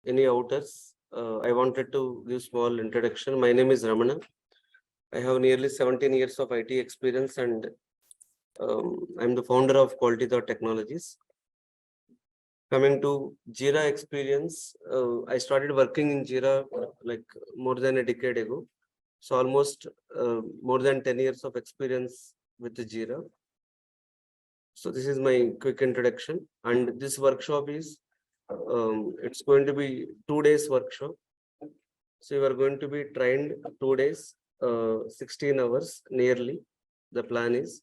any outers, I wanted to give small introduction. My name is Ramana. I have nearly 17 years of IT experience, and I'm the founder of Quality Thought Technologies. Coming to JIRA experience, I started working in JIRA like more than a decade ago. So almost more than 10 years of experience with the JIRA. So this is my quick introduction, and this workshop is it's going to be 2 days workshop. So you are going to be trained 2 days, 16 hours nearly. The plan is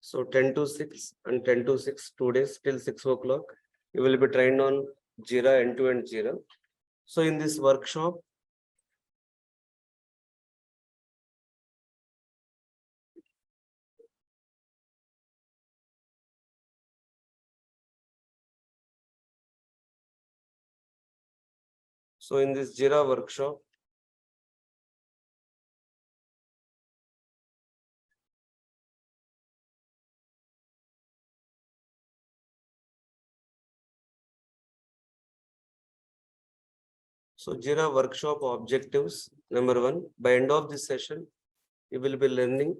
so 10 to 6 and 10 to 6, 2 days till 6 o'clock. You will be trained on JIRA, end-to-end JIRA. So in this workshop, JIRA workshop, JIRA workshop objectives. Number 1, by end of this session, you will be learning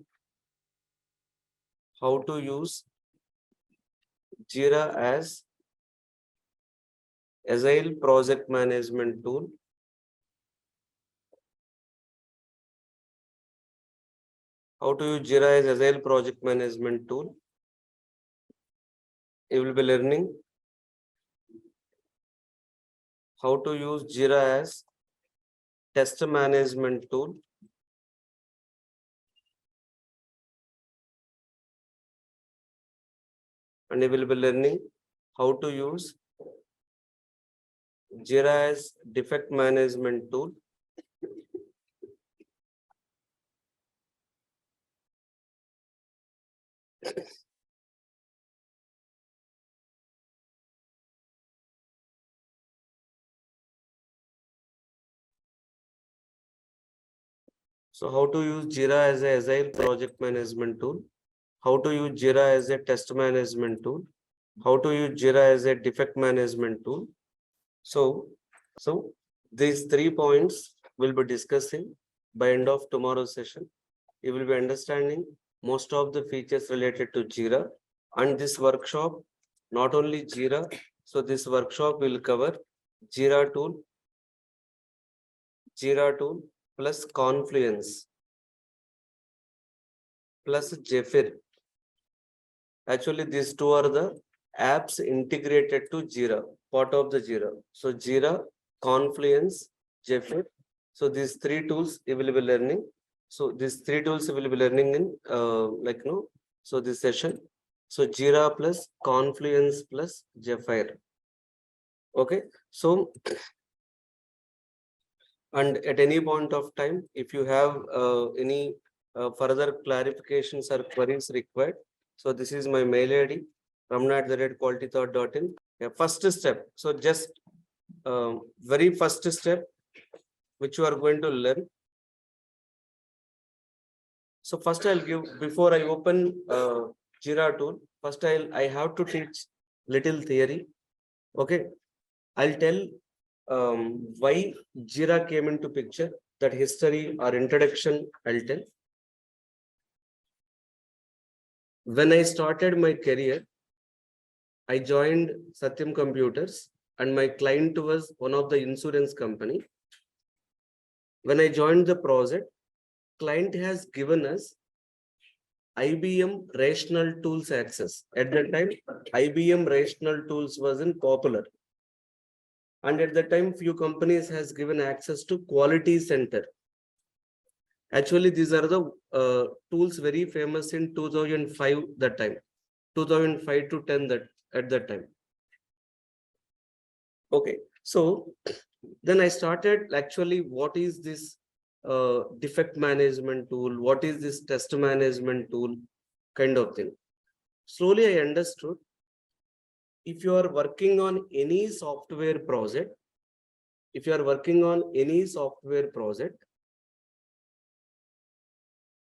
how to use JIRA as Agile project management tool. How to use JIRA as Agile project management tool. You will be learning how to use JIRA as test management tool. And you will be learning how to use JIRA as defect management tool. So how to use JIRA as a Agile project management tool, how to use JIRA as a test management tool, how to use JIRA as a defect management tool. So these 3 points we'll be discussing by end of tomorrow's session. You will be understanding most of the features related to JIRA, and this workshop, not only JIRA, so this workshop will cover JIRA tool plus Confluence plus Zephyr. Actually, these two are the apps integrated to JIRA, part of the JIRA. So JIRA, Confluence, Zephyr. So these 3 tools you will be learning. So these 3 tools you will be learning in so this session. So JIRA plus Confluence plus Zephyr. Okay. So and at any point of time, if you have any further clarifications or queries required, so this is my mail ID, ramana@qualitythought.in. Yeah, first step. So just very first step, which you are going to learn. So first I'll give, before I open JIRA tool, first I have to teach little theory. Okay. I'll tell why JIRA came into picture, that history or introduction I'll tell. When I started my career, I joined Satyam Computers, and my client was one of the insurance company. When I joined the project, client has given us IBM Rational Tools access. At that time, IBM Rational Tools wasn't popular. And at that time, few companies has given access to Quality Center. Actually, these are the tools very famous in 2005, that time, 2005 to 10 that at that time. Okay, so then I started actually, what is this defect management tool? What is this test management tool? Kind of thing. Slowly I understood, if you are working on any software project,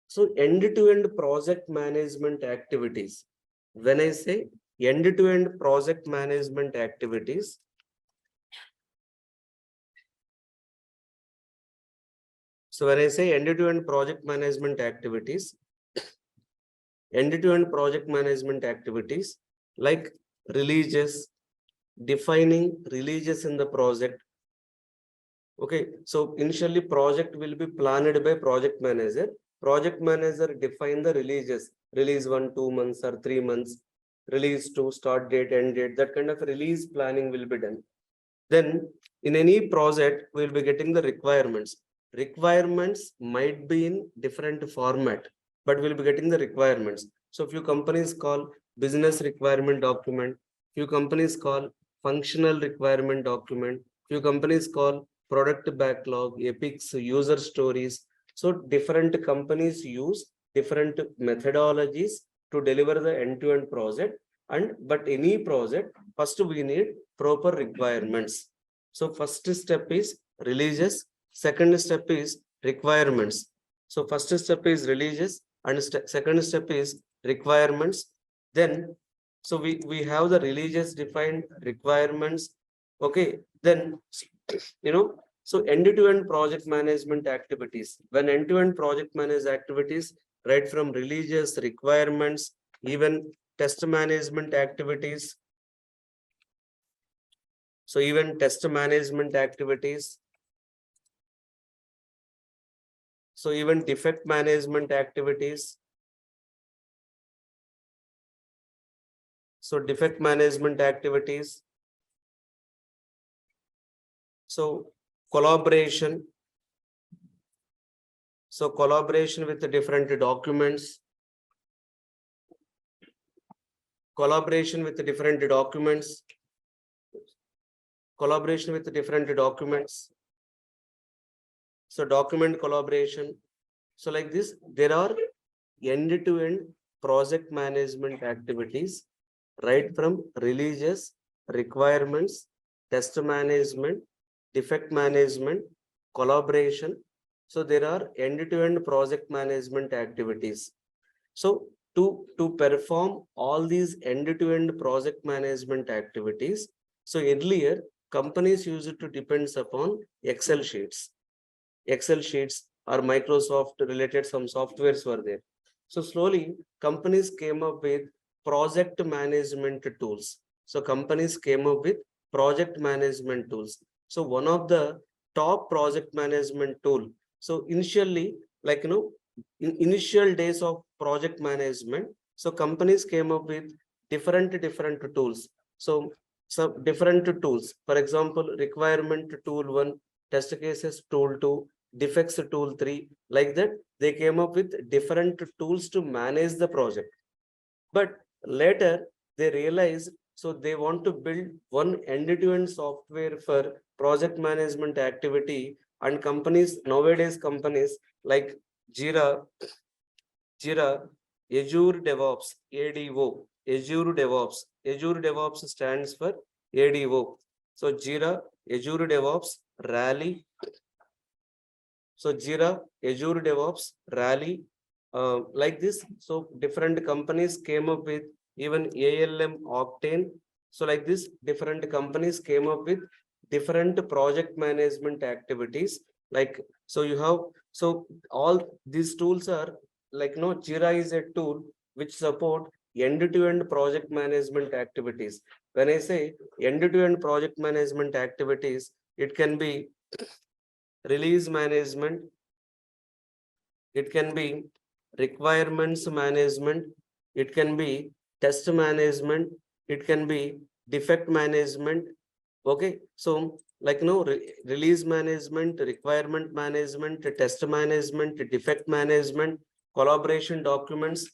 so end-to-end project management activities. When I say end-to-end project management activities, So when I say end-to-end project management activities, end-to-end project management activities like releases, defining releases in the project. Okay, so initially project will be planned by project manager. Project manager define the releases, release 1, 2 months or 3 months, release 2, start date, end date, that kind of release planning will be done. Then in any project, we'll be getting the requirements. Requirements might be in different format, but we'll be getting the requirements. So few companies call business requirement document, few companies call functional requirement document, few companies call product backlog, epics, user stories. So different companies use different methodologies to deliver the end-to-end project. But any project, first we need proper requirements. So first step is releases, second step is requirements. So first step is releases and second step is requirements. Then so we have the releases defined, requirements. Okay, then so end-to-end project management activities. When end-to-end project managed activities, right from releases, requirements, even test management activities. So even test management activities. So even defect management activities. So defect management activities. So collaboration. So collaboration with the different documents. Collaboration with the different documents. Collaboration with the different documents. So document collaboration. So like this, there are end-to-end project management activities, right from releases, requirements, test management, defect management, collaboration. So there are end-to-end project management activities. So to perform all these end-to-end project management activities, so earlier companies used to depends upon Excel sheets. Excel sheets or Microsoft related some softwares were there. So slowly companies came up with project management tools. So companies came up with project management tools. So one of the top project management tool. So initially, like in initial days of project management, so companies came up with different tools. So some different tools. For example, requirement tool 1, test cases tool 2, defects tool 3, like that they came up with different tools to manage the project. But later they realized, so they want to build one end-to-end software for project management activity. And companies nowadays, companies like JIRA, Azure DevOps, ADO, Azure DevOps stands for ADO. So JIRA, Azure DevOps, Rally. So JIRA, Azure DevOps, Rally, like this. So different companies came up with even ALM, Octane. So like this, different companies came up with different project management activities. Like, so you have, so all these tools are like, JIRA is a tool which support end-to-end project management activities. When I say end-to-end project management activities, it can be release management, it can be requirements management, it can be test management, it can be defect management. Okay, so like release management, requirement management, test management, defect management, collaboration documents.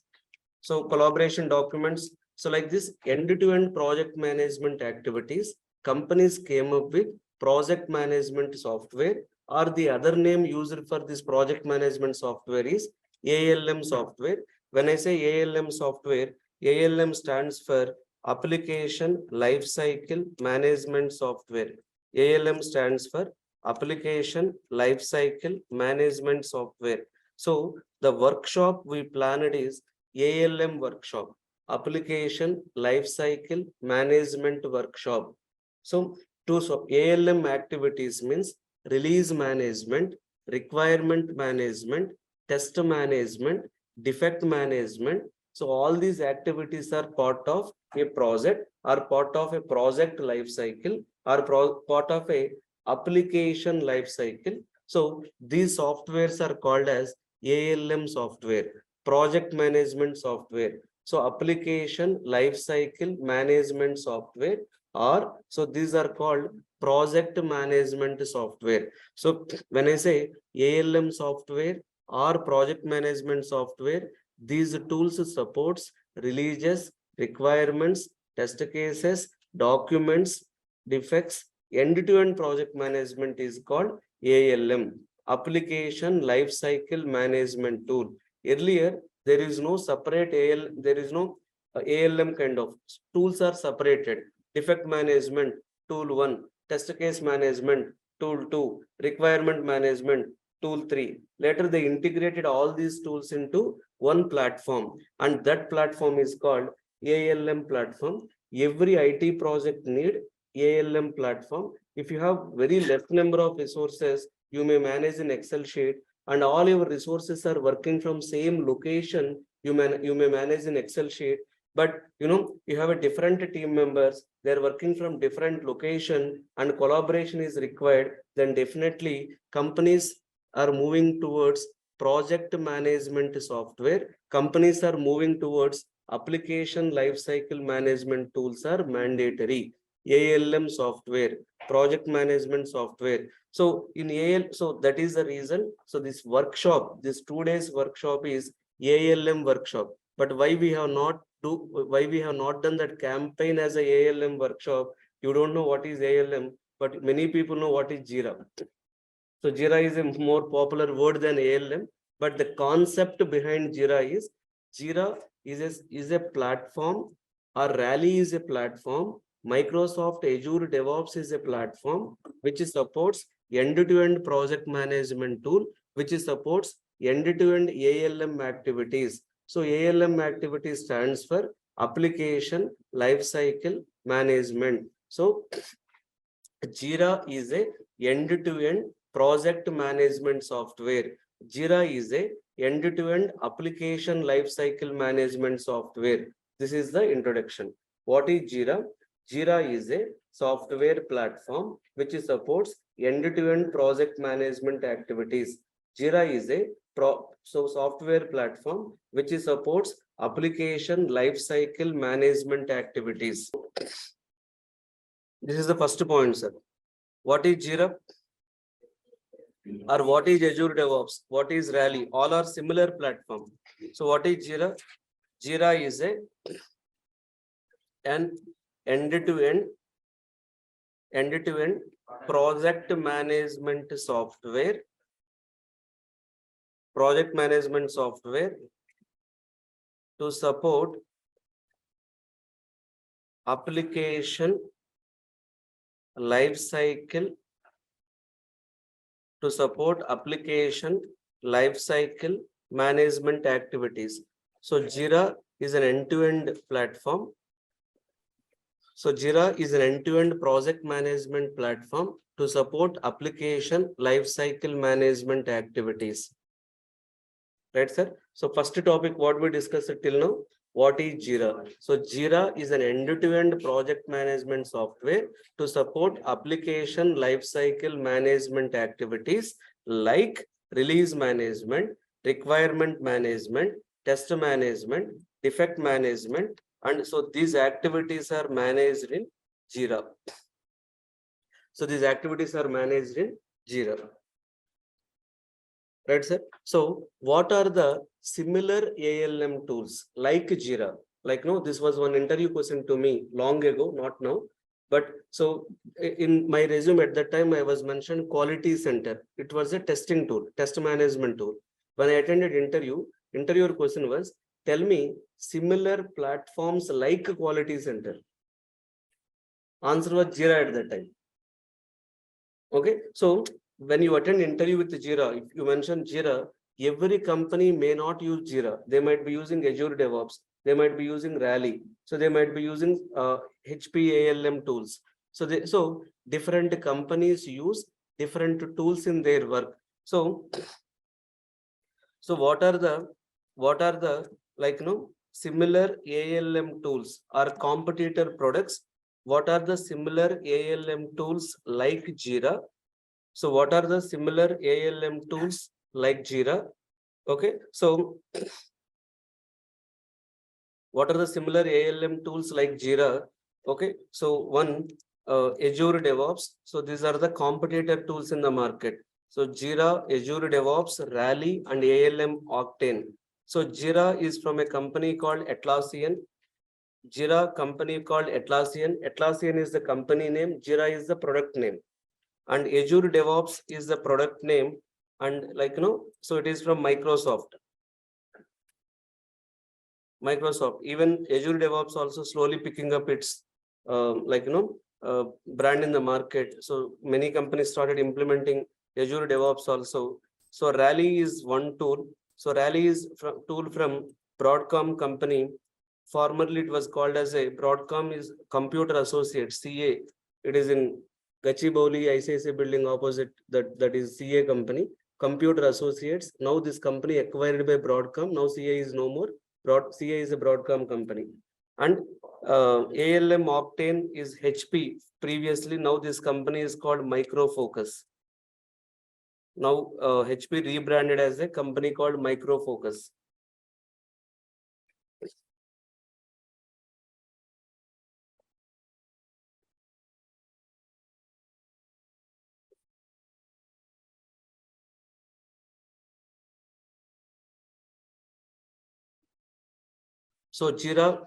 So collaboration documents. So like this end-to-end project management activities, companies came up with project management software, or the other name used for this project management software is ALM software. When I say ALM software, ALM stands for Application Lifecycle Management Software. ALM stands for Application Lifecycle Management Software. So the workshop we planned is ALM workshop, Application Lifecycle Management Workshop. So ALM activities means release management, requirement management, test management, defect management. So all these activities are part of a project, or part of a project life cycle, or part of a application life cycle. So these softwares are called as ALM software, project management software. So application life cycle management software, or so these are called project management software. So when I say ALM software or project management software, these tools supports releases, requirements, test cases, documents, defects. End-to-end project management is called ALM, application lifecycle management tool. Earlier, there is no separate there is no ALM kind of tools are separated. Defect management, tool 1, test case management, tool 2, requirement management, tool 3. Later, they integrated all these tools into one platform, and that platform is called ALM platform. Every IT project need ALM platform. If you have very less number of resources, you may manage an Excel sheet, and all your resources are working from same location. You may manage an Excel sheet, but you have a different team members. They're working from different location, and collaboration is required. Then definitely companies are moving towards project management software. Companies are moving towards application lifecycle management tools are mandatory. ALM software, project management software. So in so that is the reason. So this workshop, this 2 days workshop is ALM workshop. But why we have not done that campaign as a ALM workshop? You don't know what is ALM, but many people know what is JIRA. So JIRA is a more popular word than ALM, but the concept behind JIRA is a platform, or Rally is a platform. Microsoft Azure DevOps is a platform which supports end-to-end project management tool, which supports end-to-end ALM activities. So ALM activity stands for application lifecycle management. So JIRA is a end-to-end project management software. JIRA is a end-to-end application lifecycle management software. This is the introduction. What is JIRA? JIRA is a software platform which supports end-to-end project management activities. JIRA is a software platform which supports application lifecycle management activities. This is the first point, sir. What is JIRA? Or what is Azure DevOps? What is Rally? All are similar platform. So what is JIRA? JIRA is an end-to-end project management software. Project management software to support application lifecycle management activities. So JIRA is an end-to-end platform. So JIRA is an end-to-end project management platform to support application lifecycle management activities. Right, sir? So first topic, what we discussed till now, what is JIRA? So JIRA is an end-to-end project management software to support application lifecycle management activities like release management, requirement management, test management, defect management, and so these activities are managed in JIRA. So these activities are managed in JIRA. Right, sir? So what are the similar ALM tools like JIRA? Like, no, this was one interview question to me long ago, not now. But so in my resume at that time, I was mentioned quality center. It was a testing tool, test management tool. When I attended interviewer question was, tell me similar platforms like quality center. Answer was JIRA at that time. Okay, so when you attend interview with JIRA, if you mention JIRA, every company may not use JIRA. They might be using Azure DevOps. They might be using Rally. So they might be using HP ALM tools. So different companies use different tools in their work. So what are the similar ALM tools or competitor products? What are the similar ALM tools like JIRA? So what are the similar ALM tools like JIRA? Okay, so what are the similar ALM tools like JIRA? Okay, so one, Azure DevOps. So these are the competitor tools in the market. So JIRA, Azure DevOps, Rally, and ALM Octane. So JIRA is from a company called Atlassian. JIRA company called Atlassian. Atlassian is the company name. JIRA is the product name. And Azure DevOps is the product name. And so it is from Microsoft. Even Azure DevOps also slowly picking up its brand in the market. So many companies started implementing Azure DevOps also. So Rally is one tool. So Rally is tool from Broadcom company. Formerly it was called as a Broadcom is Computer Associates, CA. It is in Gachibowli ICICI building opposite, that is CA company, Computer Associates. Now this company acquired by Broadcom. Now CA is no more. CA is a Broadcom company. And ALM Octane is HP previously. Now this company is called Micro Focus. Now HP rebranded as a company called Micro Focus. So JIRA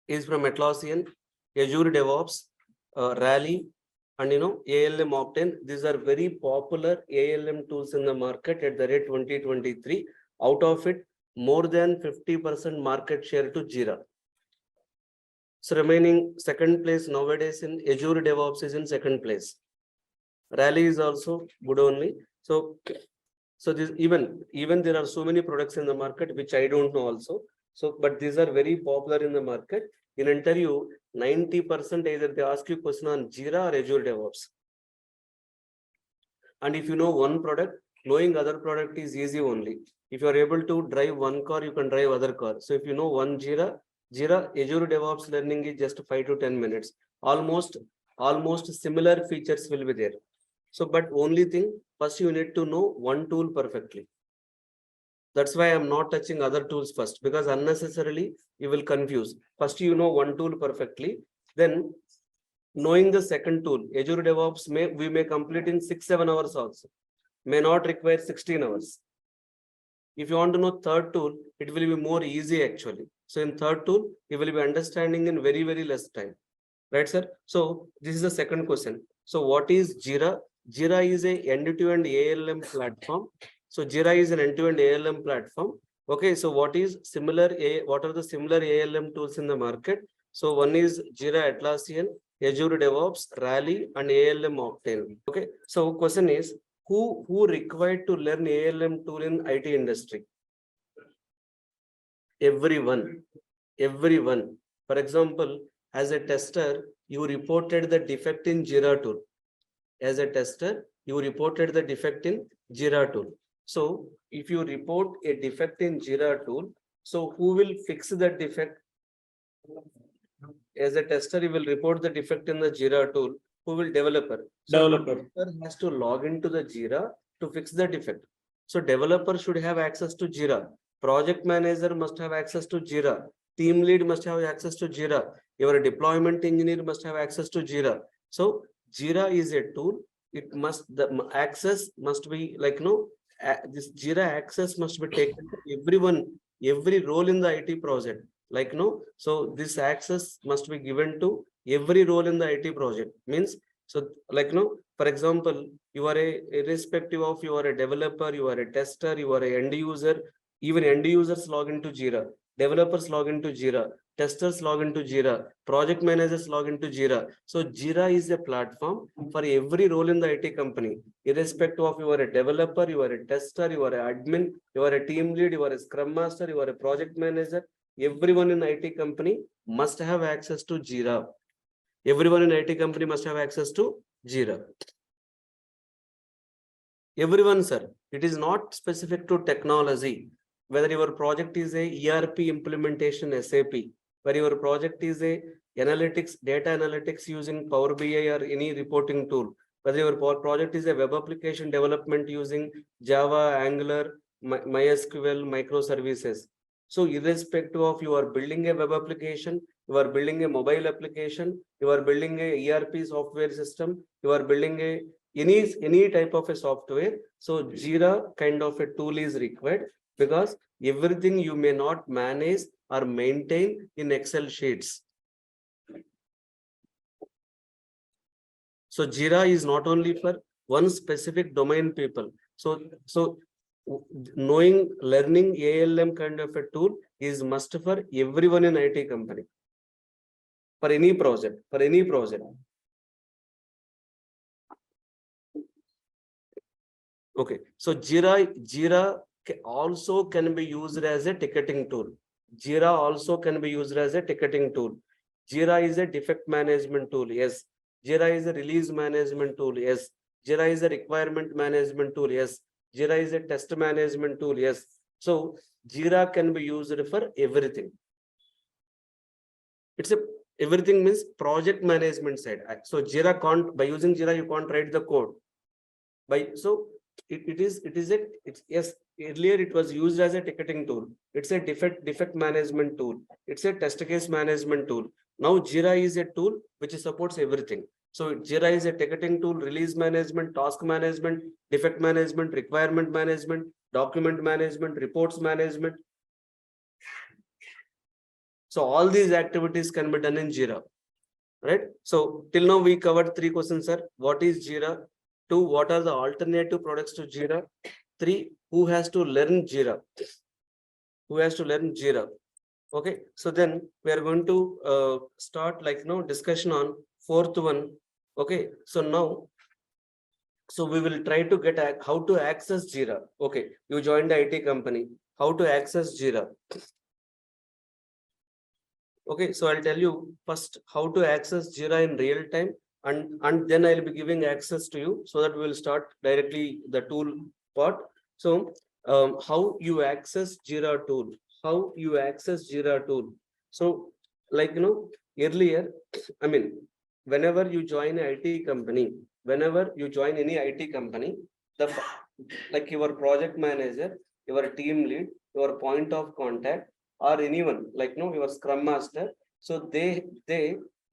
is from Atlassian, Azure DevOps, Rally, and ALM Octane. These are very popular ALM tools in the market at the rate 2023. Out of it, more than 50% market share to JIRA. So remaining second place nowadays in Azure DevOps is in second place. Rally is also good only. So this even there are so many products in the market which I don't know also. So but these are very popular in the market. In interview, 90% either they ask you question on JIRA or Azure DevOps. And if you know one product, knowing other product is easy only. If you are able to drive one car, you can drive other car. So if you know one JIRA, Azure DevOps learning is just 5 to 10 minutes. Almost similar features will be there. So, but only thing, first you need to know one tool perfectly. That's why I'm not touching other tools first, because unnecessarily you will confuse. First, you know one tool perfectly. Then knowing the second tool, Azure DevOps we may complete in 6-7 hours also. May not require 16 hours. If you want to know third tool, it will be more easy actually. So in third tool, you will be understanding in very, very less time. Right, sir? So this is the second question. So what is JIRA? JIRA is a end-to-end ALM platform. So JIRA is an end-to-end ALM platform. Okay, so what are the similar ALM tools in the market? So one is JIRA Atlassian, Azure DevOps, Rally, and ALM Octane. Okay, so question is, who required to learn ALM tool in IT industry? Everyone. For example, as a tester, you reported the defect in JIRA tool. As a tester, you reported the defect in JIRA tool. So if you report a defect in JIRA tool, so who will fix that defect? As a tester, you will report the defect in the JIRA tool. Who will? Developer. So developer has to log into the JIRA to fix the defect. So developer should have access to JIRA. Project manager must have access to JIRA. Team lead must have access to JIRA. Your deployment engineer must have access to JIRA. So JIRA is a tool. The access must be this JIRA access must be taken to everyone, every role in the IT project. So this access must be given to every role in the IT project. Means, so for example, you are irrespective of you are a developer, you are a tester, you are a end user, even end users log into JIRA, developers log into JIRA, testers log into JIRA, project managers log into JIRA. So JIRA is a platform for every role in the IT company, irrespective of you are a developer, you are a tester, you are an admin, you are a team lead, you are a scrum master, you are a project manager. Everyone in IT company must have access to JIRA. Everyone in IT company must have access to JIRA. Everyone, sir. It is not specific to technology. Whether your project is a ERP implementation SAP, whether your project is a analytics, data analytics using Power BI or any reporting tool, whether your project is a web application development using Java, Angular, MySQL, microservices. So irrespective of you are building a web application, you are building a mobile application, you are building a ERP software system, you are building a any type of a software. So JIRA kind of a tool is required, because everything you may not manage or maintain in Excel sheets. So JIRA is not only for one specific domain people. So learning ALM kind of a tool is must for everyone in IT company, for any project, Okay, so JIRA also can be used as a ticketing tool. JIRA also can be used as a ticketing tool. JIRA is a defect management tool. Yes. JIRA is a release management tool. Yes. JIRA is a requirement management tool. Yes. JIRA is a test management tool. Yes. So JIRA can be used for everything. It's a everything means project management side. So JIRA can't, by using JIRA you can't write the code. Yes, earlier it was used as a ticketing tool. It's a defect management tool. It's a test case management tool. Now JIRA is a tool which supports everything. So JIRA is a ticketing tool, release management, task management, defect management, requirement management, document management, reports management. So all these activities can be done in JIRA, right? So till now we covered 3 questions, sir. What is JIRA? 2, what are the alternative products to JIRA? 3, who has to learn JIRA? Okay, so then we are going to start discussion on 4th one. Okay, so now, so we will try to get how to access JIRA. Okay, you joined the IT company, how to access JIRA. Okay, so I'll tell you first how to access JIRA in real time, and then I'll be giving access to you, so that we will start directly the tool part. So how you access JIRA tool? So earlier, I mean, whenever you join an IT company, whenever you join any IT company, like your project manager, your team lead, your point of contact, or anyone your scrum master, so they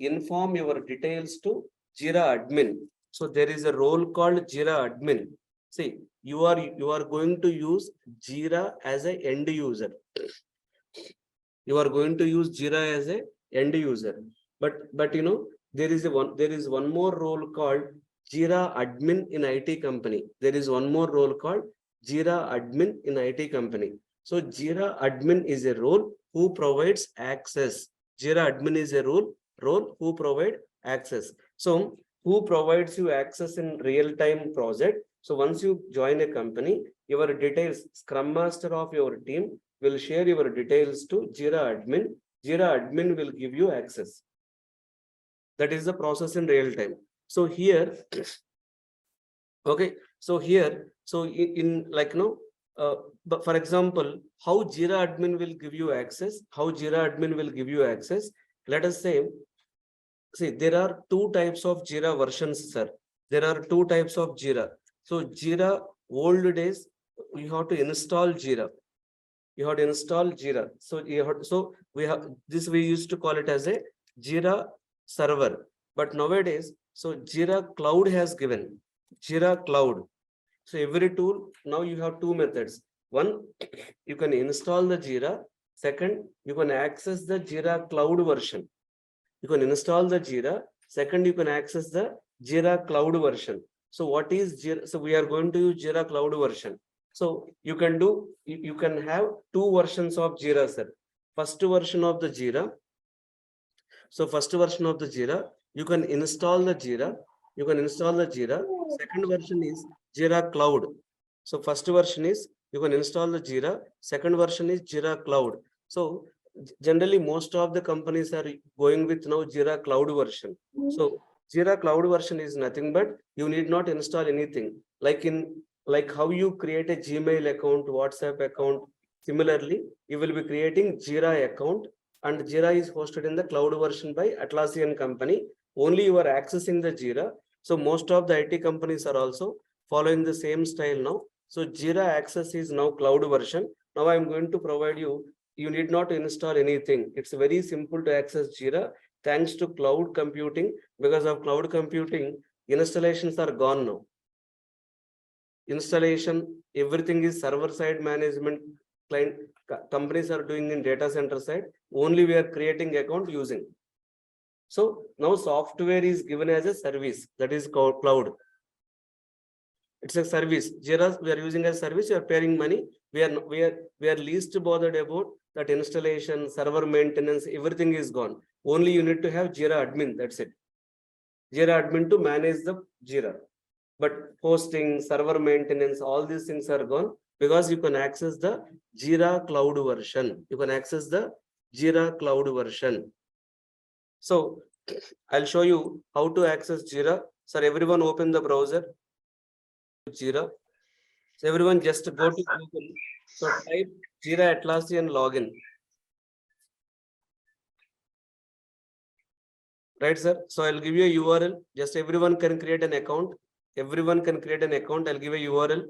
inform your details to JIRA admin. So there is a role called JIRA admin. See, you are going to use JIRA as an end user. You are going to use JIRA as a end user, but there is one more role called JIRA admin in IT company. There is one more role called JIRA admin in IT company. So JIRA admin is a role who provides access. JIRA admin is a role who provide access. So who provides you access in real-time project? So once you join a company, your details, Scrum Master of your team will share your details to JIRA admin. JIRA admin will give you access. That is the process in real time. So here, okay, so here, so but for example, how JIRA admin will give you access? Let us say, see, there are 2 types of JIRA versions, sir. There are 2 types of JIRA. So JIRA old days, you have to install JIRA. So we used to call it as a JIRA server. But nowadays, so JIRA cloud has given JIRA cloud. So every tool, now you have 2 methods. One, you can install the JIRA. Second, you can access the JIRA cloud version. You can install the JIRA. Second, you can access the JIRA cloud version. So what is JIRA? So we are going to use JIRA cloud version. So you can have 2 versions of JIRA, sir. First version of the JIRA. So first version of the JIRA, you can install the JIRA. Second version is JIRA cloud. So first version is you can install the JIRA. Second version is JIRA cloud. So generally most of the companies are going with now JIRA cloud version. So JIRA cloud version is nothing but you need not install anything. Like in like how you create a Gmail account, WhatsApp account. Similarly, you will be creating JIRA account, and JIRA is hosted in the cloud version by Atlassian company. Only you are accessing the JIRA. So most of the IT companies are also following the same style now. So JIRA access is now cloud version. Now I'm going to provide you. You need not install anything. It's very simple to access JIRA thanks to cloud computing. Because of cloud computing, installations are gone now. Installation, everything is server side management. Client companies are doing in data center side. Only we are creating account using. So now software is given as a service, that is called cloud. It's a service. JIRA we are using as service. You are paying money. We are least bothered about that installation, server maintenance. Everything is gone. Only you need to have JIRA admin. That's it. JIRA admin to manage the JIRA. But hosting, server maintenance, all these things are gone because you can access the JIRA cloud version. You can access the JIRA cloud version. So I'll show you how to access JIRA. Sir, everyone open the browser. JIRA. So everyone just go to Google. So type JIRA Atlassian login. Right, sir? So I'll give you a URL. Just everyone can create an account. Everyone can create an account. I'll give a URL.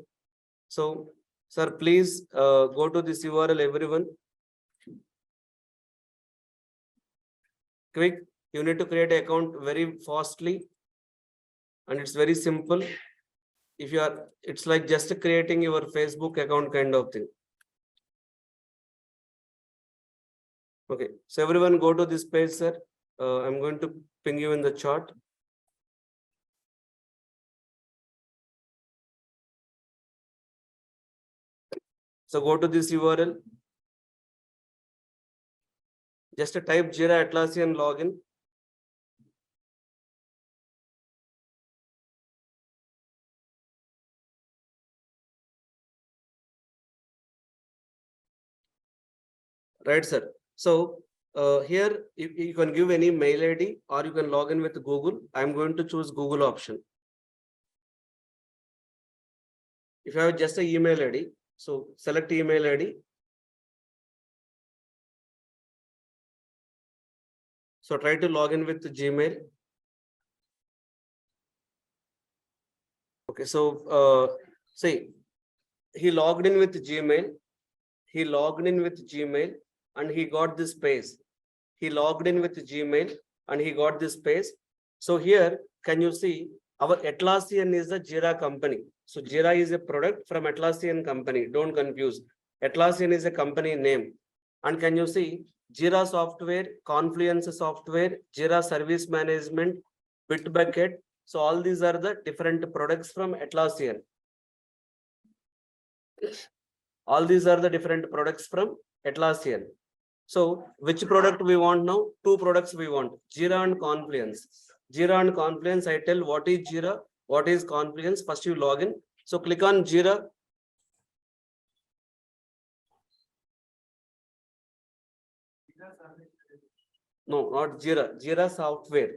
So, sir, please go to this URL, everyone. Quick, you need to create an account very fastly. And it's very simple. If you are, it's like just creating your Facebook account kind of thing. Okay, so everyone go to this page, sir. I'm going to ping you in the chat. So go to this URL. Just type JIRA Atlassian login. Right, sir. So here you can give any mail ID or you can log in with Google. I'm going to choose Google option. If you have just an email ID, so select email ID. So try to log in with Gmail. Okay, so see, he logged in with Gmail. He logged in with Gmail and he got this page. He logged in with Gmail and he got this page. So here, can you see our Atlassian is the JIRA company. So JIRA is a product from Atlassian company. Don't confuse. Atlassian is a company name. And can you see JIRA software, Confluence software, JIRA service management, Bitbucket. So all these are the different products from Atlassian. All these are the different products from Atlassian. So which product we want now? Two products we want, JIRA and Confluence. JIRA and Confluence, I tell what is JIRA, what is Confluence. First you log in. So click on JIRA. No, not JIRA. JIRA software.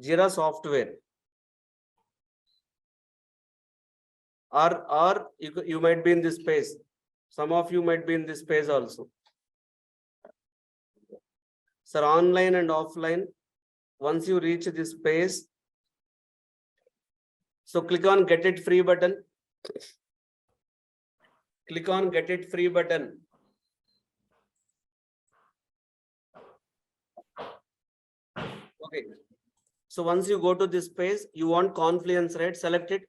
JIRA software. Or you might be in this page. Some of you might be in this page also. Sir, online and offline. Once you reach this page, so click on Get It Free button. Click on Get It Free button. Okay. So once you go to this page, you want Confluence, right? Select it.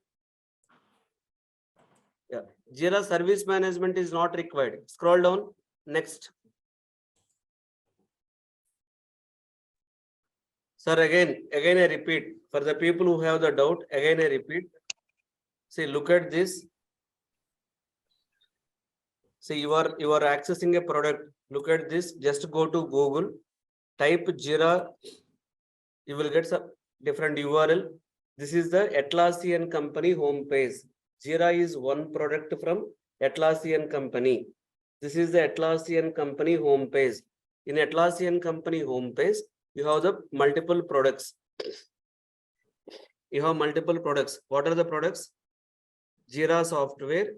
Yeah. JIRA service management is not required. Scroll down. Next. Sir, again I repeat, for the people who have the doubt, again I repeat. See, look at this. See, you are accessing a product. Look at this. Just go to Google, type JIRA. You will get some different URL. This is the Atlassian company homepage. JIRA is one product from Atlassian company. This is the Atlassian company homepage. In Atlassian company homepage, you have the multiple products. You have multiple products. What are the products? JIRA software,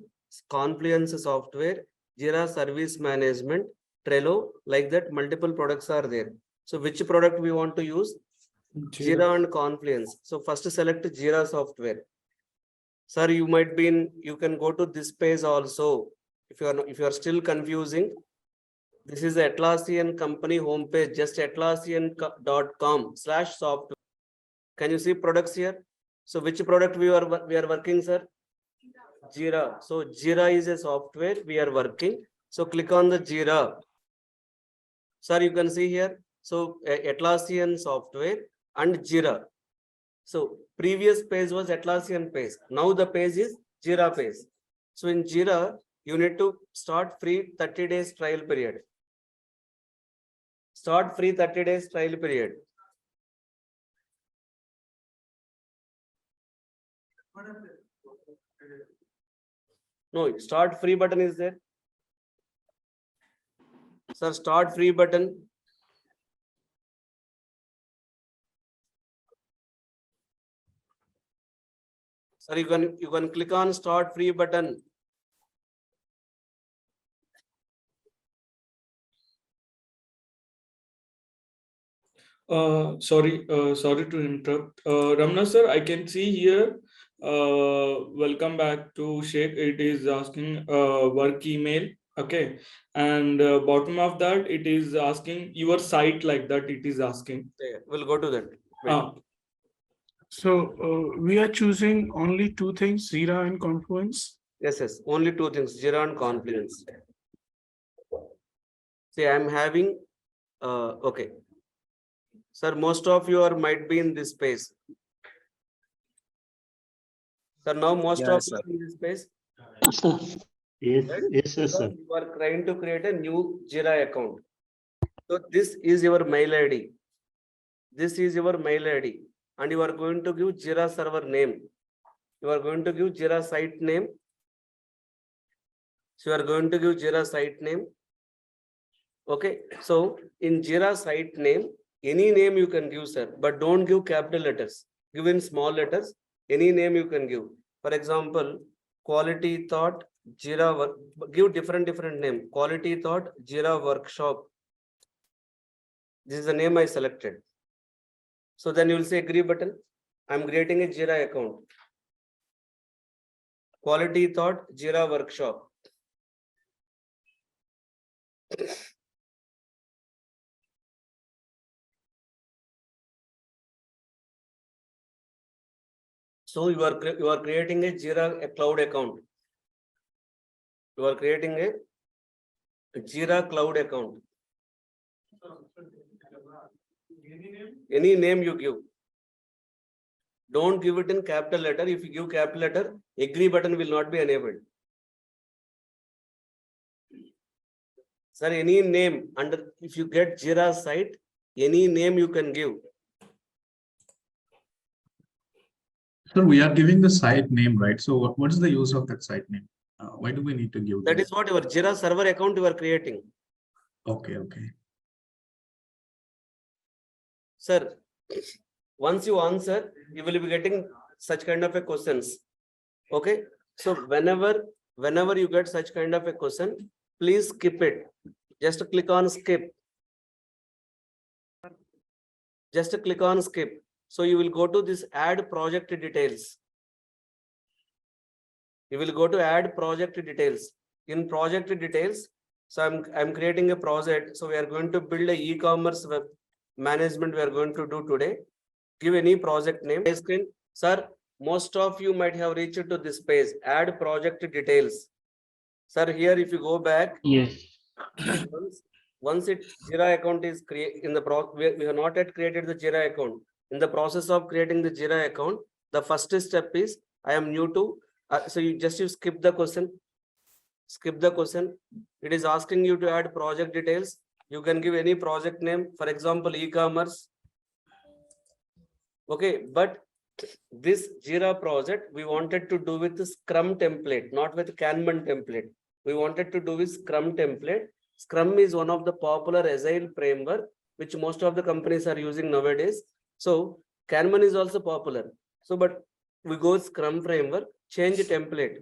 Confluence software, JIRA service management, Trello, like that multiple products are there. So which product we want to use? JIRA and Confluence. So first select JIRA software. Sir, you might be in, you can go to this page also. If you are still confusing, this is the Atlassian company homepage, just atlassian.com/software. Can you see products here? So which product we are working, sir? JIRA. So JIRA is a software we are working. So click on the JIRA. Sir, you can see here. So Atlassian software and JIRA. So previous page was Atlassian page. Now the page is JIRA page. So in JIRA, you need to start free 30 days trial period. Start free 30 days trial period. No, start free button is there. Sir, start free button. Sir, you can click on start free button. Sorry to interrupt. Ramana sir, I can see here. Welcome back to Sheikh. It is asking work email. Okay, and bottom of that it is asking your site, like that it is asking. Yeah, we'll go to that. So we are choosing only two things, JIRA and Confluence. Yes. Only two things, JIRA and Confluence. See, I'm having, okay. Sir, most of you might be in this space. Sir, now most of you are in this space. Yes, sir. You are trying to create a new JIRA account. So this is your mail ID. This is your mail ID. And you are going to give JIRA server name. You are going to give JIRA site name. So you are going to give JIRA site name. Okay. So in JIRA site name, any name you can give, sir, but don't give capital letters. Give in small letters. Any name you can give. For example, Quality Thought JIRA work. Give different name. Quality Thought JIRA Workshop. This is the name I selected. So then you will say agree button. I'm creating a JIRA account. Quality Thought JIRA Workshop. So you are creating a JIRA cloud account. You are creating a JIRA cloud account. Any name you give. Don't give it in capital letter. If you give capital letter, agree button will not be enabled. Sir, any name under, if you get JIRA site, any name you can give. So we are giving the site name, right? So what is the use of that site name? Why do we need to give that? Is what your JIRA server account you are creating. Okay. Sir, once you answer, you will be getting such kind of a questions. Okay. So whenever you get such kind of a question, please skip it. Just click on skip. Just click on skip. So you will go to this add project details. You will go to add project details. In project details, so I'm creating a project. So we are going to build a e-commerce web management we are going to do today. Give any project name. Screen. Sir, most of you might have reached to this page. Add project details. Sir, here if you go back. Yes. Once JIRA account is created in the we have not yet created the JIRA account. In the process of creating the JIRA account, the first step is I am new to. So you skip the question. Skip the question. It is asking you to add project details. You can give any project name, for example, e-commerce. Okay, but this JIRA project we wanted to do with the Scrum template, not with Kanban template. We wanted to do with Scrum template. Scrum is one of the popular agile framework which most of the companies are using nowadays. So Kanban is also popular. So, but we go Scrum framework. change template.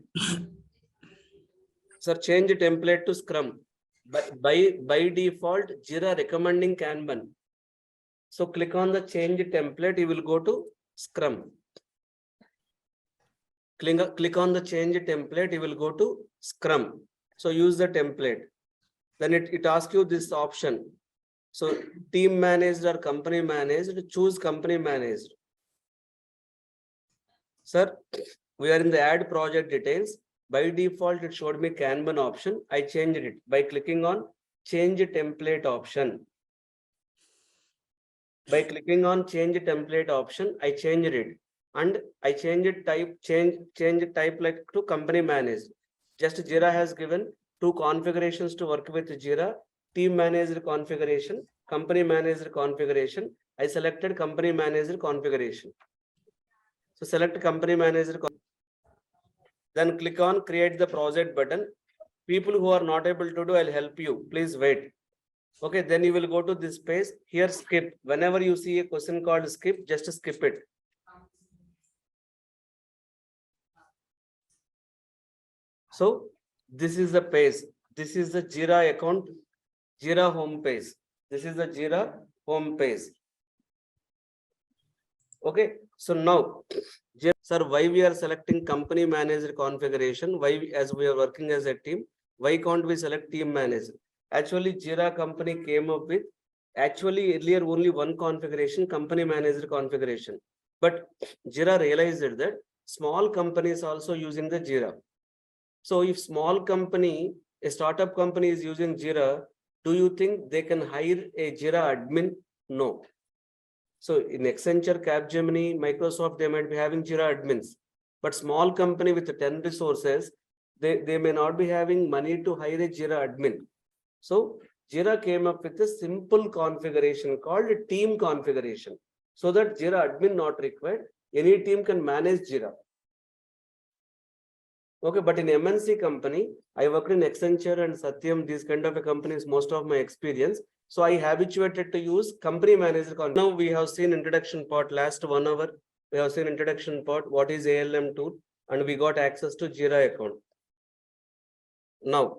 Sir, change template to Scrum. By default, JIRA recommending Kanban. So click on the change template, you will go to Scrum. Click on the change template, you will go to Scrum. So use the template. Then it asks you this option. So team managed or company managed, choose company managed. Sir, we are in the add project details. By default, it showed me Kanban option. I changed it by clicking on change template option. By clicking on change template option, I changed it. And I changed type, change type like to company managed. Just JIRA has given two configurations to work with JIRA, team managed configuration, company managed configuration. I selected company managed configuration. So select company manager, then click on create the project button. People who are not able to do, I'll help you. Please wait. Okay, then you will go to this page. Here skip. Whenever you see a question called skip, just skip it. So this is the page. This is the JIRA account, JIRA home page. This is the JIRA home page. Okay, so now, sir, why we are selecting company manager configuration? Why, as we are working as a team, why can't we select team manager? Actually, JIRA company came up with earlier only one configuration, company manager configuration. But JIRA realized that small companies also using the JIRA. So if small company, a startup company is using JIRA, do you think they can hire a JIRA admin? No. So in Accenture, Capgemini, Microsoft, they might be having JIRA admins, but small company with 10 resources, they may not be having money to hire a JIRA admin. So JIRA came up with a simple configuration called a team configuration, so that JIRA admin not required. Any team can manage JIRA. Okay, but in MNC company, I worked in Accenture and Satyam, these kind of a companies, most of my experience. So I habituated to use company manager. Now we have seen introduction part last 1 hour. We have seen introduction part, what is ALM tool, and we got access to JIRA account. Now,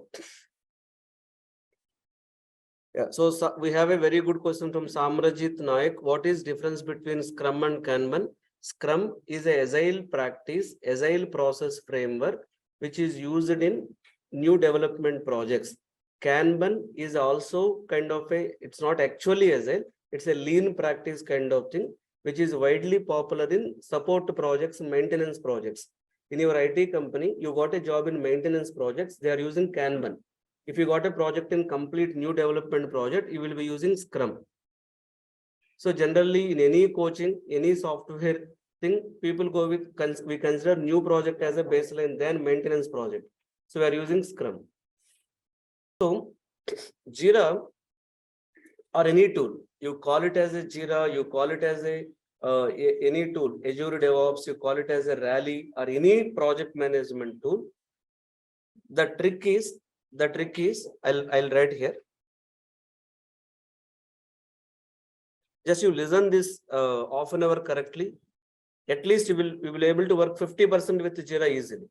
yeah, so we have a very good question from Samrajit Naik. What is difference between Scrum and Kanban? Scrum is a agile practice, agile process framework, which is used in new development projects. Kanban is also kind of it's not actually agile, it's a lean practice kind of thing, which is widely popular in support projects, maintenance projects. In your IT company, you got a job in maintenance projects, they are using Kanban. If you got a project in complete new development project, you will be using Scrum. So generally in any coaching, any software thing, people go with, we consider new project as a baseline, then maintenance project. So we are using Scrum. So JIRA or any tool, you call it as a JIRA, you call it as a any tool, Azure DevOps, you call it as a Rally or any project management tool. The trick is, I'll write here. Just you listen this half an hour correctly. At least you will able to work 50% with JIRA easily.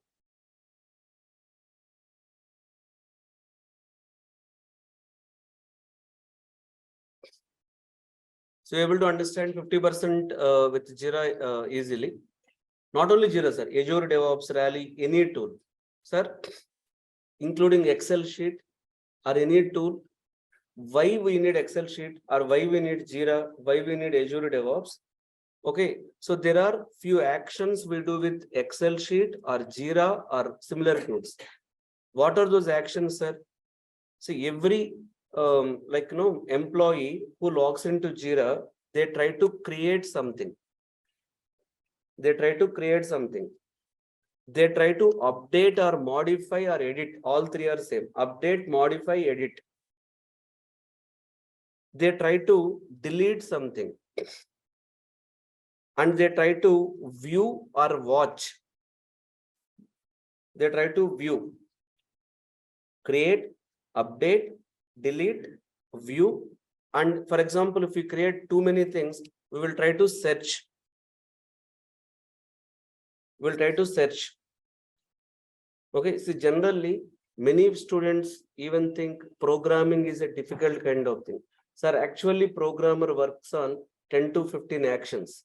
So you're able to understand 50% with JIRA easily. Not only JIRA, sir, Azure DevOps, Rally, any tool, sir, including Excel sheet or any tool. Why we need Excel sheet or why we need JIRA, why we need Azure DevOps? Okay, so there are few actions we do with Excel sheet or JIRA or similar tools. What are those actions, sir? See, every employee who logs into JIRA, they try to create something. They try to update or modify or edit. All three are same. Update, modify, edit. They try to delete something. And they try to view or watch. They try to view, create, update, delete, view. And for example, if we create too many things, we will try to search. Okay, see, generally, many students even think programming is a difficult kind of thing. Sir, actually, programmer works on 10 to 15 actions.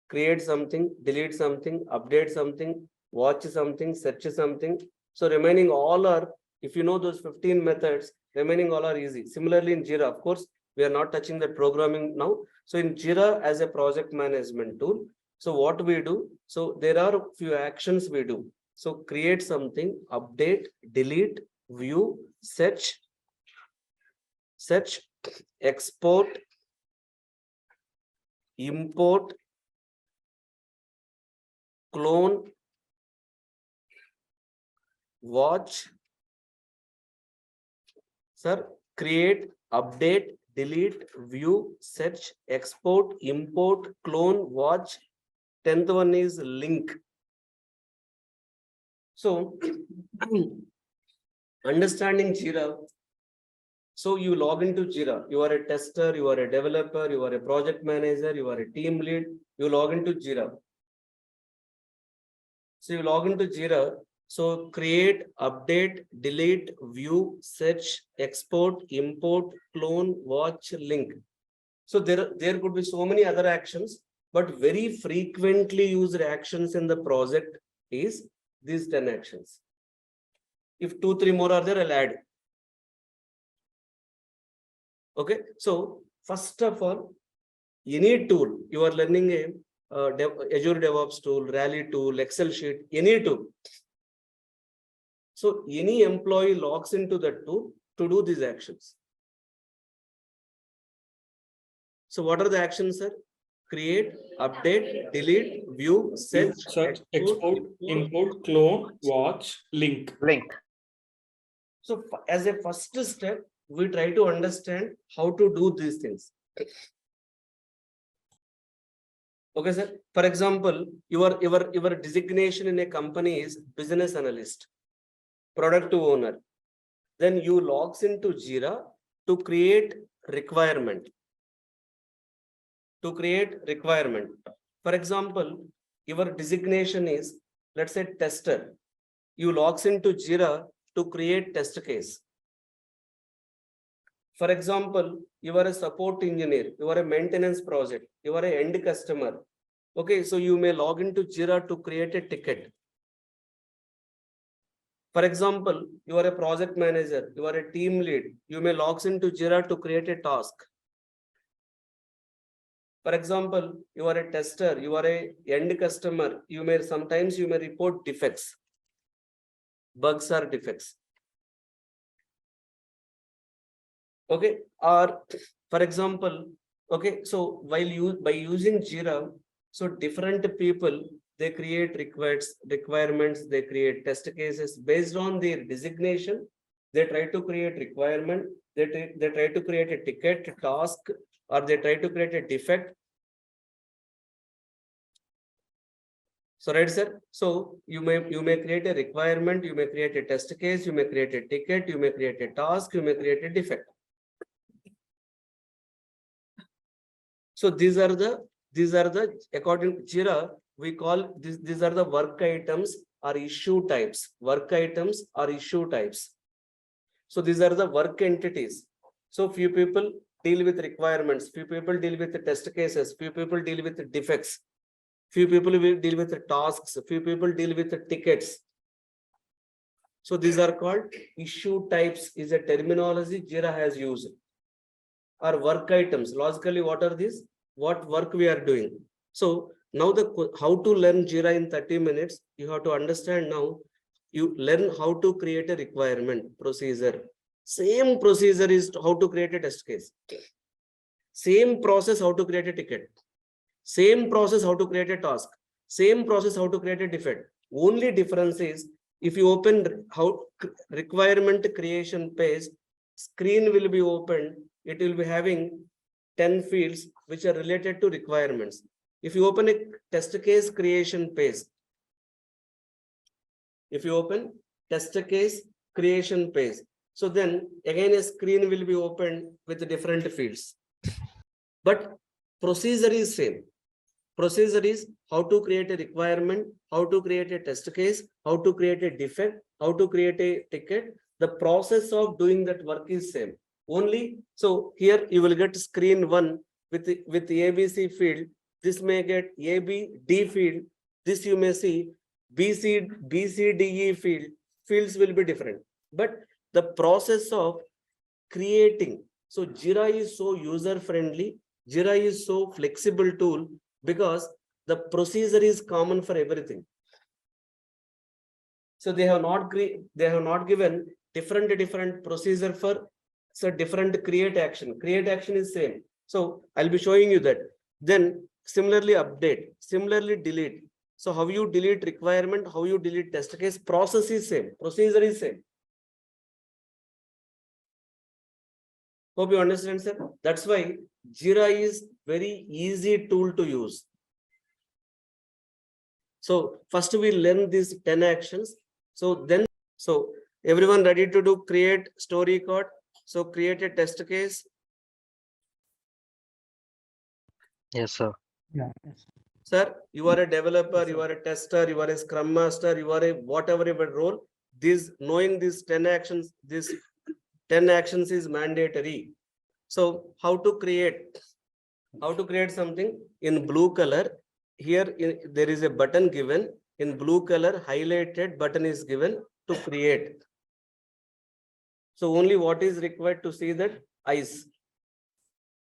Create something, delete something, update something, watch something, search something. So remaining all are, if you know those 15 methods, remaining all are easy. Similarly in JIRA, of course, we are not touching the programming now. So in JIRA as a project management tool, so what we do, so there are few actions we do. So create something, update, delete, view, search, export, import, clone, watch, sir, create, update, delete, view, search, export, import, clone, watch. 10th one is link. So understanding JIRA. So you log into JIRA. You are a tester, you are a developer, you are a project manager, you are a team lead. You log into JIRA. So you log into JIRA. So create, update, delete, view, search, export, import, clone, watch, link. So there could be so many other actions, but very frequently used actions in the project is these 10 actions. If 2, 3 more are there, I'll add. Okay, so first of all, any tool you are learning a Azure DevOps tool, Rally tool, Excel sheet, any tool. So any employee logs into that tool to do these actions. So what are the actions, sir? Create, update, delete, view, search, export, import, clone, watch, link. So as a first step, we try to understand how to do these things. Okay, sir. For example, your designation in a company is business analyst, product owner. Then you logs into JIRA to create requirement. For example, your designation is, let's say, tester. You logs into JIRA to create test case. For example, you are a support engineer, you are a maintenance project, you are an end customer. Okay, so you may log into JIRA to create a ticket. For example, you are a project manager, you are a team lead, you may log into JIRA to create a task. For example, you are a tester, you are a end customer, sometimes you may report defects, bugs or defects. Okay, or for example, okay, so by using JIRA, so different people, they create requirements, they create test cases based on their designation. They try to create requirement, they try to create a ticket, task, or they try to create a defect. So right, sir. So you may create a requirement, you may create a test case, you may create a ticket, you may create a task, you may create a defect. So these are the according to JIRA, we call these are the work items or issue types. Work items or issue types. So these are the work entities. So few people deal with requirements, few people deal with the test cases, few people deal with the defects, few people will deal with the tasks, few people deal with the tickets. So these are called issue types, is a terminology JIRA has used. Or work items. Logically, what are these? What work we are doing? So now how to learn JIRA in 30 minutes, you have to understand now. You learn how to create a requirement procedure. Same procedure is how to create a test case. Same process how to create a ticket. Same process how to create a task. Same process how to create a defect. Only difference is if you open how requirement creation page, screen will be opened. It will be having 10 fields which are related to requirements. If you open a test case creation page, so then again a screen will be opened with different fields. But procedure is same. Procedure is how to create a requirement, how to create a test case, how to create a defect, how to create a ticket. The process of doing that work is same. Only so here you will get screen 1 with ABC field. This may get D field. This you may see BCDE fields will be different. But the process of creating. So JIRA is so user friendly. JIRA is so flexible tool because the procedure is common for everything. So they have not given different procedure for so different create action. Create action is same. So I'll be showing you that. Then similarly update, similarly delete. So how you delete requirement, how you delete test case, process is same, procedure is same. Hope you understand, sir. That's why JIRA is very easy tool to use. So first we learn these 10 actions. So everyone ready to do create story code. So create a test case. Yes, sir. Yeah. Sir, you are a developer, you are a tester, you are a scrum master, you are a whatever your role. Knowing these 10 actions, this 10 actions is mandatory. So how to create something in blue color. Here there is a button given in blue color, highlighted button is given to create. So only what is required to see that eyes.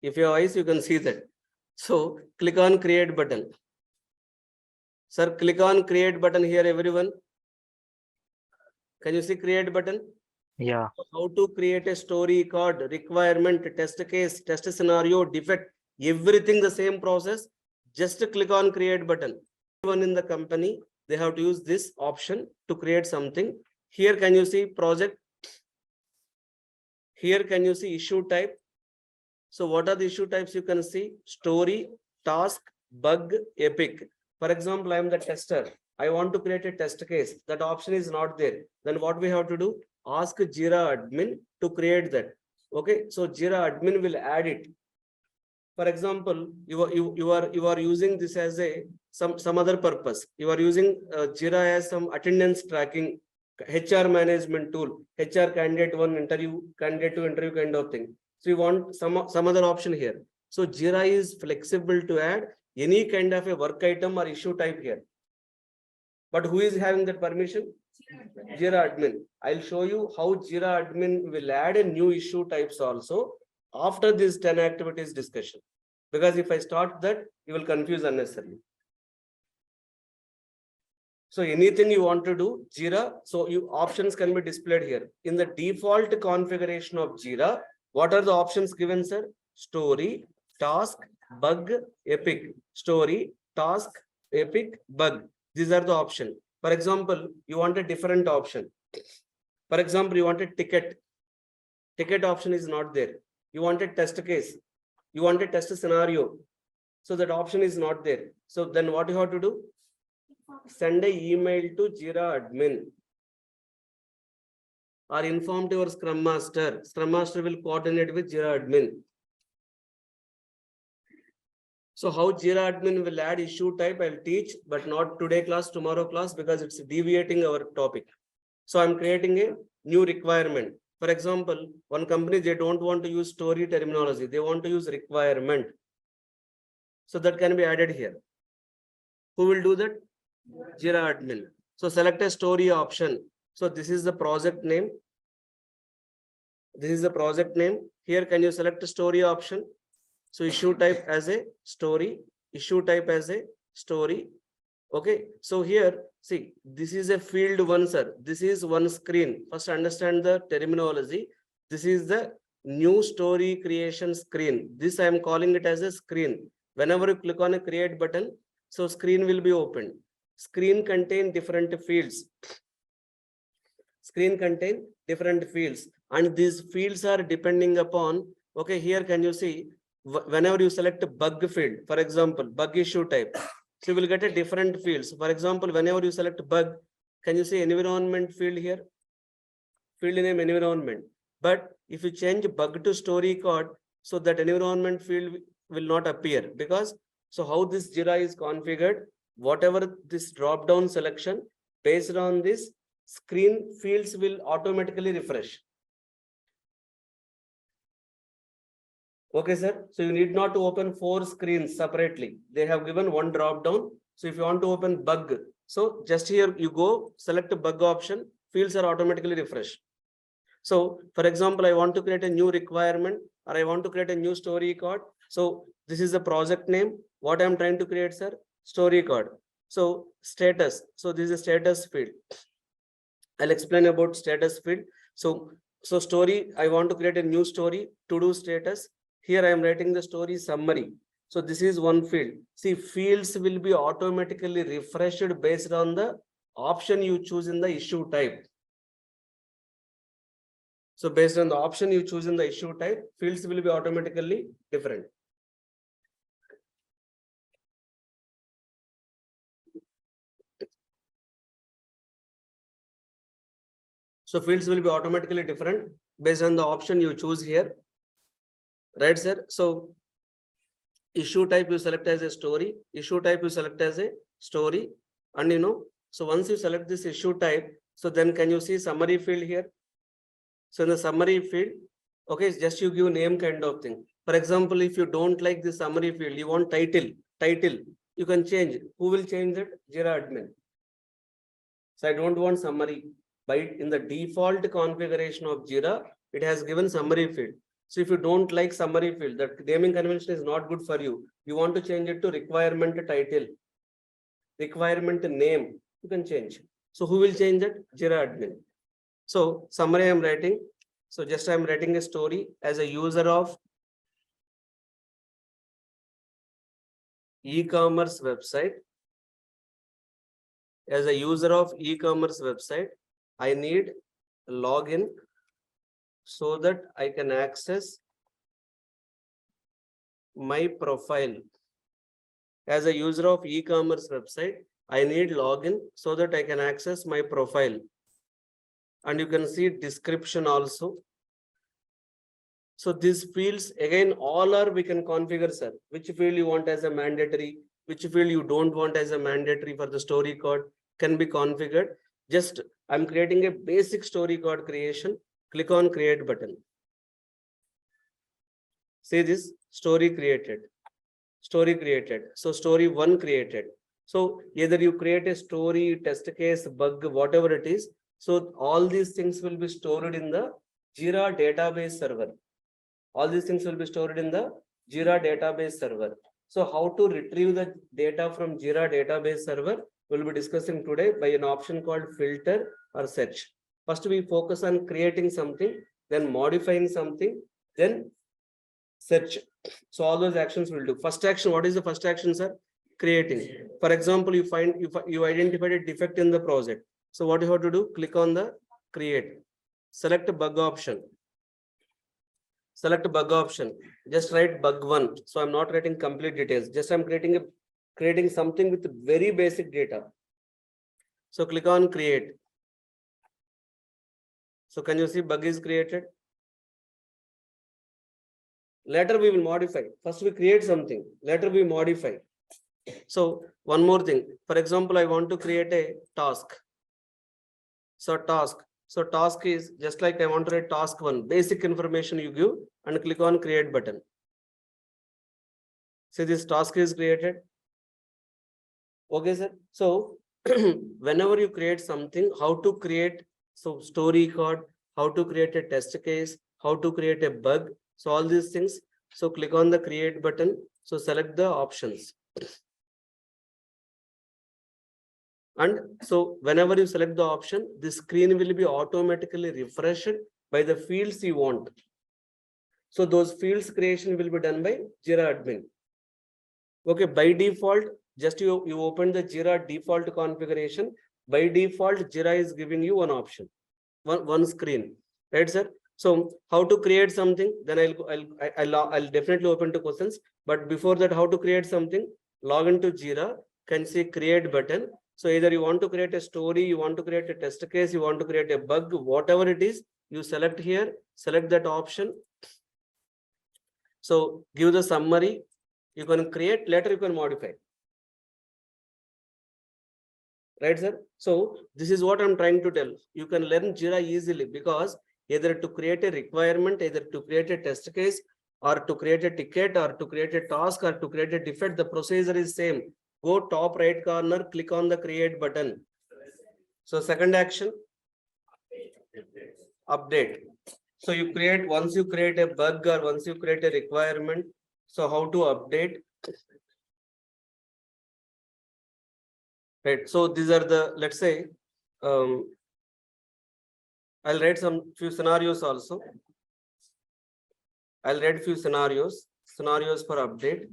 If you have eyes, you can see that. So click on create button. Sir, click on create button here, everyone. Can you see create button? Yeah. How to create a story code, requirement, test case, test scenario, defect, everything the same process. Just click on create button. Everyone in the company, they have to use this option to create something. Here can you see project? Here can you see issue type? So what are the issue types you can see? Story, task, bug, epic. For example, I am the tester. I want to create a test case. That option is not there. Then what we have to do? Ask JIRA admin to create that. Okay, so JIRA admin will add it. For example, you are using this as a some other purpose. You are using JIRA as some attendance tracking, HR management tool, HR candidate 1 interview, candidate 2 interview kind of thing. So you want some other option here. So JIRA is flexible to add any kind of a work item or issue type here. But who is having that permission? JIRA admin. I'll show you how JIRA admin will add a new issue types also after this 10 activities discussion. Because if I start that, you will confuse unnecessarily. So anything you want to do, JIRA, so you options can be displayed here. In the default configuration of JIRA, what are the options given, sir? Story, task, bug, epic. Story, task, epic, bug. These are the options. For example, you want a different option. For example, you want a ticket. Ticket option is not there. You want a test case. You want a test scenario. So that option is not there. So then what you have to do? Send an email to JIRA admin or inform to your Scrum Master. Scrum Master will coordinate with JIRA admin. So how JIRA admin will add issue type, I'll teach, but not today class, tomorrow class, because it's deviating our topic. So I'm creating a new requirement. For example, one company, they don't want to use story terminology. They want to use requirement. So that can be added here. Who will do that? JIRA admin. So select a story option. So this is the project name. This is the project name. Here, can you select a story option? So issue type as a story, issue type as a story. Okay. So here, see, this is a field 1, sir. This is one screen. First, understand the terminology. This is the new story creation screen. This I am calling it as a screen. Whenever you click on a create button, so screen will be opened. Screen contain different fields. Screen contain different fields, and these fields are depending upon, okay, here can you see, whenever you select a bug field, for example, bug issue type, so you will get a different fields. For example, whenever you select bug, can you see environment field here? Field name environment. But if you change bug to story code, so that environment field will not appear, because So how this JIRA is configured, whatever this drop down selection, based on this, screen fields will automatically refresh. Okay, sir. So you need not to open 4 screens separately. They have given one drop down. So if you want to open bug, so just here you go, select a bug option, fields are automatically refreshed. So for example, I want to create a new requirement, or I want to create a new story card. So this is the project name. What I'm trying to create, sir? Story card. So status. So this is a status field. I'll explain about status field. So story, I want to create a new story, to do status. Here I am writing the story summary. So this is one field. See, fields will be automatically refreshed based on the option you choose in the issue type. So based on the option you choose in the issue type, fields will be automatically different. So fields will be automatically different based on the option you choose here. Right, sir? So issue type you select as a story, issue type you select as a story. And so once you select this issue type, so then can you see summary field here? So in the summary field, okay, just you give name kind of thing. For example, if you don't like the summary field, you want title, you can change. Who will change it? JIRA admin. So I don't want summary. By in the default configuration of JIRA, it has given summary field. So if you don't like summary field, that naming convention is not good for you. You want to change it to requirement title, requirement name, you can change. So who will change it? JIRA admin. So summary I am writing. So just I am writing a story as a user of e-commerce website. As a user of e-commerce website, I need login so that I can access my profile. As a user of e-commerce website, I need login so that I can access my profile. And you can see description also. So these fields, again, all are we can configure, sir. Which field you want as a mandatory, which field you don't want as a mandatory for the story code can be configured. Just I'm creating a basic story code creation. Click on create button. See this story created. Story created. So story 1 created. So either you create a story, test case, bug, whatever it is. So all these things will be stored in the JIRA database server. All these things will be stored in the JIRA database server. So how to retrieve the data from JIRA database server, we'll be discussing today by an option called filter or search. First, we focus on creating something, then modifying something, then search. So all those actions we'll do. First action, what is the first action, sir? Creating. For example, you identified a defect in the project. So what you have to do? Click on the create. Select bug option. Select bug option. Just write bug 1. So I'm not writing complete details. Just I'm creating something with very basic data. So click on create. So can you see bug is created? Later we will modify. First we create something. Later we modify. So one more thing. For example, I want to create a task. So task is just like I want to write task 1. Basic information you give and click on create button. See this task is created. Okay, sir. So whenever you create something, how to create story code, how to create a test case, how to create a bug. So all these things. So click on the create button. So select the options. And so whenever you select the option, the screen will be automatically refreshed by the fields you want. So those fields creation will be done by JIRA admin. Okay, by default, just you open the JIRA default configuration. By default, JIRA is giving you one option, one screen, right, sir? So how to create something? Then I'll definitely open to questions. But before that, how to create something? Log into JIRA. Can see create button. So either you want to create a story, you want to create a test case, you want to create a bug, whatever it is, you select here, select that option. So give the summary. You can create, later you can modify. Right, sir? So this is what I'm trying to tell. You can learn JIRA easily because either to create a requirement, either to create a test case, or to create a ticket, or to create a task, or to create a defect, the procedure is same. Go top right corner, click on the create button. So second action, update. So you create, once you create a bug or once you create a requirement, so how to update? Right. So these are the, let's say, I'll write some few scenarios also. I'll write few scenarios for update.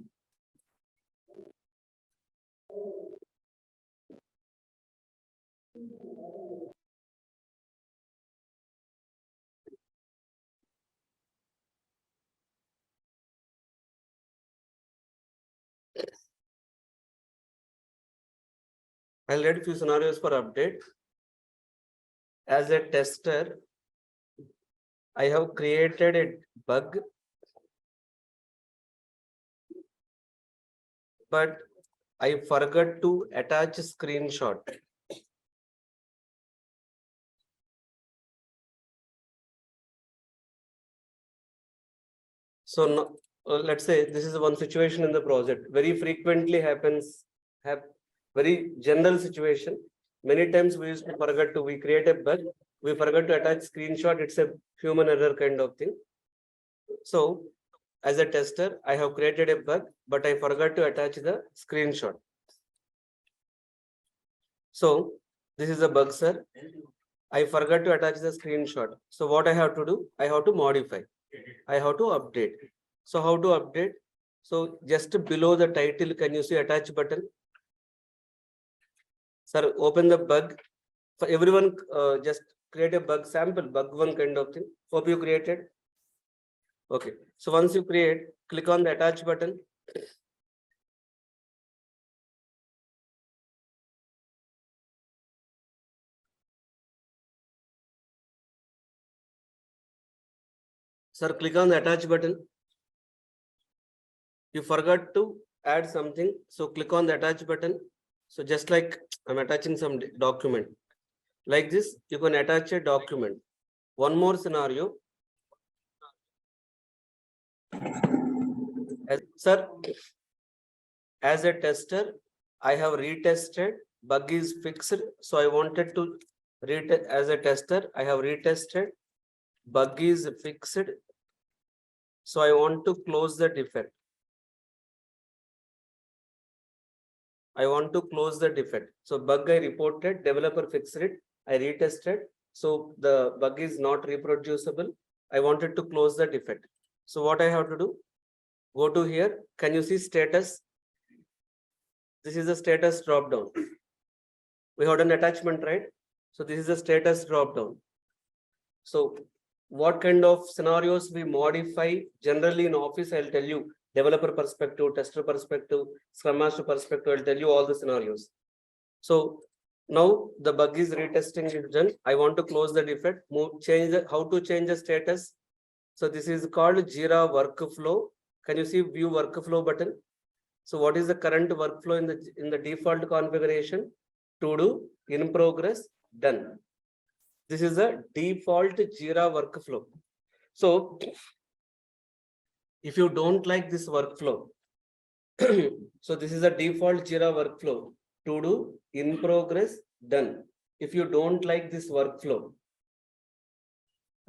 I'll write few scenarios for update. As a tester, I have created a bug, but I forgot to attach a screenshot. So no, let's say this is one situation in the project. Very frequently happens, have very general situation. Many times we used to forget to, we create a bug, we forgot to attach screenshot. It's a human error kind of thing. So as a tester, I have created a bug, but I forgot to attach the screenshot. So this is a bug, sir. I forgot to attach the screenshot. So what I have to do? I have to modify. I have to update. So how to update? So just below the title, can you see attach button? Sir, open the bug. For everyone, just create a bug sample, bug one kind of thing. Hope you created. Okay. So once you create, click on the attach button. Sir, click on the attach button. You forgot to add something. So click on the attach button. So just like I'm attaching some document. Like this, you can attach a document. One more scenario. Sir, as a tester, I have retested, bug is fixed. So I wanted to retest as a tester, I have retested, bug is fixed. So I want to close the defect. I want to close the defect. So bug I reported, developer fixed it, I retested. So the bug is not reproducible. I wanted to close the defect. So what I have to do? Go to here. Can you see status? This is the status drop down. We had an attachment, right? So this is the status drop down. So what kind of scenarios we modify generally in office, I'll tell you. Developer perspective, tester perspective, Scrum Master perspective, I'll tell you all the scenarios. So now the bug is retesting is done. I want to close the defect, change the, how to change the status. So this is called JIRA workflow. Can you see view workflow button? So what is the current workflow in the default configuration? To do, in progress, done. This is a default JIRA workflow. So if you don't like this workflow, so this is a default JIRA workflow. To do, in progress, done. If you don't like this workflow,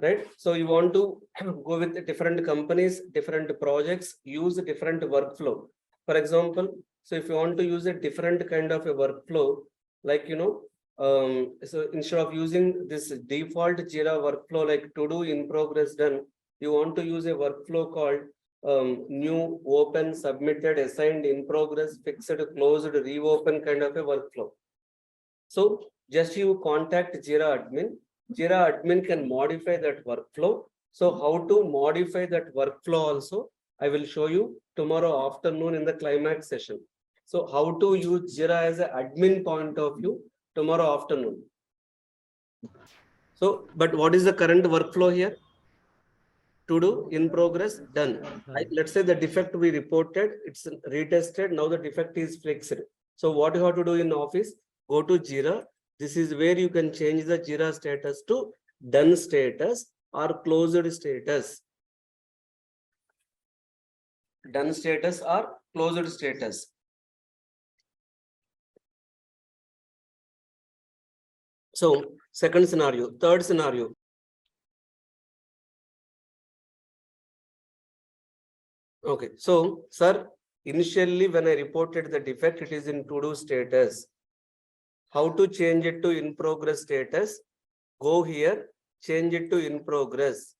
right? So you want to go with different companies, different projects, use a different workflow. For example, so if you want to use a different kind of a workflow, like, so instead of using this default JIRA workflow, like to do, in progress, done, you want to use a workflow called new, open, submitted, assigned, in progress, fixed, closed, reopen kind of a workflow. So just you contact JIRA admin. JIRA admin can modify that workflow. So how to modify that workflow also, I will show you tomorrow afternoon in the climax session. So how to use JIRA as an admin point of view tomorrow afternoon. So, but what is the current workflow here? to do, in progress, done. Let's say the defect we reported, it's retested. Now the defect is fixed. So what you have to do in office, go to JIRA. This is where you can change the JIRA status to done status or closed status. Done status or closed status. So second scenario, third scenario. Okay, so sir, initially when I reported the defect, it is in to-do status. How to change it to in progress status? Go here, change it to in progress.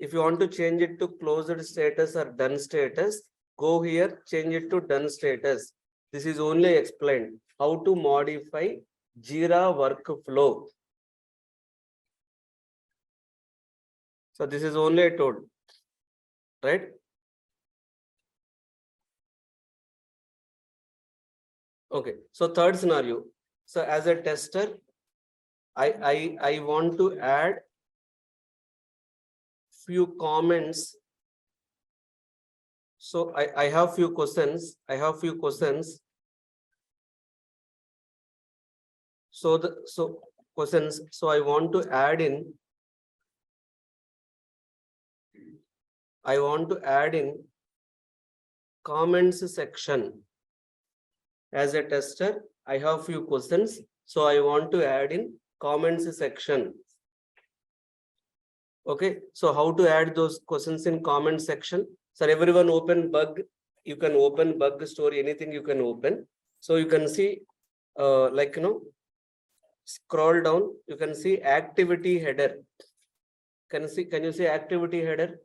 If you want to change it to closed status or done status, go here, change it to done status. This is only explained how to modify JIRA workflow. So this is only told, right? Okay, so third scenario. So as a tester, I want to add few comments. So I have few questions. So questions. So I want to add in. Comments section. As a tester, I have few questions. So I want to add in comments section. Okay, so how to add those questions in comment section? So everyone open bug. You can open bug story, anything you can open. So you can see, scroll down. You can see activity header. Can you see activity header?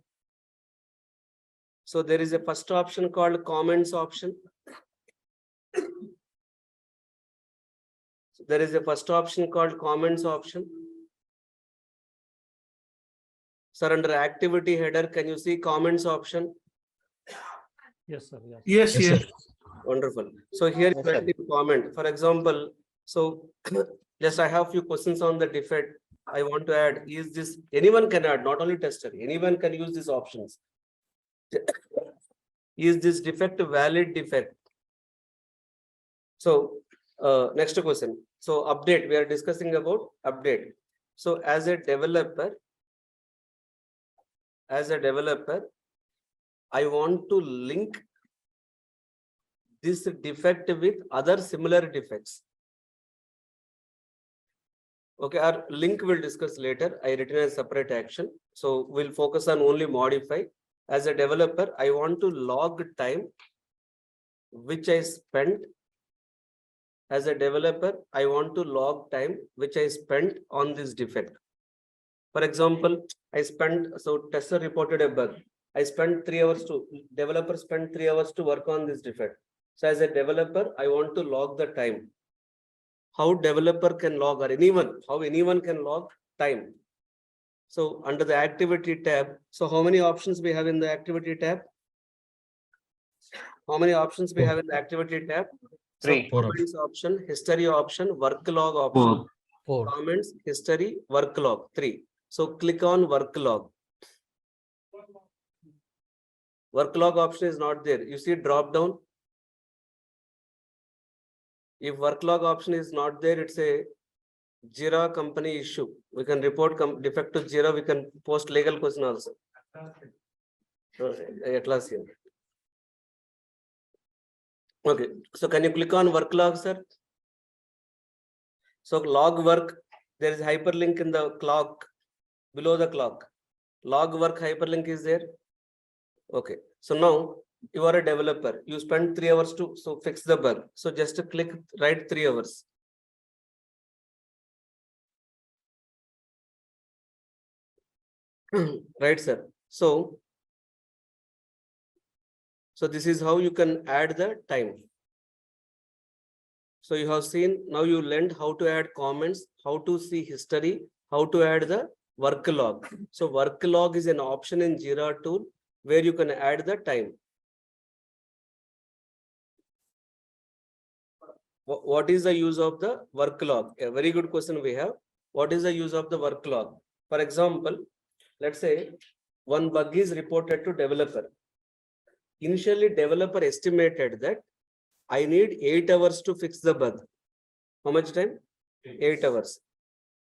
So there is a first option called comments option. There is a first option called comments option. Sir, under activity header, can you see comments option? Yes, sir. Yes, yes. Wonderful. So here you can comment. For example, so just I have few questions on the defect. I want to add, is this, anyone can add, not only tester, anyone can use these options. Is this defect a valid defect? So next question. So update, we are discussing about update. So as a developer, I want to link this defect with other similar defects. Okay, our link we'll discuss later. I written a separate action. So we'll focus on only modify. As a developer, I want to log time which I spent. As a developer, I want to log time which I spent on this defect. For example, tester reported a bug. I spent 3 hours developer spent 3 hours to work on this defect. So as a developer, I want to log the time. How developer can log, or how anyone can log time. So under the activity tab, so how many options we have in the activity tab? How many options we have in the activity tab? Three. So comments option, history option, work log option. Four. Comments, history, work log, 3. So click on work log. Work log option is not there. You see drop down. If work log option is not there, it's a JIRA company issue. We can report defect to JIRA. We can post legal question also. At last here. Okay. So can you click on work log, sir? So log work, there is hyperlink in the clock, below the clock. Log work hyperlink is there. Okay. So now you are a developer. You spend 3 hours to fix the bug. So just click write 3 hours. Right, sir. So this is how you can add the time. So you have seen, now you learned how to add comments, how to see history, how to add the work log. So work log is an option in JIRA tool where you can add the time. What is the use of the work log? A very good question we have. What is the use of the work log? For example, let's say one bug is reported to developer. Initially, developer estimated that I need 8 hours to fix the bug. How much time? 8 hours.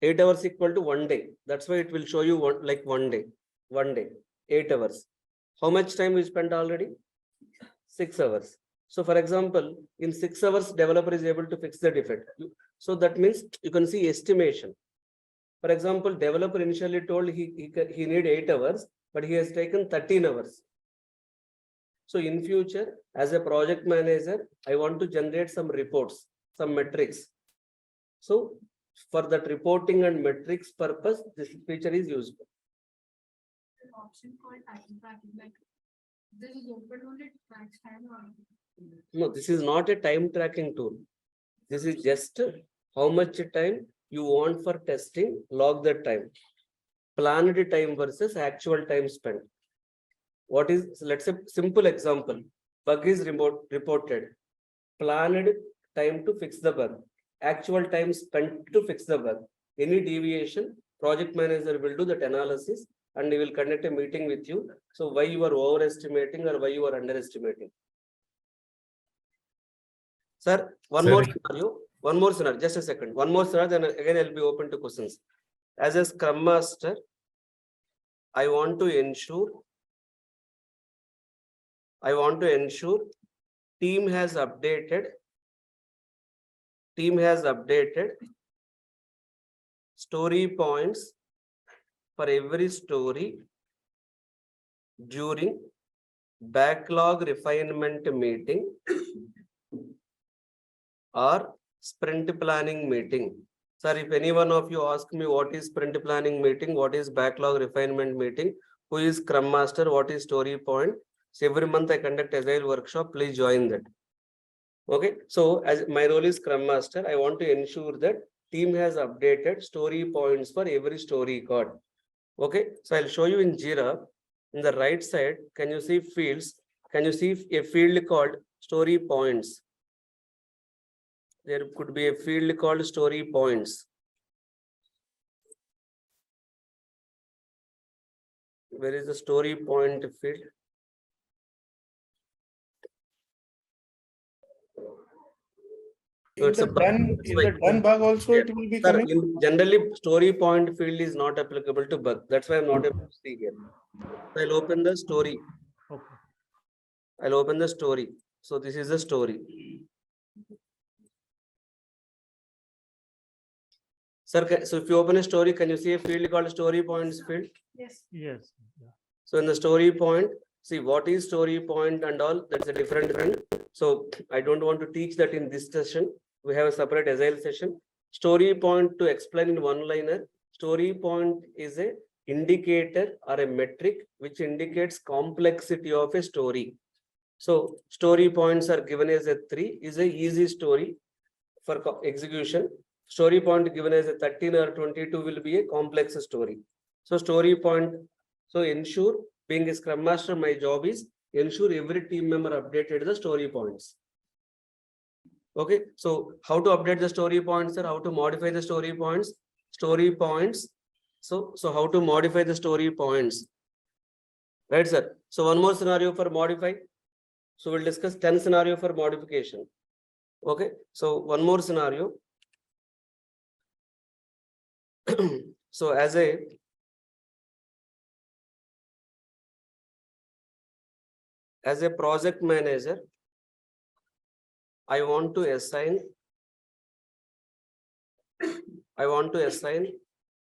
8 hours equal to 1 day. That's why it will show you like 1 day. 1 day, 8 hours. How much time we spent already? 6 hours. So for example, in 6 hours, developer is able to fix the defect. So that means you can see estimation. For example, developer initially told he need 8 hours, but he has taken 13 hours. So in future, as a project manager, I want to generate some reports, some metrics. So for that reporting and metrics purpose, this feature is useful. An option called time tracking, like this is open only tracks time or No, this is not a time tracking tool. This is just how much time you want for testing, log that time. Planned time versus actual time spent. What is, let's say, simple example, bug is reported. Planned time to fix the bug. Actual time spent to fix the bug. Any deviation, project manager will do that analysis and he will conduct a meeting with you. So why you are overestimating or why you are underestimating? Sir, one more scenario, just a second. One more scenario, then again I'll be open to questions. As a Scrum Master, I want to ensure team has updated story points for every story during backlog refinement meeting or sprint planning meeting. Sir, if any one of you ask me what is sprint planning meeting, what is backlog refinement meeting, who is Scrum Master, what is story point? So every month I conduct Agile workshop, please join that. Okay, so as my role is Scrum Master, I want to ensure that team has updated story points for every story card. Okay, so I'll show you in JIRA. In the right side, can you see fields? Can you see a field called story points? There could be a field called story points. Where is the story point field? So In it's the done bug also it will be Sir, coming. generally story point field is not applicable to bug. That's why I'm not able to see here. So I'll open the story. Okay. I'll open the story. So this is the story. Sir, so if you open a story, can you see a field called story points field? yes. Yes. Yeah. So in the story point, see what is story point and all, that's a different thing. So I don't want to teach that in this session. We have a separate Agile session. Story point, to explain in one liner, story point is a indicator or a metric which indicates complexity of a story. So story points are given as a 3 is a easy story for execution. Story point given as a 13 or 22 will be a complex story. So story point, so ensure, being a Scrum Master, my job is ensure every team member updated the story points. Okay, so how to update the story points, or how to modify the story points? Story points. So how to modify the story points? Right, sir. So one more scenario for modify. So we'll discuss 10 scenario for modification. Okay, so one more scenario. So as a project manager, I want to assign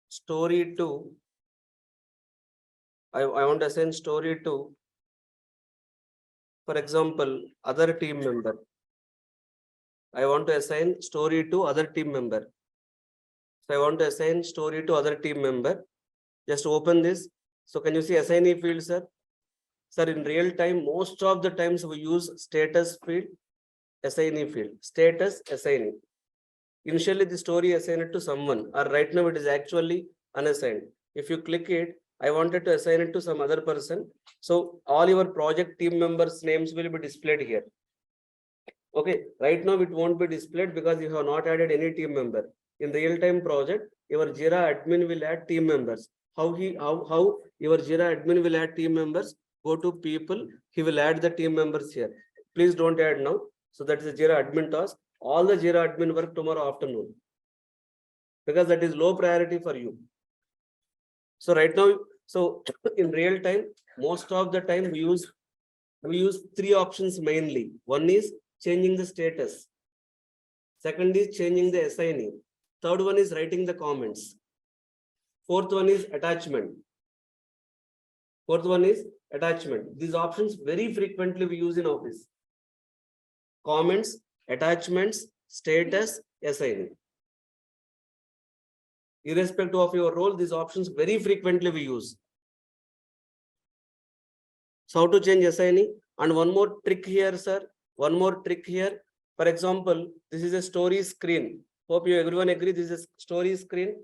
story to, I want to assign story to, for example, other team member. I want to assign story to other team member. So I want to assign story to other team member. Just open this. So can you see assignee field, sir? Sir, in real time, most of the times we use status field, assignee field, status assignee. Initially, the story assigned to someone, or right now it is actually unassigned. If you click it, I wanted to assign it to some other person. So all your project team members' names will be displayed here. Okay, right now it won't be displayed because you have not added any team member. In real-time project, your JIRA admin will add team members. how your JIRA admin will add team members. Go to people, he will add the team members here. Please don't add now. So that is the JIRA admin task. All the JIRA admin work tomorrow afternoon, because that is low priority for you. So right now, so in real time, most of the time we use three options mainly. One is changing the status. Second is changing the assignee. Third one is writing the comments. Fourth one is attachment. These options very frequently we use in office. Comments, attachments, status, assignee. Irrespective of your role, these options very frequently we use. So how to change assignee? And one more trick here, sir. One more trick here. For example, this is a story screen. Hope you everyone agree this is a story screen.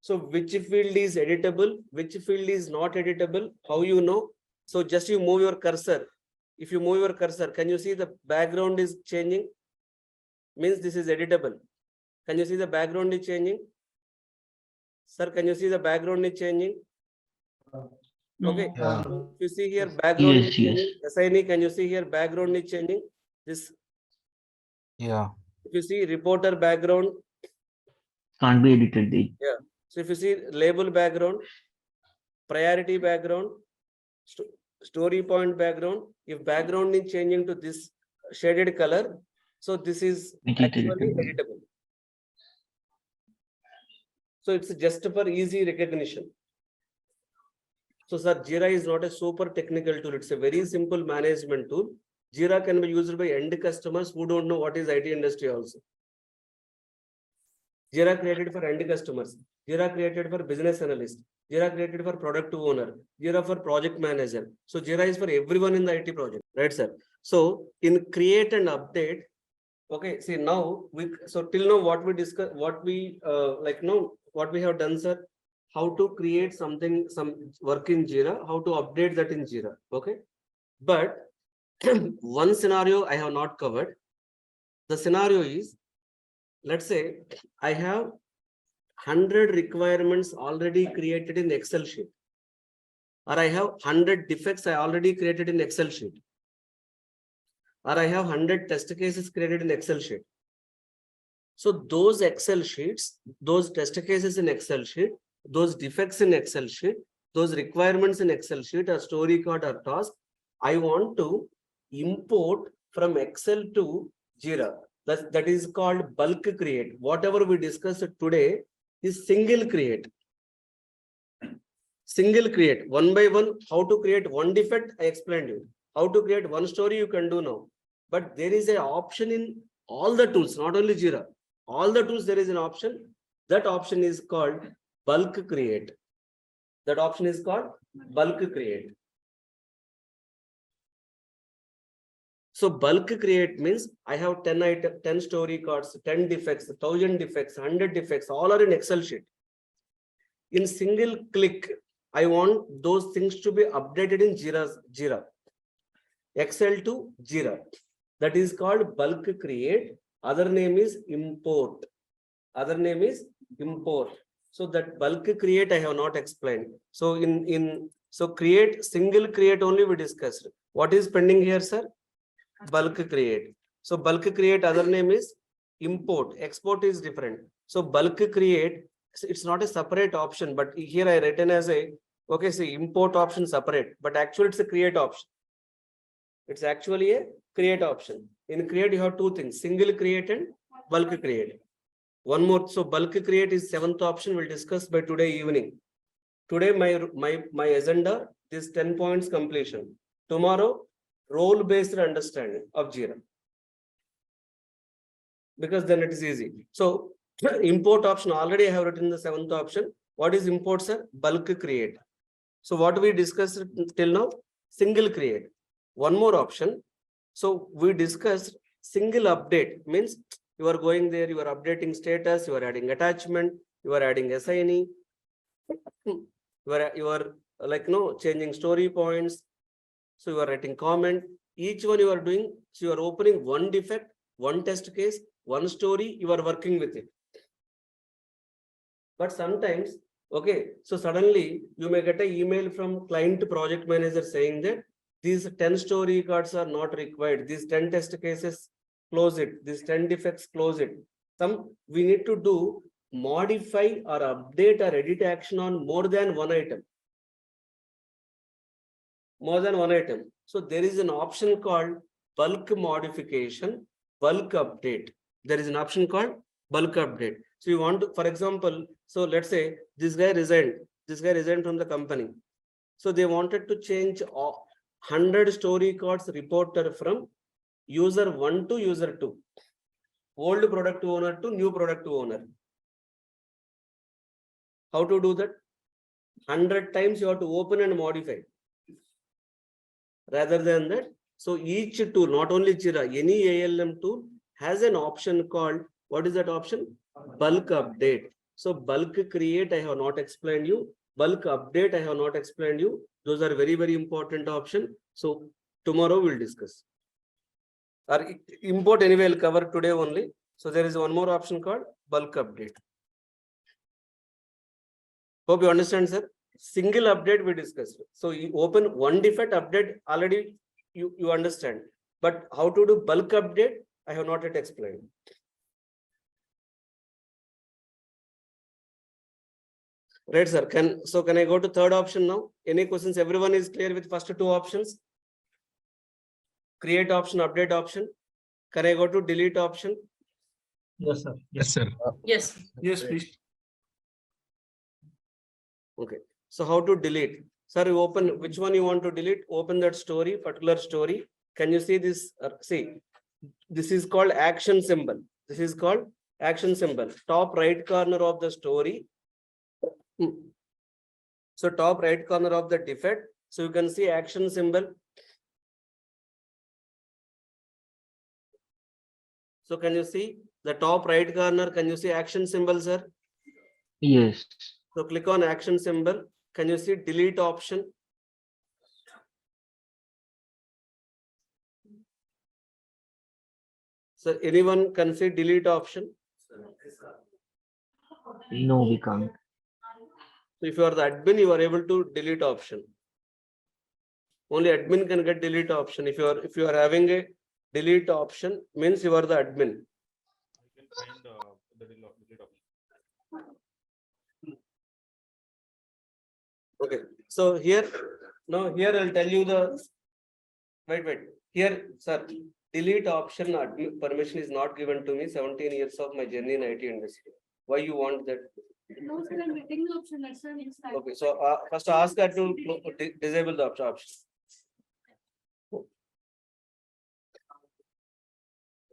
So which field is editable, which field is not editable? How you know? So just you move your cursor. If you move your cursor, can you see the background is changing? Means this is editable. Can you see the background is changing? Sir, can you see the background is changing? Okay. So if you see here background is changing. Assignee, can you see here background is changing? This. Yeah. If you see reporter background. Can't be edited. Yeah. So if you see label background, priority background, story point background, if background is changing to this shaded color, so this is actually editable. So it's just for easy recognition. So sir, JIRA is not a super technical tool. It's a very simple management tool. JIRA can be used by end customers who don't know what is IT industry also. JIRA created for end customers. JIRA created for business analyst. JIRA created for product owner. JIRA for project manager. So JIRA is for everyone in the IT project, right, sir? So in create and update, okay. See now till now what we discuss, what we what we have done, sir. How to create something, some work in JIRA, how to update that in JIRA. Okay, but one scenario I have not covered. The scenario is, let's say I have 100 requirements already created in Excel sheet, or I have 100 defects I already created in Excel sheet, or I have 100 test cases created in Excel sheet. So those Excel sheets, those test cases in Excel sheet, those defects in Excel sheet, those requirements in Excel sheet, or story card or task, I want to import from Excel to JIRA. That is called bulk create. Whatever we discussed today is single create. Single create, one by one. How to create one defect, I explained you. How to create one story, you can do now. But there is an option in all the tools, not only JIRA. All the tools, there is an option. That option is called bulk create. That option is called bulk create. So bulk create means I have 10 story cards, 10 defects, 1000 defects, 100 defects, all are in Excel sheet. In single click, I want those things to be updated in JIRA. Excel to JIRA. That is called bulk create. Other name is import. Other name is import. So that bulk create I have not explained. So so create, single create only we discussed. What is pending here, sir? Bulk create. So bulk create, other name is import. Export is different. So bulk create, it's not a separate option, but here I written as a, okay, see, import option separate, but actually it's a create option. It's actually a create option. In create, you have two things, single create and bulk create. One more, so bulk create is 7th option, we'll discuss by today evening. Today, my agenda is 10 points completion. Tomorrow, role-based understanding of JIRA. Because then it is easy. So import option, already I have written the 7th option. What is import, sir? Bulk create. So what we discussed till now? Single create. One more option. So we discussed single update, means you are going there, you are updating status, you are adding attachment, you are adding assignee, you are like changing story points. So you are writing comment. Each one you are doing. So you are opening one defect, one test case, one story. You are working with it. But sometimes Okay, so suddenly you may get an email from client project manager saying that these 10 story records are not required. These 10 test cases, close it. These 10 defects, close it. We need to do modify or update or edit action on more than one item. More than one item. So there is an option called bulk modification, bulk update. There is an option called bulk update. So you want to, for example, so let's say this guy resigned from the company. So they wanted to change 100 story records reporter from user 1 to user 2. Old product owner to new product owner. How to do that? 100 times you have to open and modify. Rather than that, so each tool, not only JIRA, any ALM tool has an option called, what is that option? Bulk update. So bulk create, I have not explained you. Bulk update, I have not explained you. Those are very, very important option. So tomorrow we'll discuss. Or import anyway, I'll cover today only. So there is one more option called bulk update. Hope you understand, sir. Single update we discussed. So you open one defect update already you understand. But how to do bulk update, I have not yet explained. Right, sir. Can I go to third option now? Any questions? Everyone is clear with first two options? Create option, update option. Can I go to delete option? Yes, sir. Yes, sir. Yes. Yes, please. Okay. So how to delete? Sir, you open which one you want to delete? Open that story, particular story. Can you see this? See, this is called action symbol. This is called action symbol. Top right corner of the story. So top right corner of the defect. So you can see action symbol. So can you see the top right corner? Can you see action symbol, sir? Yes. So click on action symbol. Can you see delete option? So anyone can see delete option? No, we can't. So if you are the admin, you are able to delete option. Only admin can get delete option. If you are having a delete option, means you are the admin. Okay. So here I'll tell you the wait. Here, sir, delete option admin permission is not given to me. 17 years of my journey in IT industry. Why you want that? No, sir, I'm getting the option. That's why next time. Okay, so first ask her to disable the option.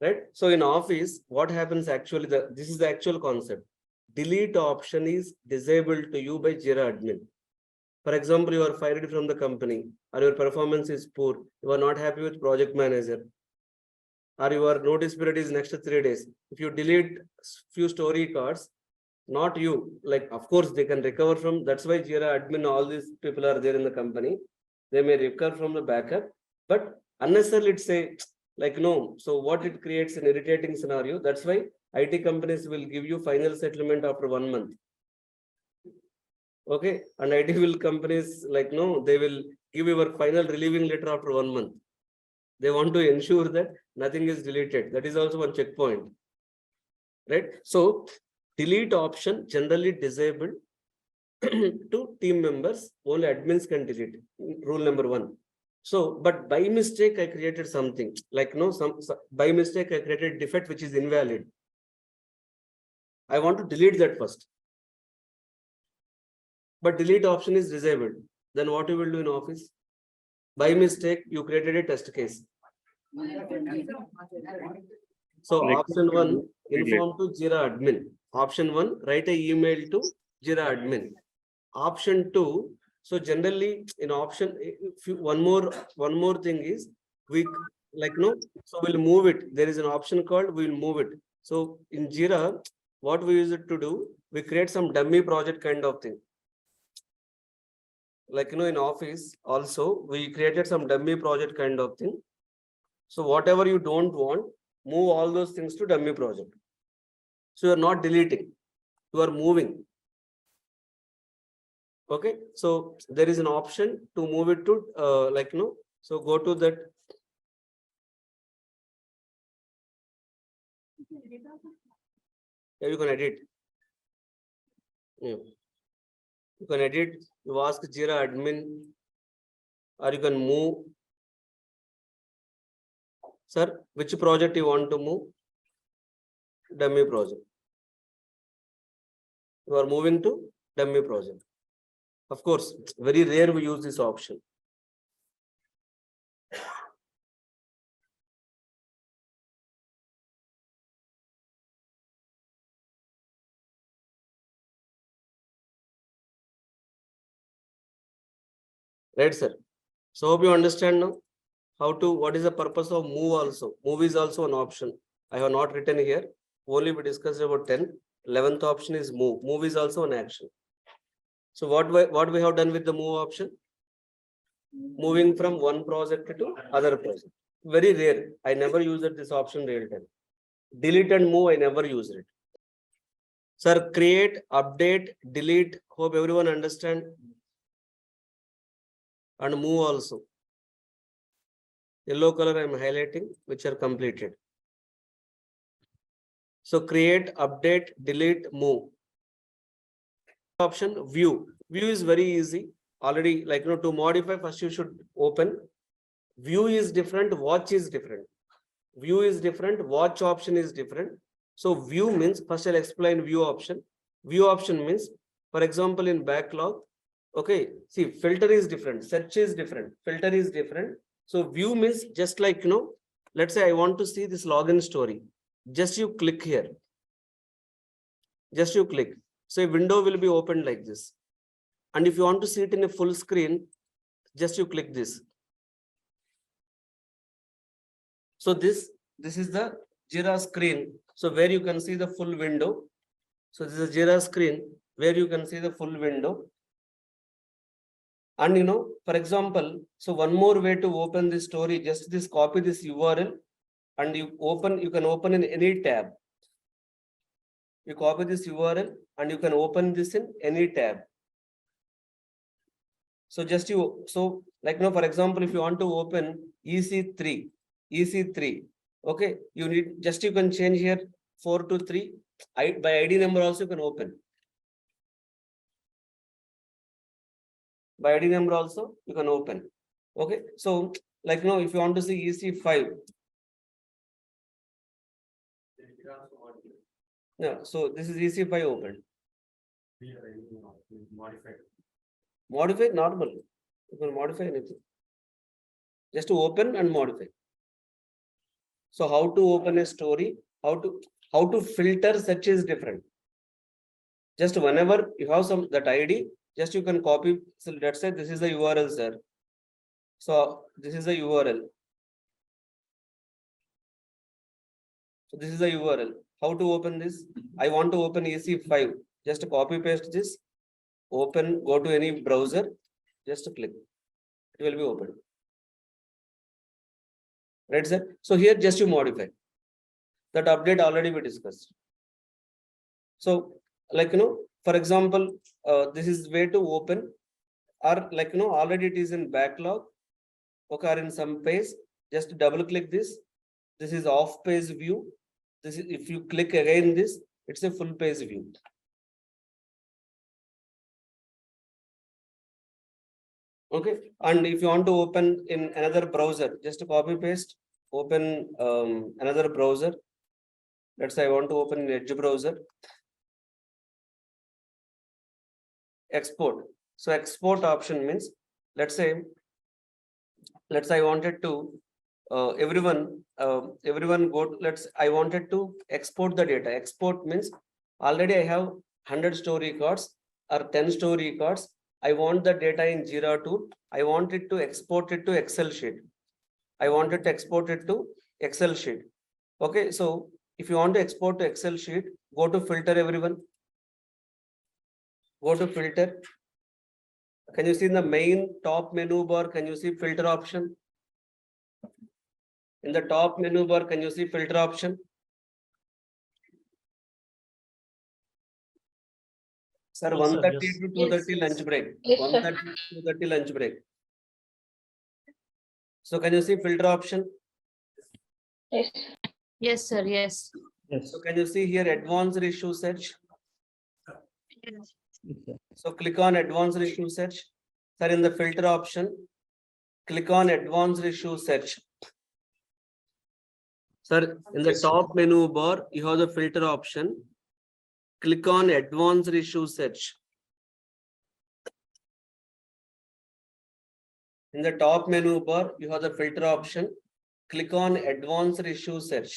Right? So in Office, what happens actually, this is the actual concept. Delete option is disabled to you by JIRA admin. For example, you are fired from the company or your performance is poor. You are not happy with project manager or your notice period is next 3 days. If you delete few story cards, not you, like, of course, they can recover from, that's why JIRA admin, all these people are there in the company. They may recover from the backup, but unnecessarily it's a, like, no. So what it creates an irritating scenario. That's why IT companies will give you final settlement after 1 month. Okay. And IT will companies, like, no, they will give your final relieving letter after 1 month. They want to ensure that nothing is deleted. That is also one checkpoint. Right? So delete option generally disabled to team members, only admins can delete. Rule number 1. So, but by mistake, I created something like, no, by mistake, I created defect which is invalid. I want to delete that first. But delete option is disabled. Then what you will do in Office? By mistake, you created a test case. So option 1, inform to JIRA admin. Option 1, write an email to JIRA admin. Option 2, so generally in option, one more thing is, we like, no, so we'll move it. There is an option called we'll move it. So in JIRA, what we use it to do, we create some dummy project kind of thing. Like, in Office also, we created some dummy project kind of thing. So whatever you don't want, move all those things to dummy project. So you're not deleting, you are moving. Okay, so there is an option to move it to so go to that. Yeah, you can edit. Yeah. You can edit, you ask JIRA admin, or you can move. Sir, which project you want to move? Dummy project. You are moving to dummy project. Of course, very rare we use this option. Right, sir? So hope you understand now how to, what is the purpose of move also. Move is also an option. I have not written here. Only we discussed about 10. 11th option is move. Move is also an action. So what we have done with the move option? Moving from one project to other project. Very rare. I never used this option real time. Delete and move, I never used it. Sir, create, update, delete. Hope everyone understand. And move also. Yellow color I am highlighting, which are completed. So create, update, delete, move. Option view. View is very easy. Already, to modify, first you should open. View is different, watch is different. View is different, watch option is different. So view means, first I'll explain view option. View option means, for example, in backlog, okay, see, filter is different, search is different, filter is different. So view means just let's say I want to see this login story. Just you click here. Just you click. So a window will be opened like this. And if you want to see it in a full screen, just you click this. So this is the JIRA screen. So where you can see the full window. So this is JIRA screen where you can see the full window. And for example, so one more way to open this story, just this copy this URL and you can open in any tab. You copy this URL and you can open this in any tab. So just for example, if you want to open EC3, okay, you can change here 4 to 3. By ID number also you can open. By ID number also you can open. Okay, so if you want to see EC5. Yeah, so this is EC5 open. Modify normal. You can modify anything. Just to open and modify. So how to open a story, how to filter search is different. Just whenever you have that ID, just you can copy. So let's say this is the URL, sir. So this is the URL. So this is the URL. How to open this? I want to open EC5. Just copy paste this. Open, go to any browser. Just click. It will be open. Right, sir? So here just you modify. That update already we discussed. So for example, this is way to open or already it is in backlog. Okay, or in some page, just double click this. This is off page view. This is, if you click again this, it's a full page view. Okay, and if you want to open in another browser, just copy paste, open another browser. Let's say I want to open in Edge browser. Export. So export option means, let's say I wanted to everyone go. I wanted to export the data. Export means already I have 100 story records or 10 story records. I want the data in JIRA tool. I wanted to export it to Excel sheet. Excel sheet. Okay, so if you want to export to Excel sheet, go to filter everyone. Go to filter. Can you see in the main top menu bar? Can you see filter option? In the top menu bar, can you see filter option? Sir, Yes, 1:30 yes. to 2:30 lunch break. Yes, sir. 1:30 to 2:30 lunch break. So can you see filter option? Yes. Yes, sir, yes. Yes. So can you see here advanced issue search? Yes, sir. So click on advanced issue search. Sir, in the filter option, click on advanced issue search. Sir, in the Yes, sir. top menu bar, you have the filter option. Click on advanced issue search. In the top menu bar, you have the filter option. Click on advanced issue search.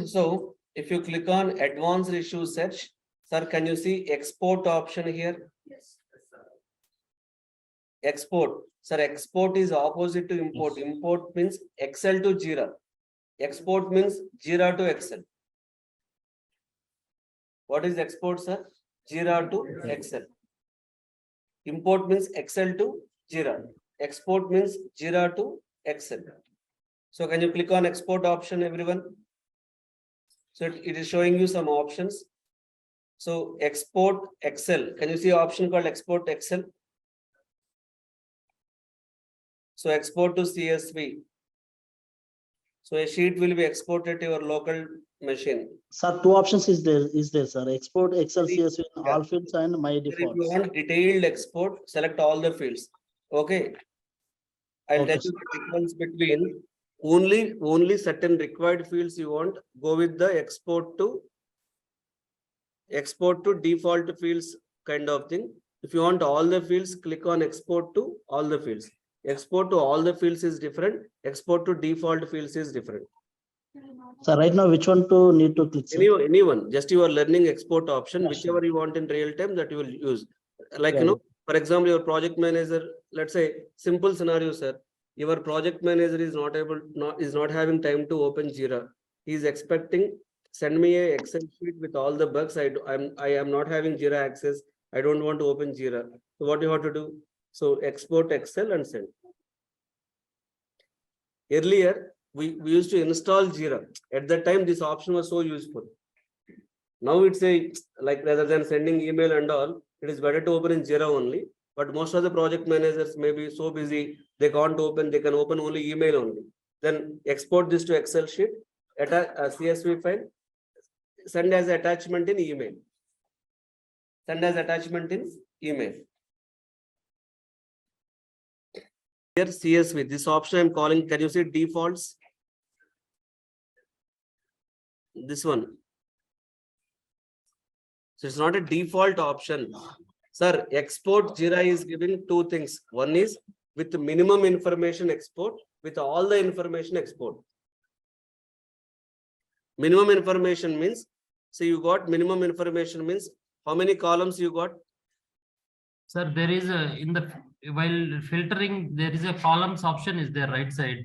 So if you click on advanced issue search, sir, can you see export option here? Yes. Export. Sir, export is opposite to import. Yes. Import means Excel to JIRA. Export means JIRA to Excel. What is export, sir? JIRA to Excel. Import means Excel to JIRA. Export means JIRA to Excel. So can you click on export option, everyone? So it is showing you some options. So export Excel. Can you see option called export Excel? So export to CSV. So a sheet will be exported to your local machine. Sir, two options is there, sir. Export Excel CSV in Yeah. all fields and my If you defaults. want detailed export, select all the fields. Okay. I'll Okay, tell you the difference between only certain required fields you want, go with the export to default fields kind of thing. If you want all the fields, click on export to all the fields. Export to all the fields is different. Export to default fields is different. So right now, which one to need to click, sir? Anyone, just you are learning export option, Yeah, whichever sure. you want in real time that you will use. Like, Yeah, you know, for example, your project manager, let's say simple scenario, sir. Your project manager is not having time to open JIRA. He is expecting, send me a Excel sheet with all the bugs. I am not having JIRA access. I don't want to open JIRA. So what you have to do? So export Excel and send. Earlier, we used to install JIRA. At that time, this option was so useful. Now it's a, like, rather than sending email and all, it is better to open in JIRA only. But most of the project managers may be so busy, they can't open, they can open only email only. Then export this to Excel sheet, attach a CSV file, send as attachment in email. Send as attachment in email. Here CSV, this option I'm calling, can you see defaults? This one. So it's not a default option. Sir, export JIRA is giving two things. One is with minimum information export, with all the information export. Minimum information means, so you got minimum information means how many columns you got? Sir, there is a while filtering, there is a columns option is there right side.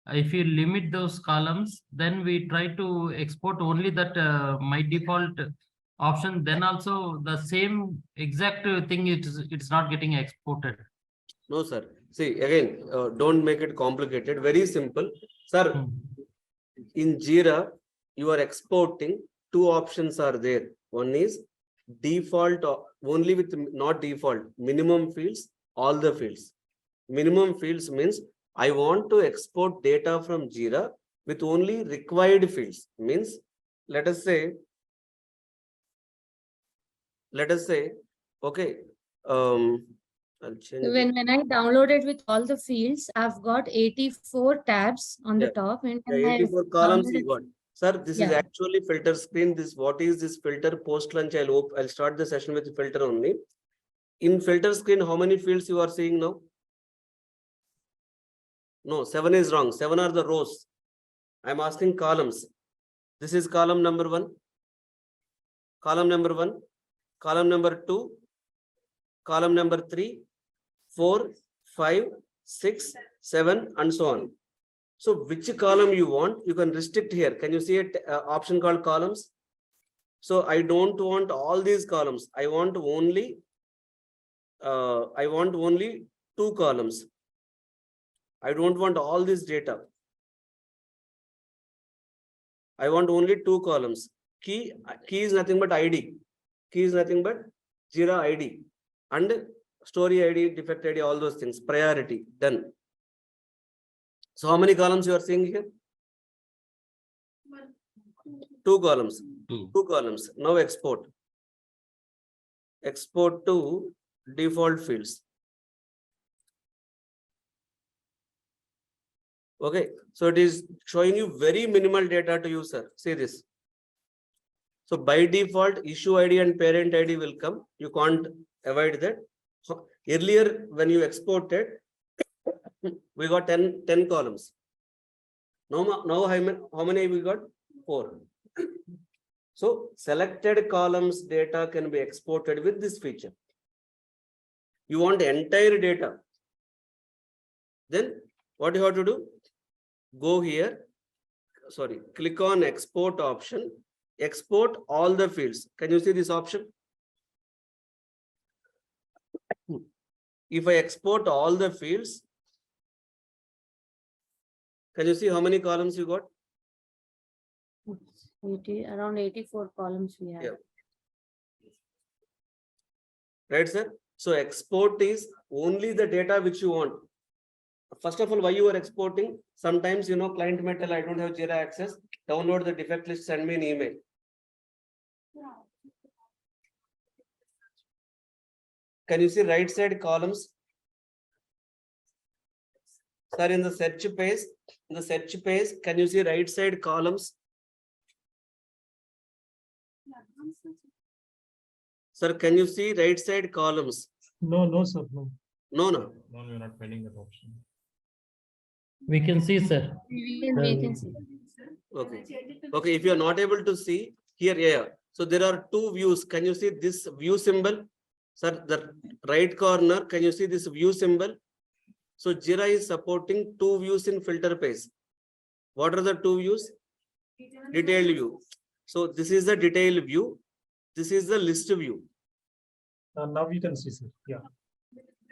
If you limit those columns, then we try to export only that my default option. Then also the same exact thing it's not getting exported. No, sir. See, again, don't make it complicated. Very simple. Sir, in JIRA, you are exporting, two options are there. One is default, only with not default, minimum fields, all the fields. Minimum fields means I want to export data from JIRA with only required fields. Means, let us say, okay, I'll change it. When I downloaded with all the fields, I've got 84 tabs on the Yeah. top. And Yeah, 84 columns you got. Sir, this is Yeah. actually filter screen. What is this filter? Post lunch, I'll start the session with filter only. In filter screen, how many fields you are seeing now? No, 7 is wrong. 7 are the rows. I'm asking columns. This is column number 1. Column number 1. Column number 2. Column number 3, 4, 5, 6, 7, and so on. So which column you want, you can restrict here. Can you see an option called columns? So I don't want all these columns. I want only 2 columns. I don't want all this data. I want only 2 columns. Key is nothing but ID. Key is nothing but JIRA ID and story ID, defect ID, all those things. Priority, done. So how many columns you are seeing here? 2 columns. 2 columns. Now export. Export to default fields. Okay, so it is showing you very minimal data to use, sir. See this. So by default, issue ID and parent ID will come. You can't avoid that. So earlier, when you exported, we got 10 columns. Now how many we got? 4. So selected columns data can be exported with this feature. You want entire data. Then what you have to do? Go here. Sorry, click on export option. Export all the fields. Can you see this option? If I export all the fields, can you see how many columns you got? Around 84 columns we have. Yeah. Right, sir? So export is only the data which you want. First of all, why you are exporting? Sometimes, client may tell, I don't have JIRA access. Download the defect list, send me an email. Can you see right side columns? Sir, in the search page, can you see right side columns? Sir, can you see right side columns? No, sir, no. No. No, you're not finding that option. We can see, sir. We can see. Okay. Okay, if you are not able to see here, yeah. So there are 2 views. Can you see this view symbol? Sir, the right corner, can you see this view symbol? So JIRA is supporting 2 views in filter page. What are the 2 views? Detailed view. So this is the detailed view. This is the list view. Now we can see, sir. Yeah.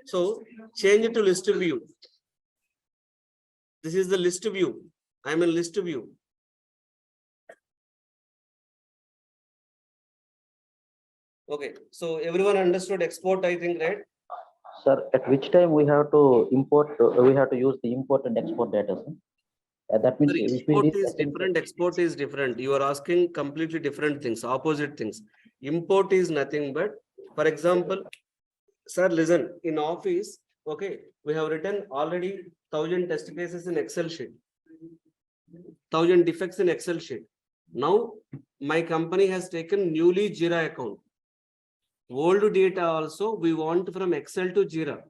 So change it to list view. This is the list view. I am in list view. Okay, so everyone understood export, I think, right? Sir, at which time we have to import, we have to use the import and export data, sir? That means Sir, if we import need is SMT different, export is different. You are asking completely different things, opposite things. Import is nothing but, for example, sir, listen, in office, okay, we have written already 1000 test cases in Excel sheet, 1000 defects in Excel sheet. Now, my company has taken newly JIRA account. Old data also we want from Excel to JIRA.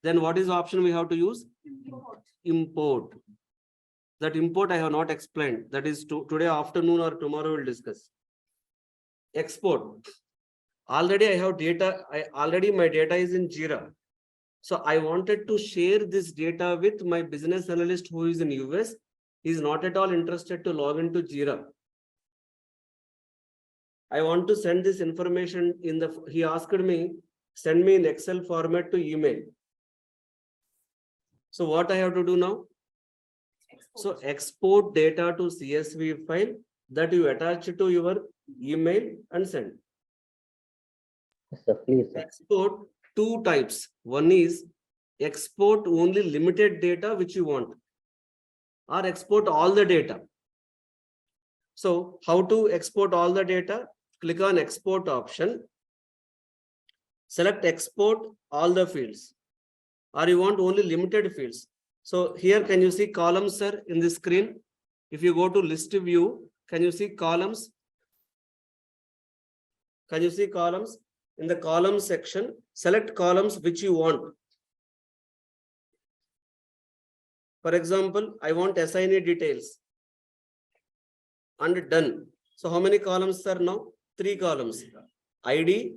Then what is the option we have to use? Import. That import I have not explained. That is today afternoon or tomorrow we'll discuss. Export. Already I have data. Already my data is in JIRA. So I wanted to share this data with my business analyst who is in US. He is not at all interested to log into JIRA. I want to send this information he asked me, send me in Excel format to email. So what I have to do now? So export data to CSV file that you attach to your email and send. Yes, sir, please, sir. Export 2 types. One is export only limited data which you want, or export all the data. So how to export all the data? Click on export option. Select export all the fields, or you want only limited fields. So here, can you see columns, sir, in the screen? If you go to list view, can you see columns? Can you see columns? In the column section, select columns which you want. For example, I want assignee details and done. So how many columns, sir, now? 3 columns. ID,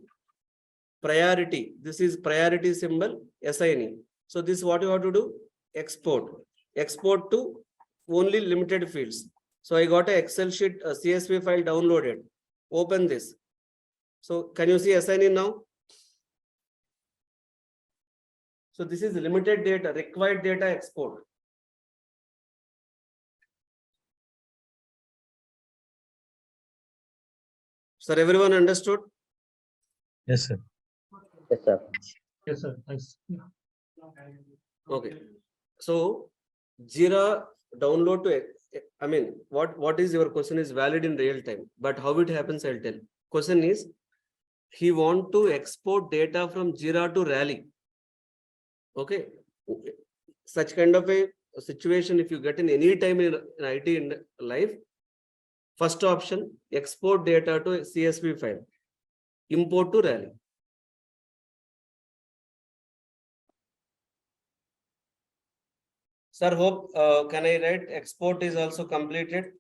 priority. This is priority symbol, assignee. So this is what you have to do? Export. Export to only limited fields. So I got an Excel sheet, a CSV file downloaded. Open this. So can you see assignee now? So this is limited data, required data export. Sir, everyone understood? Yes, sir. Yes, sir. Yes, sir. Yes. Okay. So JIRA download to, I mean, what is your question is valid in real time, but how it happens, I'll tell. Question is, he want to export data from JIRA to Rally. Okay. Such kind of a situation, if you get in any time in IT in life, first option, export data to CSV file, import to Rally. Sir, hope, can I write export is also completed?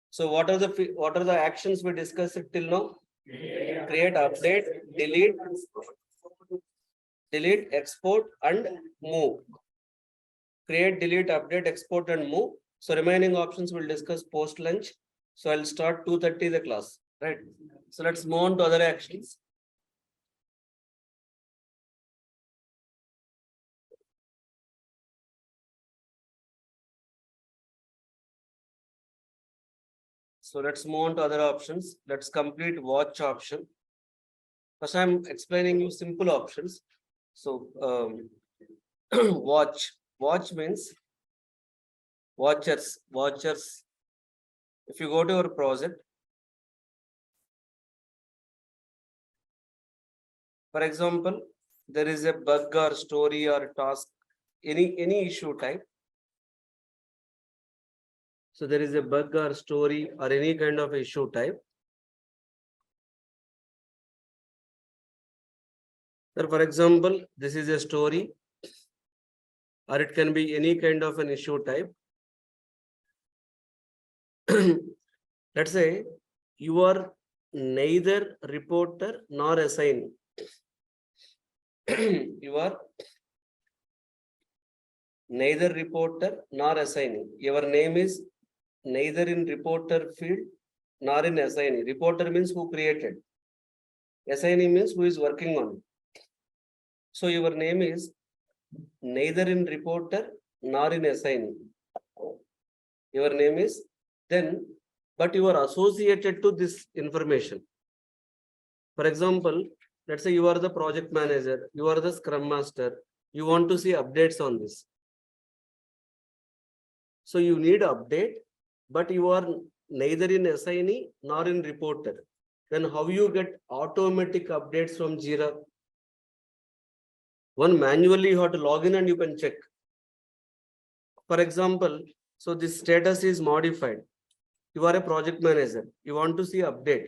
So what are the actions we discussed till now? Create, update, delete, export and move. Create, delete, update, export and move. So remaining options we'll discuss post lunch. So I'll start 2:30 the class, right? So let's move on to other actions. So let's move on to other options. Let's complete watch option. First, I'm explaining you simple options. So watch means watchers. If you go to your project, for example, there is a bug or story or task, any issue type. So there is a bug or story or any kind of issue type. So for example, this is a story, or it can be any kind of an issue type. Let's say you are neither reporter nor assignee. You are neither reporter nor assignee. Your name is neither in reporter field nor in assignee. Reporter means who created. Assignee means who is working on it. So your name is neither in reporter nor in assignee. Your name is then, but you are associated to this information. For example, let's say you are the project manager, you are the scrum master, you want to see updates on this. So you need update, but you are neither in assignee nor in reporter. Then how you get automatic updates from JIRA? One, manually you have to log in and you can check. For example, so this status is modified. You are a project manager. You want to see update.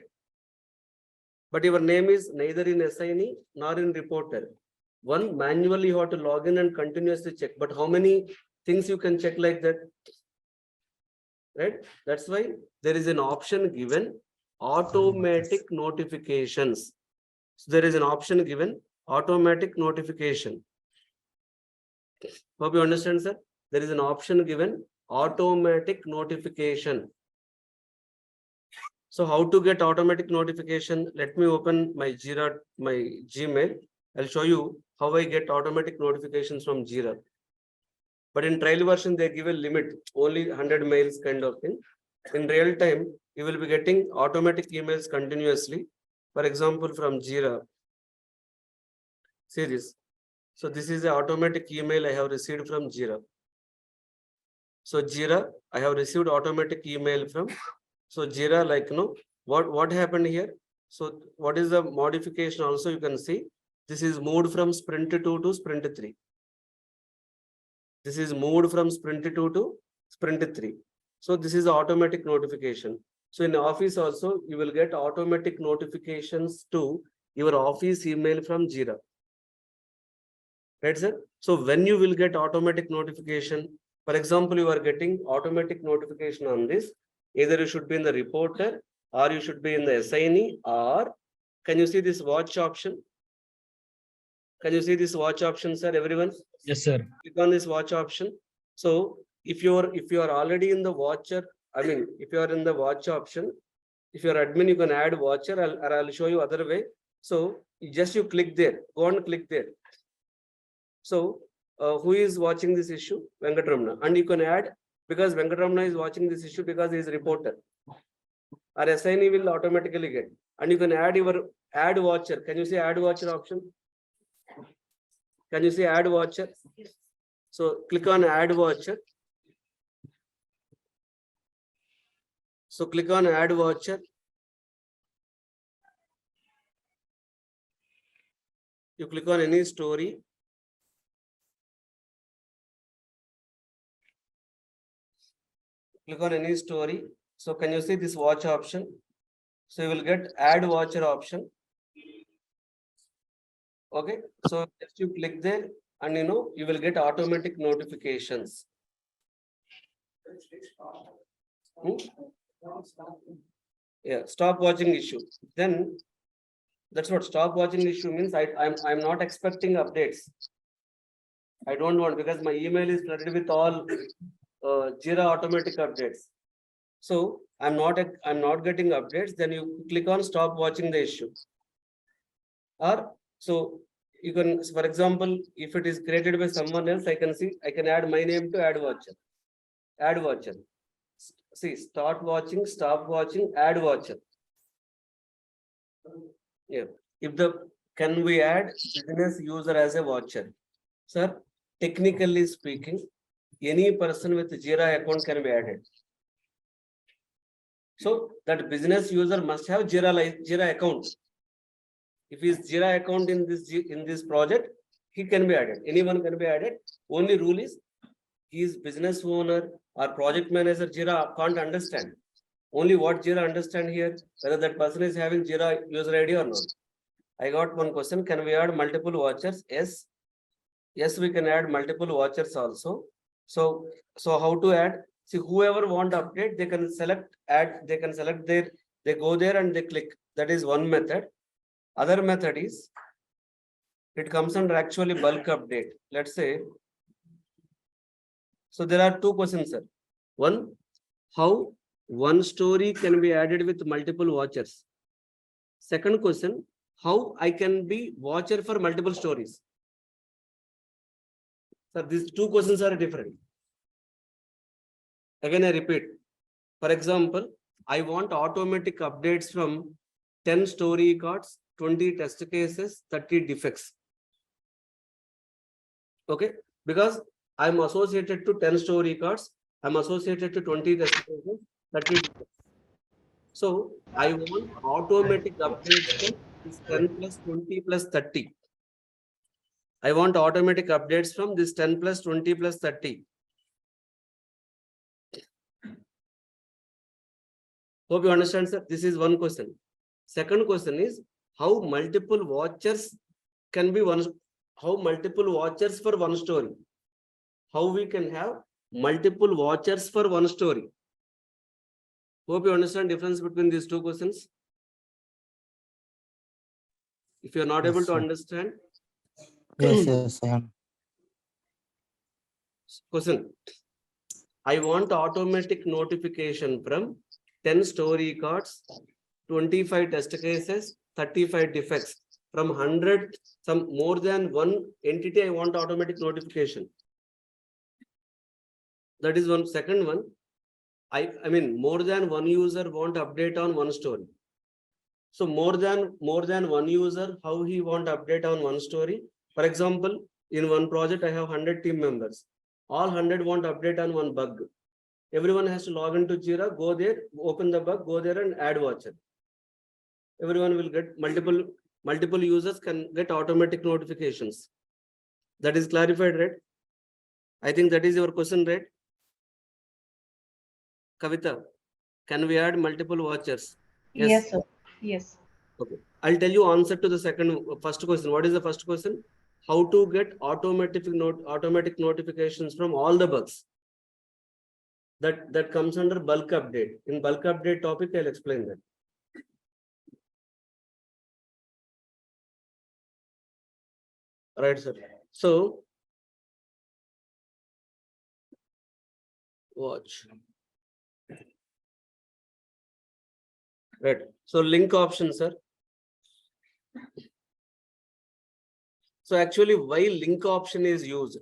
But your name is neither in assignee nor in reporter. One, manually you have to log in and continuously check. But how many things you can check like that? Right? That's why there is an option given, automatic notifications. So there is an option given, automatic notification. Hope you understand, sir. There is an option given, automatic notification. So how to get automatic notification? Let me open my JIRA, my Gmail. I'll show you how I get automatic notifications from JIRA. But in trial version, they give a limit, only 100 mails kind of thing. In real time, you will be getting automatic emails continuously. For example, from JIRA. See this. So this is the automatic email I have received from JIRA. So JIRA, I have received automatic email from. So JIRA, like, what happened here? So what is the modification? Also, you can see this is moved from sprint 2 to sprint 3. This is moved from sprint 2 to sprint 3. So this is automatic notification. So in office also, you will get automatic notifications to your office email from JIRA. Right, sir? So when you will get automatic notification, for example, you are getting automatic notification on this, either you should be in the reporter or you should be in the assignee, or can you see this watch option? Can you see this watch option, sir? Everyone? Yes, sir. Click on this watch option. So if you are already in the watcher, I mean, if you are in the watch option, if you are admin, you can add watcher, or I'll show you other way. So you click there, go and click there. So who is watching this issue? Venkatramana. And you can add, because Venkatramana is watching this issue because he is a reporter. or assignee will automatically get. And you can add your add voucher. Can you see add voucher option? Can you see add voucher? So click on add voucher. So click on add voucher. You click on any story. Click on any story. So can you see this watch option? So you will get add voucher option. Okay. So just you click there and you will get automatic notifications. Yeah, stop watching issue. Then that's what stop watching issue means. I'm not expecting updates. I don't want, because my email is flooded with all JIRA automatic updates. So I'm not getting updates. Then you click on stop watching the issue. Or so you can, for example, if it is created by someone else, I can add my name to add voucher. Add voucher. See, start watching, stop watching, add voucher. Yeah. Can we add business user as a voucher? Sir, technically speaking, any person with JIRA account can be added. So that business user must have JIRA account. If his JIRA account in this project, he can be added. Anyone can be added. Only rule is he is business owner or project manager. JIRA can't understand. Only what JIRA understand here, whether that person is having JIRA user ID or not. I got one question. Can we add multiple vouchers? Yes. Yes, we can add multiple vouchers also. So how to add? See, whoever want to update, they can select add. They can select they go there and they click. That is one method. Other method is, it comes under actually bulk update. Let's say. So there are two questions, sir. One, how one story can be added with multiple vouchers. Second question, how I can be voucher for multiple stories. So these two questions are different. Again, I repeat. For example, I want automatic updates from 10 story cards, 20 test cases, 30 defects. Okay, because I'm associated to 10 story cards, I'm associated to 20 test cases, 30 defects. So I want automatic updates from this 10 plus 20 plus 30. I want automatic updates from this 10 plus 20 plus 30. Hope you understand, sir. This is one question. Second question is how multiple watchers can be how multiple watchers for one story. How we can have multiple watchers for one story. Hope you understand difference between these two questions. If you are not Yes, able to sir. understand. Yes, I am. Question. I want automatic notification from 10 story cards, 25 test cases, 35 defects. From 100, some more than one entity, I want automatic notification. That is one. Second one, I mean, more than one user want update on one story. So more than one user, how he want update on one story. For example, in one project, I have 100 team members. All 100 want update on one bug. Everyone has to log into JIRA, go there, open the bug, go there and add voucher. Everyone will get multiple users can get automatic notifications. That is clarified, right? I think that is your question, right? Kavita, can we add multiple vouchers? Yes, sir. Yes. Okay. I'll tell you answer to the first question. What is the first question? How to get automatic notifications from all the bugs. That comes under bulk update. In bulk update topic, I'll explain that. Right, sir. So watch. Right. So link option, sir. So actually, why link option is used?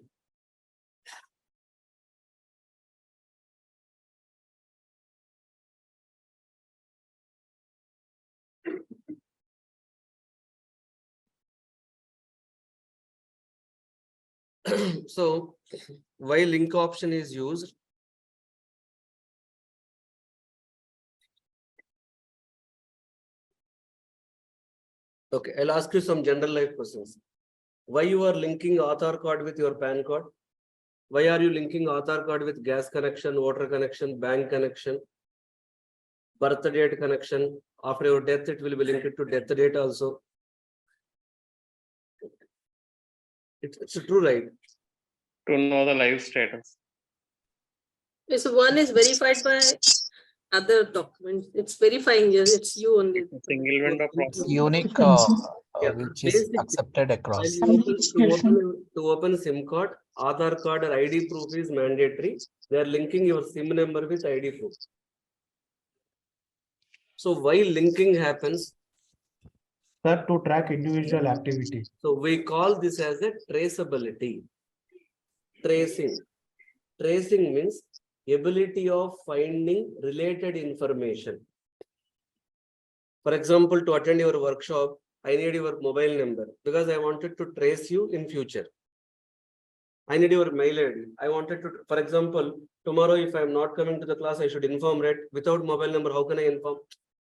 So why link option is used? Okay, I'll ask you some general life questions. Why you are linking Aadhaar card with your PAN card? Why are you linking Aadhaar card with gas connection, water connection, bank connection, birth date connection? After your death, it will be linked to death date also. It's true, right? To know the life status. So one is verified by other documents. It's verifying you. It's you only. Single window process. Unique, Yeah, which is basically, accepted across. to open SIM card, Aadhaar card or ID proof is mandatory. They are linking your SIM number with ID proof. So why linking happens? Sir, to track individual activity. So we call this as a traceability. Tracing. Tracing means ability of finding related information. For example, to attend your workshop, I need your mobile number because I wanted to trace you in future. I need your mail ID. I wanted to, for example, tomorrow if I am not coming to the class, I should inform, right? Without mobile number, how can I inform?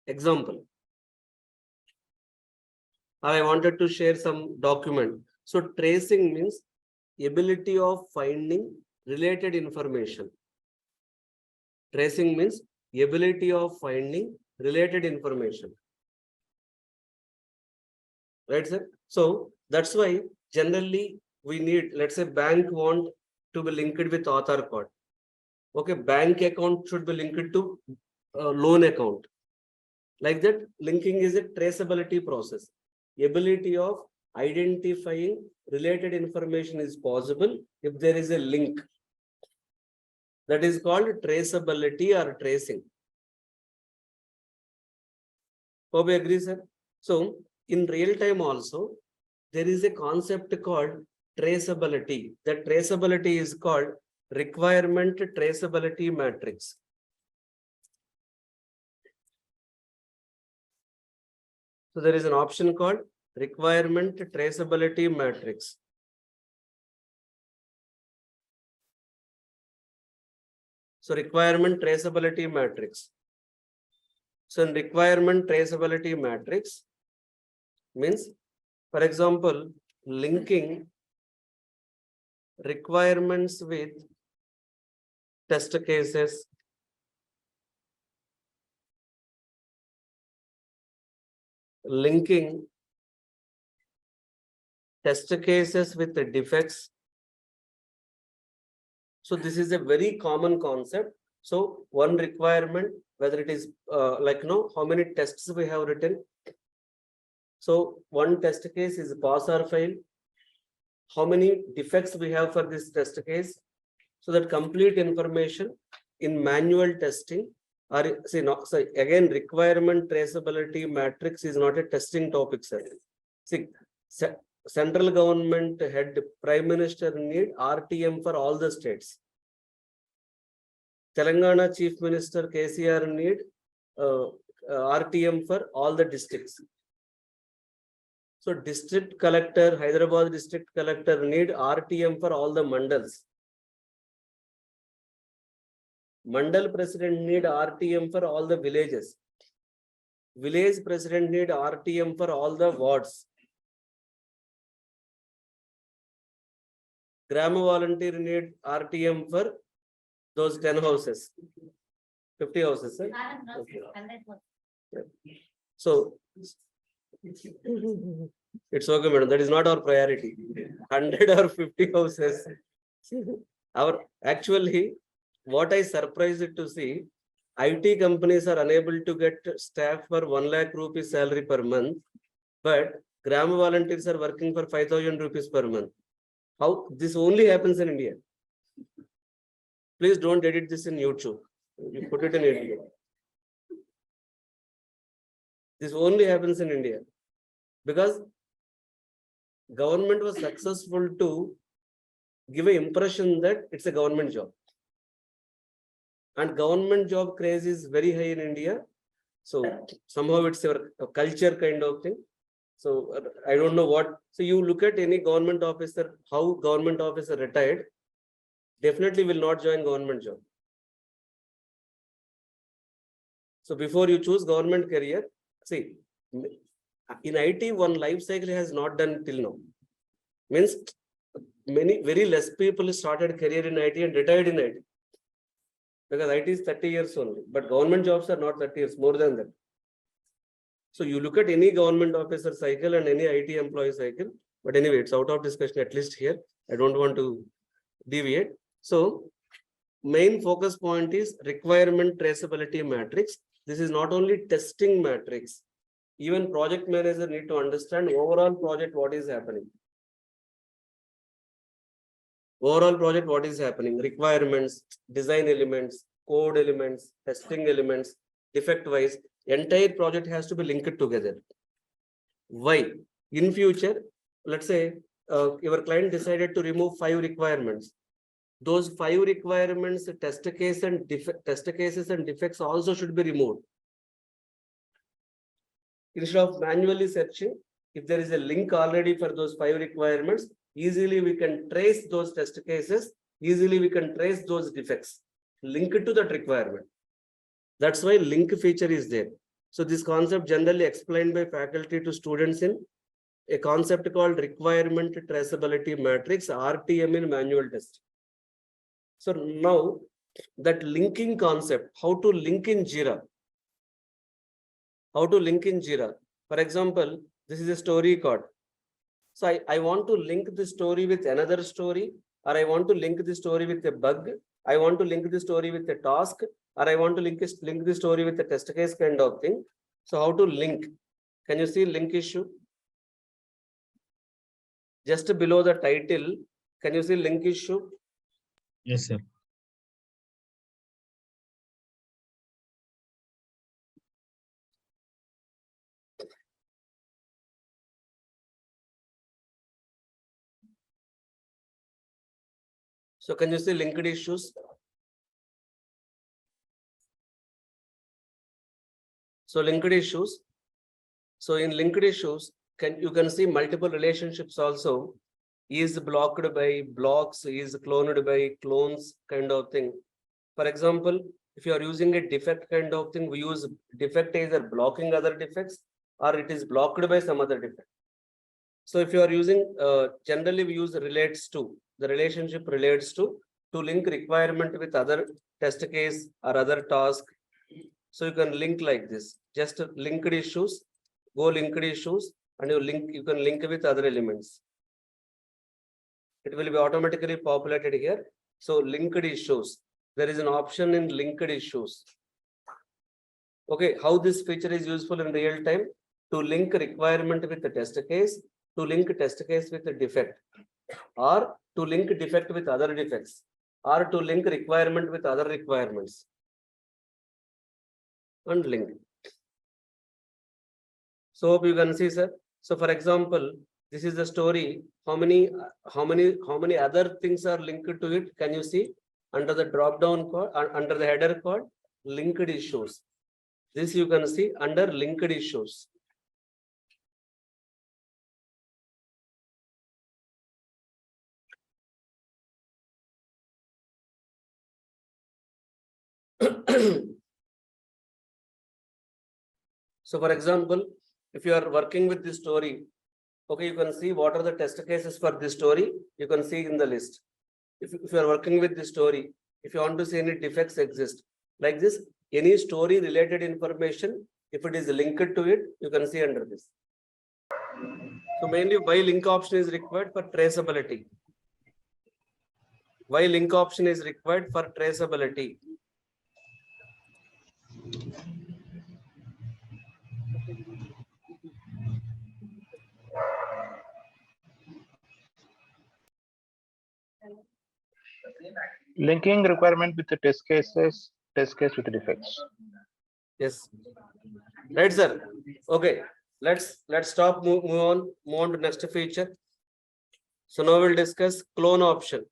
Example. I wanted to share some document. So tracing means ability of finding related information. Tracing means ability of finding related information. Right, sir? So that's why generally we need, let's say bank want to be linked with Aadhaar card. Okay, bank account should be linked to loan account. Like that, linking is a traceability process. Ability of identifying related information is possible if there is a link. That is called traceability or tracing. Hope you agree, sir? So in real time also, there is a concept called traceability. That traceability is called requirement traceability matrix. So there is an option called requirement traceability matrix. So requirement traceability matrix. So in requirement traceability matrix means, for example, linking requirements with test cases, linking test cases with the defects. So this is a very common concept. So one requirement, whether it is how many tests we have written. So one test case is pass or fail. How many defects we have for this test case. So that complete information in manual testing or so again, requirement traceability matrix is not a testing topic, sir. See, central government head prime minister need RTM for all the states. Telangana chief minister KCR need RTM for all the districts. So district collector, Hyderabad district collector need RTM for all the mandals. Mandal president need RTM for all the villages. Village president need RTM for all the wards. Grama volunteer need RTM for those 10 houses, 50 houses. Sir? Okay. Yeah. So it's okay, madam. That is not our priority. 100 or 50 houses. Actually, what I surprised to see, IT companies are unable to get staff for 1 lakh rupees salary per month, but Gram volunteers are working for 5,000 rupees per month. How this only happens in India? Please don't edit this in YouTube. You put it in India. This only happens in India because government was successful to give an impression that it's a government job. And government job craze is very high in India. So somehow it's a culture kind of thing. So I don't know what. So you look at any government officer, how government officer retired, definitely will not join government job. So before you choose government career, see, in IT, one life cycle has not done till now. Means very less people started career in IT and retired in IT. Because IT is 30 years only, but government jobs are not 30 years, more than that. So you look at any government officer cycle and any IT employee cycle, but anyway, it's out of discussion, at least here. I don't want to deviate. So main focus point is requirement traceability matrix. This is not only testing matrix. Even project manager need to understand overall project, what is happening. Overall project, what is happening, requirements, design elements, code elements, testing elements, defect wise, entire project has to be linked together. Why? In future, let's say your client decided to remove 5 requirements. Those 5 requirements, test cases and defects also should be removed. Instead of manually searching, if there is a link already for those 5 requirements, easily we can trace those test cases, easily we can trace those defects, link it to that requirement. That's why link feature is there. So this concept generally explained by faculty to students in a concept called requirement traceability matrix, RTM in manual test. So now that linking concept, how to link in JIRA. How to link in JIRA. For example, this is a story card. So I want to link the story with another story, or I want to link the story with a bug. I want to link the story with a task, or I want to link the story with a test case kind of thing. So how to link? Can you see link issue? Just below the title, can you see link issue? Yes, sir. So can you see linked issues? So linked issues. So in linked issues, you can see multiple relationships also. Is blocked by blocks, is cloned by clones kind of thing. For example, if you are using a defect kind of thing, we use defect either blocking other defects or it is blocked by some other defect. So if you are using, generally we use relates to, the relationship relates to link requirement with other test case or other task. So you can link like this, just linked issues, go linked issues, and you can link with other elements. It will be automatically populated here. So linked issues, there is an option in linked issues. Okay, how this feature is useful in real time? To link requirement with the test case, to link test case with a defect, or to link defect with other defects, or to link requirement with other requirements. And link. So hope you can see, sir. So for example, this is the story. How many other things are linked to it? Can you see under the drop down code, under the header code, linked issues. This you can see under linked issues. So for example, if you are working with this story, okay, you can see what are the test cases for this story. You can see in the list. If you are working with this story, if you want to see any defects exist, like this, any story related information, if it is linked to it, you can see under this. So mainly why link option is required for traceability. Why link option is required for traceability. Linking requirement with the test case with the defects. Yes. Right, sir. Okay. Let's stop, move on to next feature. So now we'll discuss clone option.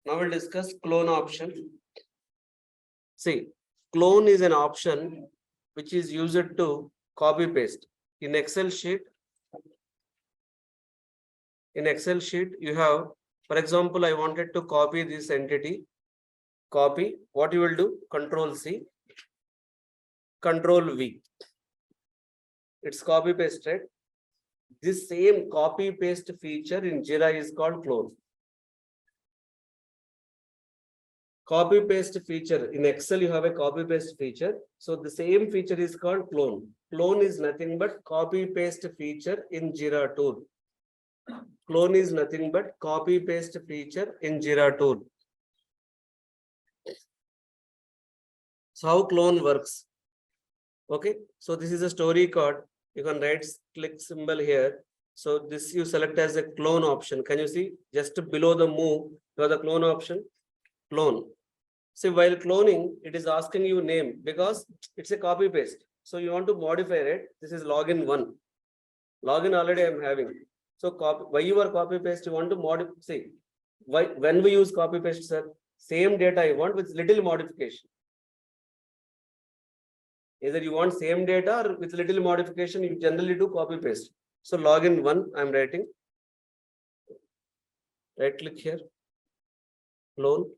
Now we'll discuss clone option. See, clone is an option which is used to copy paste. in Excel sheet, you have, for example, I wanted to copy this entity. Copy. What you will do? Control C, Control V. It's copy pasted. This same copy paste feature in JIRA is called clone. Copy paste feature in Excel, you have a copy paste feature. So the same feature is called clone. Clone is nothing but copy paste feature in JIRA tool. Clone is nothing but copy paste feature in JIRA tool. So how clone works? Okay, so this is a story card. You can right click symbol here. So this you select as a clone option. Can you see just below the move, you have the clone option, clone. See, while cloning, it is asking you name because it's a copy paste. So you want to modify it. This is login 1. Login already I am having. So copy, why you are copy paste, you want to modify. See, why when we use copy paste, sir, same data I want with little modification. Either you want same data or with little modification, you generally do copy paste. So login 1, I'm writing. Right click here, clone.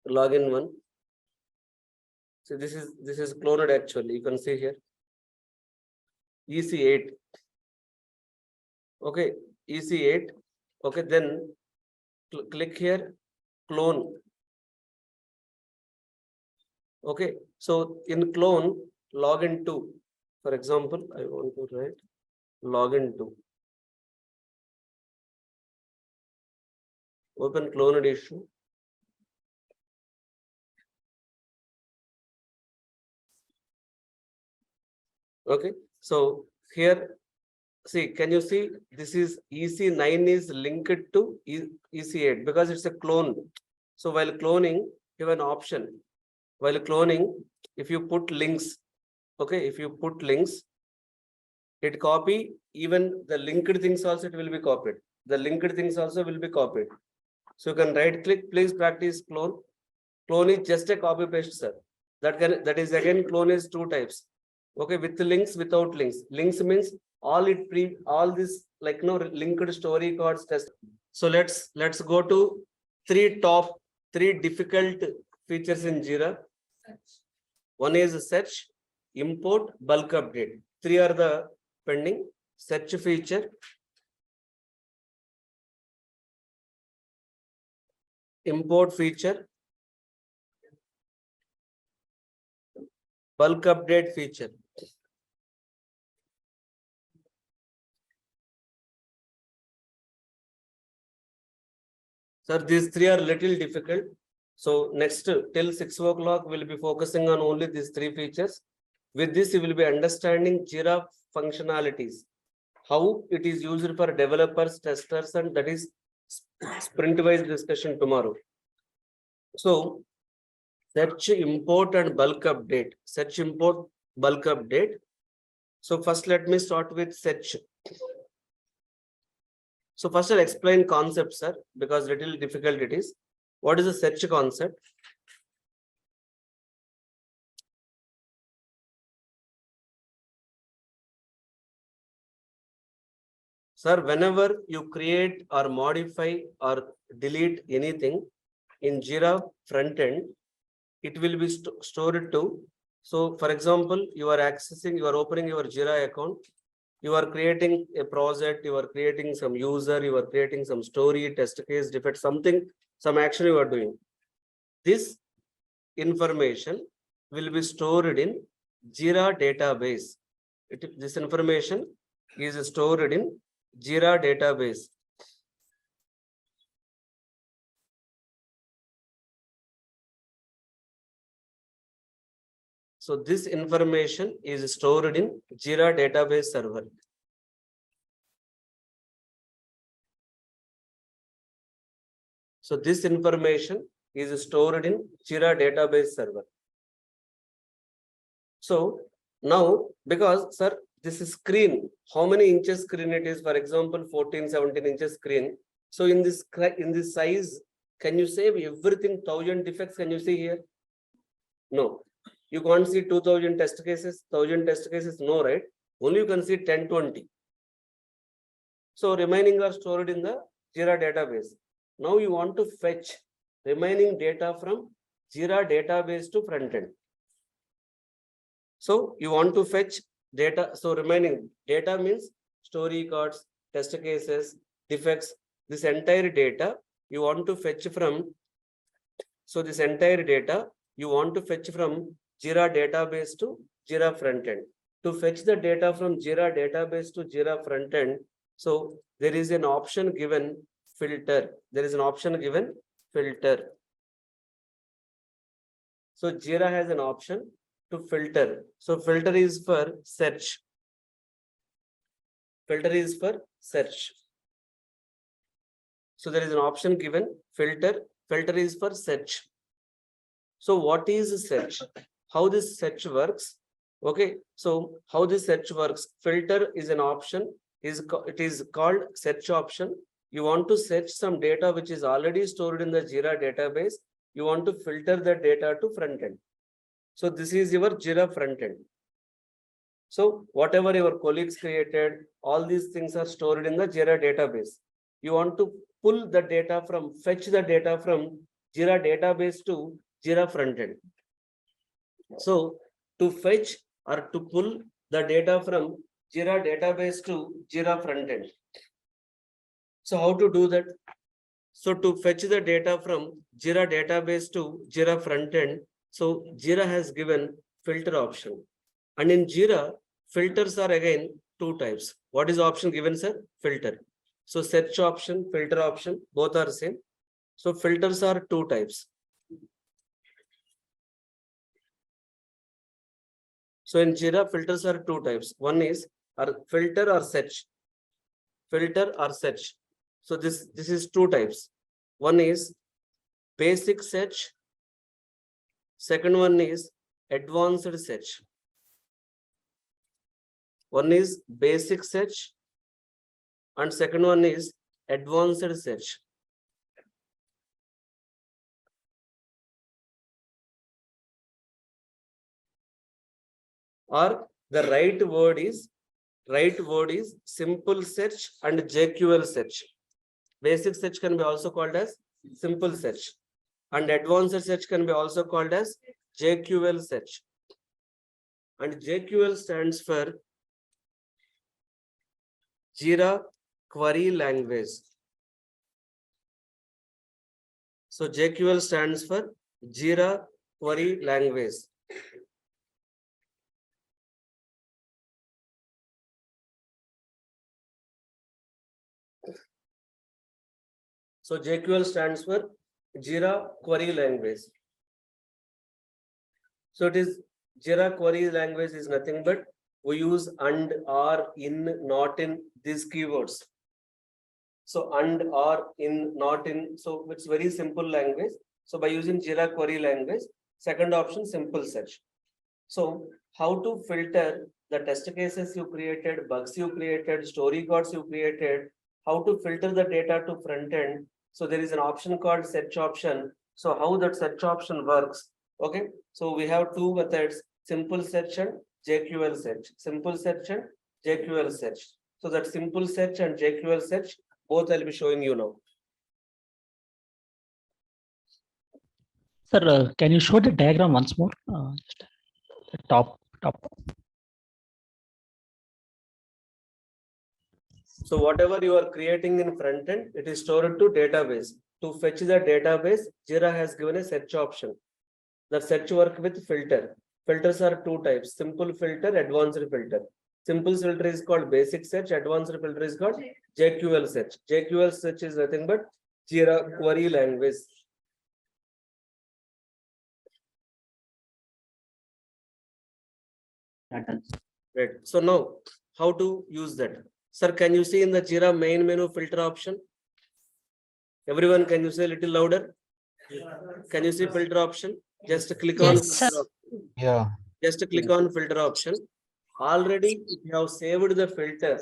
Login 1. So this is cloned actually. You can see here. EC8. Okay, EC8. Okay, then click here, clone. Okay, so in clone, login 2. For example, I want to write login 2. Open cloned issue. Okay, so here, see, can you see this is EC9 is linked to EC8 because it's a clone. So while cloning, you have an option. While cloning, if you put links, okay, if you put links, it copy even the linked things also it will be copied. The linked things also will be copied. So you can right click, please practice clone. Clone is just a copy paste, sir. That is again clone is 2 types. Okay, with links, without links. Links means all this like linked story cards test. So let's go to top three difficult features in JIRA. One is search, import, bulk update. 3 are the pending. Search feature, import feature, bulk update feature. Sir, these 3 are little difficult. So next till 6 o'clock, we'll be focusing on only these 3 features. With this, you will be understanding JIRA functionalities, how it is used for developers, testers, and that is sprint-wise discussion tomorrow. So search, import, and bulk update. Search, import, bulk update. So first, let me start with search. So first I'll explain concept, sir, because little difficult it is. What is the search concept? Sir, whenever you create or modify or delete anything in JIRA front end, it will be stored to. So for example, you are opening your JIRA account. You are creating a project, you are creating some user, you are creating some story, test case, defect, something, some action you are doing. This information will be stored in JIRA database. This information is stored in JIRA database. So this information is stored in JIRA database server. So this information is stored in JIRA database server. So now, because sir, this screen, how many inches screen it is? For example, 14, 17 inches screen. So in this size, can you save everything 1000 defects? Can you see here? No. You can't see 2000 test cases, 1000 test cases, no, right? Only you can see 10, 20. So remaining are stored in the JIRA database. Now you want to fetch remaining data from JIRA database to front end. So you want to fetch data. So remaining data means story cards, test cases, defects, this entire data you want to fetch from. So this entire data you want to fetch from JIRA database to JIRA front end. To fetch the data from JIRA database to JIRA front end, so there is an option given filter. There is an option given filter. So JIRA has an option to filter. So filter is for search. Filter is for search. So there is an option given filter. Filter is for search. So what is search? How this search works? Okay. So how this search works? Filter is an option. It is called search option. You want to search some data which is already stored in the JIRA database. You want to filter the data to front end. So this is your JIRA front end. So whatever your colleagues created, all these things are stored in the JIRA database. You want to pull the data from, fetch the data from JIRA database to JIRA front end. So to fetch or to pull the data from JIRA database to JIRA front end. So how to do that? So to fetch the data from JIRA database to JIRA front end, so JIRA has given filter option. And in JIRA, filters are again two types. What is the option given, sir? Filter. So search option, filter option, both are same. So filters are two types. So in JIRA, filters are two types. One is filter or search. Filter or search. So this is two types. One is basic search. Second one is advanced search. One is basic search and second one is advanced search. Or the right word is simple search and JQL search. Basic search can be also called as simple search and advanced search can be also called as JQL search. And JQL stands for JIRA Query Language. So JQL stands for JIRA Query Language. So JQL stands for JIRA Query Language. So it is JIRA Query Language is nothing but we use and, or, in, not in these keywords. So and, or, in, not in. So it's very simple language. So by using JIRA Query Language, second option simple search. So how to filter the test cases you created, bugs you created, story cards you created, how to filter the data to front end. So there is an option called search option. So how that search option works? Okay. So we have two methods, simple search and JQL search. Simple search and JQL search. So that simple search and JQL search, both I'll be showing you now. Sir, can you show the diagram once more? Just the top. So whatever you are creating in front end, it is stored to database. To fetch the database, JIRA has given a search option. The search work with filter. Filters are two types, simple filter, advanced filter. Simple filter is called basic search, advanced filter is called JQL search. JQL search is nothing but JIRA Query Language. Right. So now, how to use that? Sir, can you see in the JIRA main menu filter option? Everyone, can you say a little louder? Can you see filter option? Just click on filter option. Yeah. Just click on filter option. Already, if you have saved the filter,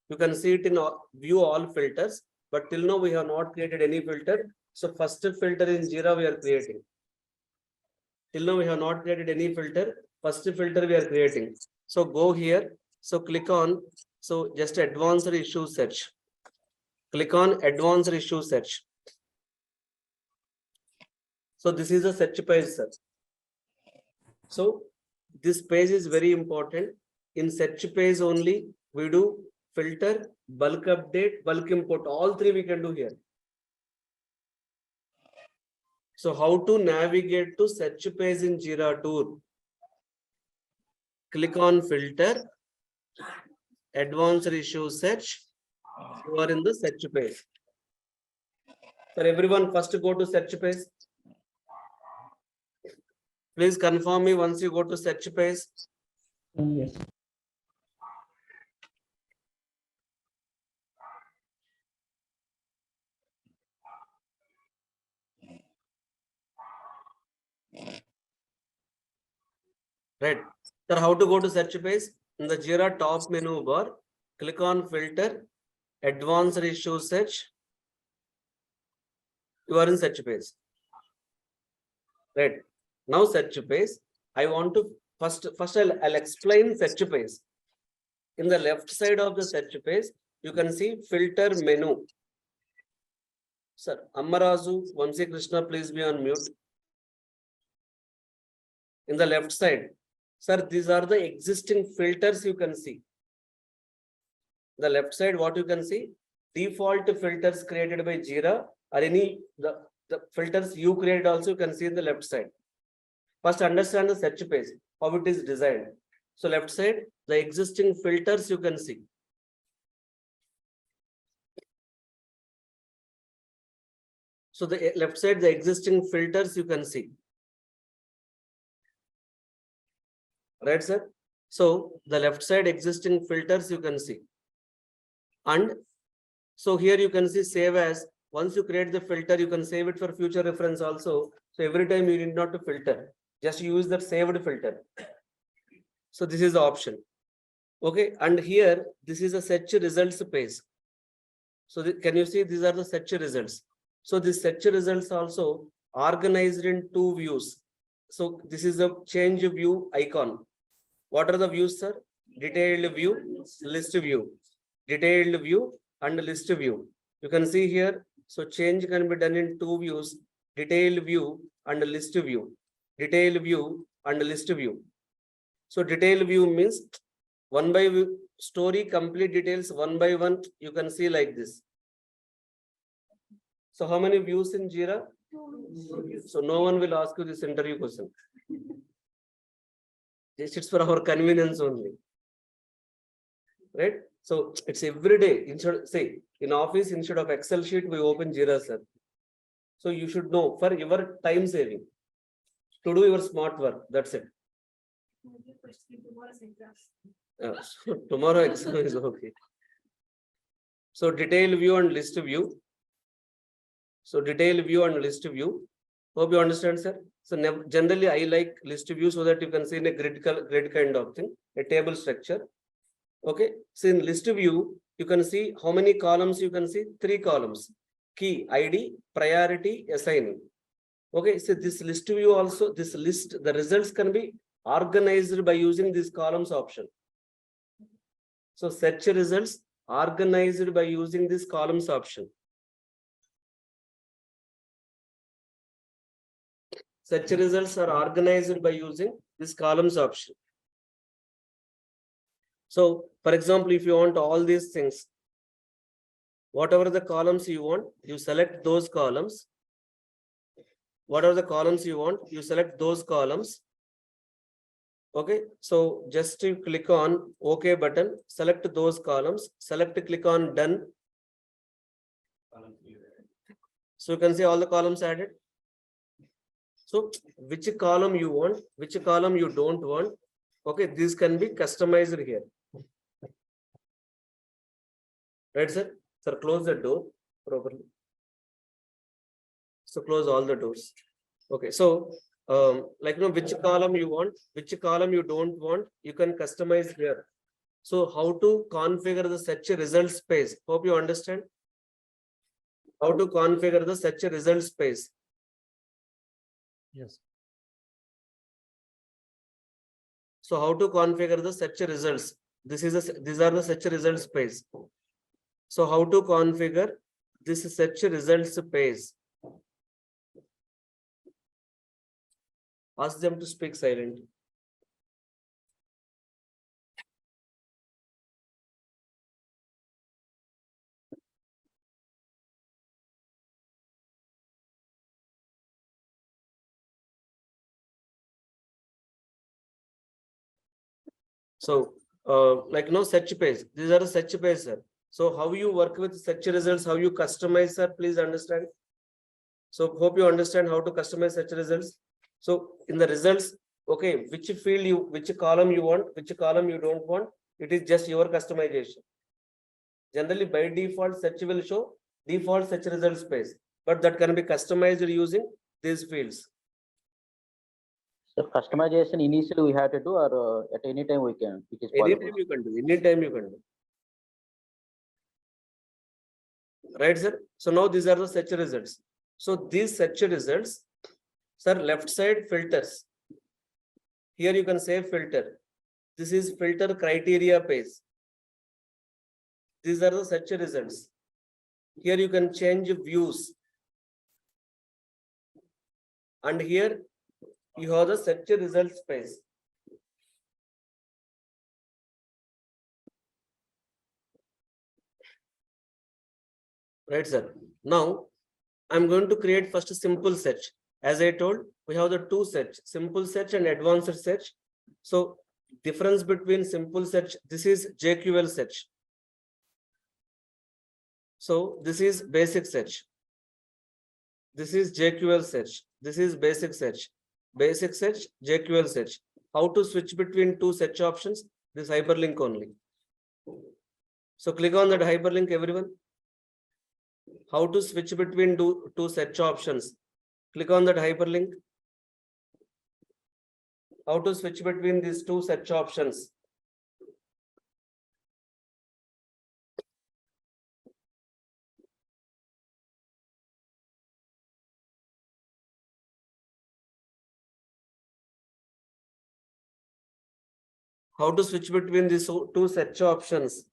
you can see it in view all filters. But till now, we have not created any filter. So first filter in JIRA we are creating. Till now we have not created any filter. First filter we are creating. So go here. So click on, so just advanced issue search. Click on advanced issue search. So this is a search page, sir. So this page is very important. In search page only, we do filter, bulk update, bulk import. All three we can do here. So how to navigate to search page in JIRA tool? Click on filter, advanced issue search. You are in the search page. For everyone, first go to search page. Please confirm me once you go to search page. Yes. Right. Sir, how to go to search page? In the JIRA top menu bar, click on filter, advanced issue search. You are in search page. Right. Now search page. I want to first I'll explain search page. In the left side of the search page, you can see filter menu. Sir, Ammarazu, Vamsi Krishna, please be on mute. In the left side, sir, these are the existing filters you can see. The left side, what you can see, default filters created by JIRA or any the filters you created also you can see in the left side. First understand the search page, how it is designed. So left side, the existing filters you can see. So the left side, the existing filters you can see. Right, sir? So the left side existing filters you can see. And so here you can see save as. Once you create the filter, you can save it for future reference also. So every time you need not to filter, just use that saved filter. So this is the option. Okay, and here this is a search results page. So can you see these are the search results? So this search results also organized in two views. So this is a change view icon. What are the views, sir? Detailed view, list view, detailed view and list view. You can see here. So change can be done in two views, detailed view and list view, detailed view and list view. So detailed view means one by story complete details one by one. You can see like this. So how many views in JIRA? So no one will ask you this interview question. It's for our convenience only. Right? So it's every day. Instead, say in office, instead of Excel sheet, we open JIRA, sir. So you should know for your time saving to do your smart work. That's it. So tomorrow exam is okay. So detail view and list view. So detail view and list view. Hope you understand, sir. So generally I like list view so that you can see in a grid kind of thing, a table structure. Okay. So in list view, you can see how many columns you can see? 3 columns. Key, ID, priority, assigning. Okay. So this list view also, this list, the results can be organized by using this columns option. So search results organized by using this columns option. Search results are organized by using this columns option. So, for example, if you want all these things, whatever the columns you want, you select those columns. Whatever the columns you want, you select those columns. Okay, so just to click on OK button, select those columns, click on done. So you can see all the columns added. So which column you want, which column you don't want. Okay, this can be customized here. Right, sir? Sir, close the door properly. So close all the doors. Okay, so like which column you want, which column you don't want, you can customize here. So how to configure the search results page? Hope you understand. How to configure the search results page? Yes. So how to configure the search results? These are the search results page. So how to configure this search results page? Ask them to speak silently. So, search page. These are the search page, sir. So, how you work with search results, how you customize, sir, please understand. So, hope you understand how to customize search results. So, in the results, okay, which column you want, which column you don't want, it is just your customization. Generally, by default, search will show default search results page, but that can be customized using these fields. So customization initially we have to do, or at any time we can, it is possible. Anytime you can do, anytime you can do. Right, sir? So now these are the search results. So these search results, sir, left side filters. Here you can say filter. This is filter criteria page. These are the search results. Here you can change views. And here you have the search results page. Right, sir. Now I'm going to create first a simple search. As I told, we have the two search, simple search and advanced search. So difference between simple search, this is JQL search. So this is basic search. This is JQL search. This is basic search. Basic search, JQL search. How to switch between two search options? This hyperlink only. So click on that hyperlink, everyone. How to switch between two search options? Click on that hyperlink. How to switch between these two search options? How to switch between these two search options?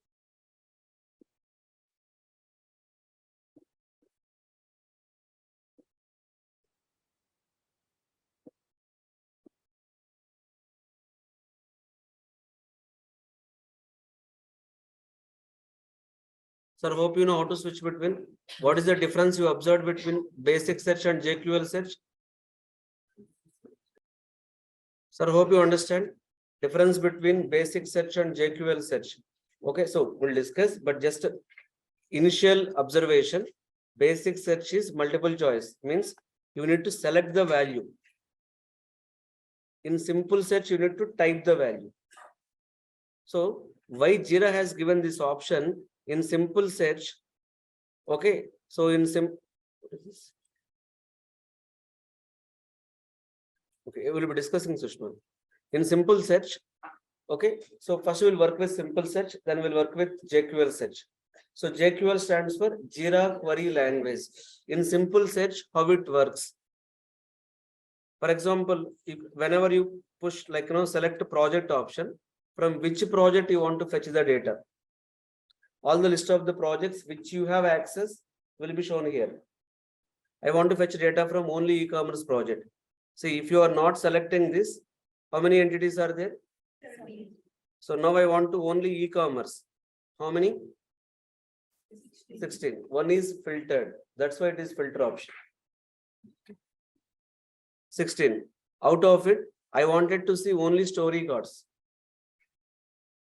Sir, hope you know how to switch between. What is the difference you observed between basic search and JQL search? Sir, hope you understand difference between basic search and JQL search. Okay, so we'll discuss, but just initial observation. Basic search is multiple choice, means you need to select the value. In simple search, you need to type the value. So why JIRA has given this option in simple search? Okay, so in okay, we'll be discussing Sushma. In simple search, okay, so first we'll work with simple search, then we'll work with JQL search. So JQL stands for JIRA Query Language. In simple search, how it works? For example, whenever you push, select a project option, from which project you want to fetch the data. All the list of the projects which you have access will be shown here. I want to fetch data from only e-commerce project. See, if you are not selecting this, how many entities are there? So now I want to only e-commerce. How many? 16. One is filtered. That's why it is filter option. 16. Out of it, I wanted to see only story cards.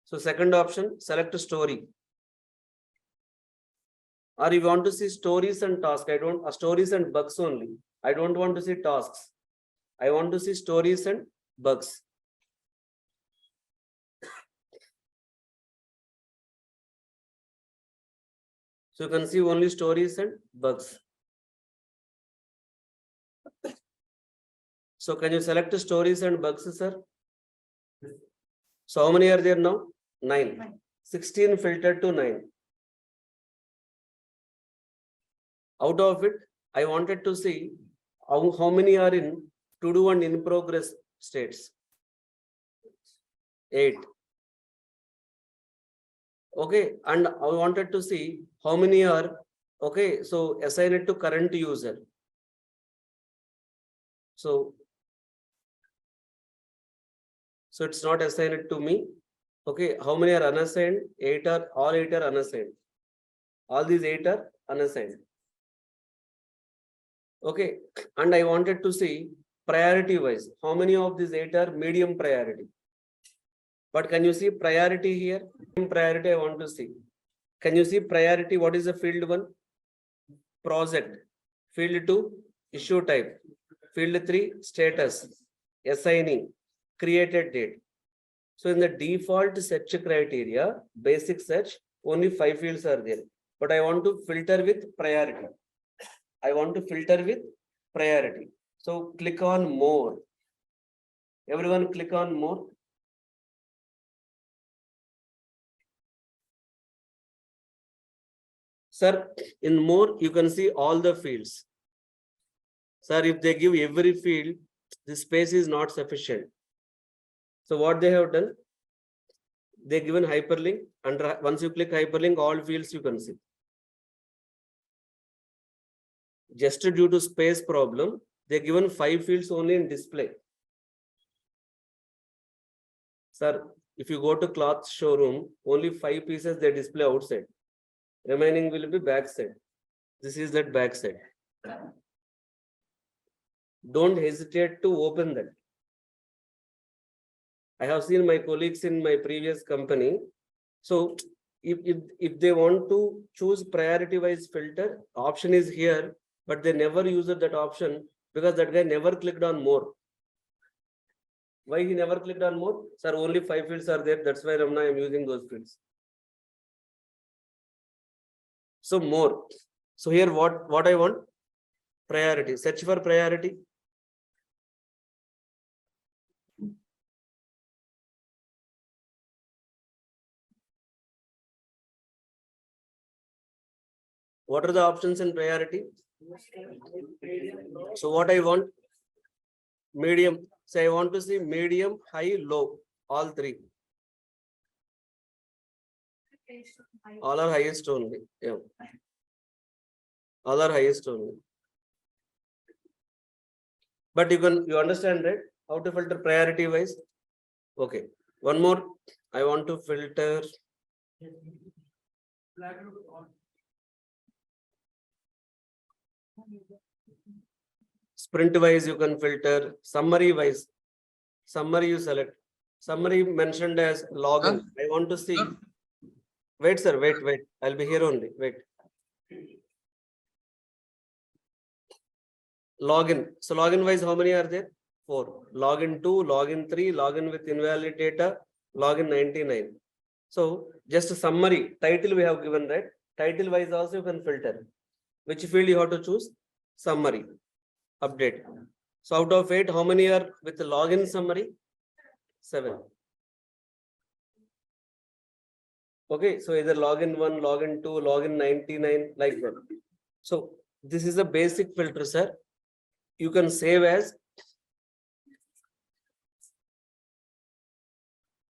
So second option, select a story. Or you want to see stories and tasks. Stories and bugs only. I don't want to see tasks. I want to see stories and bugs. So you can see only stories and bugs. So can you select the stories and bugs, sir? So how many are there now? 9. 16 filtered to 9. Out of it, I wanted to see how many are in to do and in progress states. 8. Okay, and I wanted to see how many are, okay, so assign it to current user. So it's not assigned to me. Okay, how many are unassigned? 8 are, all 8 are unassigned. All these 8 are unassigned. Okay, and I wanted to see priority wise, how many of these 8 are medium priority? But can you see priority here? Priority I want to see. Can you see priority? What is the field 1? Project. Field 2, issue type. Field 3, status. Assigning. Created date. So in the default search criteria, basic search, only 5 fields are there. But I want to filter with priority. I want to filter with priority. So click on more. Everyone click on more. Sir, in more, you can see all the fields. Sir, if they give every field, the space is not sufficient. So what they have done, they given hyperlink, and once you click hyperlink, all fields you can see. Just due to space problem, they given 5 fields only in display. Sir, if you go to cloth showroom, only 5 pieces they display outside. Remaining will be backside. This is that backside. Don't hesitate to open that. I have seen my colleagues in my previous company. So if they want to choose priority wise filter, option is here, but they never use that option because that guy never clicked on more. Why he never clicked on more? Sir, only 5 fields are there. That's why Ramana I am using those fields. So more. So here what I want? Priority. Search for priority. What are the options in priority? So what I want? Medium. So I want to see medium, high, low. All 3. All are highest only. Yeah. All are highest only. But you understand, right? How to filter priority wise? Okay. One more. I want to filter. Sprint wise, you can filter. Summary wise. Summary you select. Summary mentioned as login. I want to see. Wait, sir. Wait. I'll be here only. Wait. Login. So login wise, how many are there? 4. Login 2, login 3, login with invalid data, login 99. So just a summary. Title we have given, right? Title wise also you can filter. Which field you have to choose? Summary. Update. So out of 8, how many are with the login summary? 7. Okay, so either login 1, login 2, login 99, like that. So this is a basic filter, sir. You can save as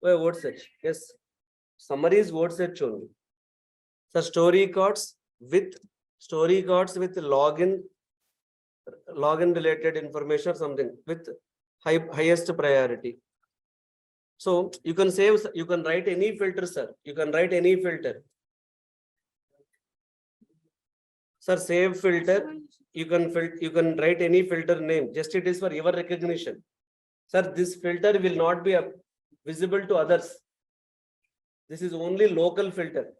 word search. Yes, summary is word search only. So story cards with login related information or something with highest priority. So you can save, you can write any filter, sir. You can write any filter. Sir, save filter. You can write any filter name. Just it is for your recognition. Sir, this filter will not be visible to others. This is only local filter.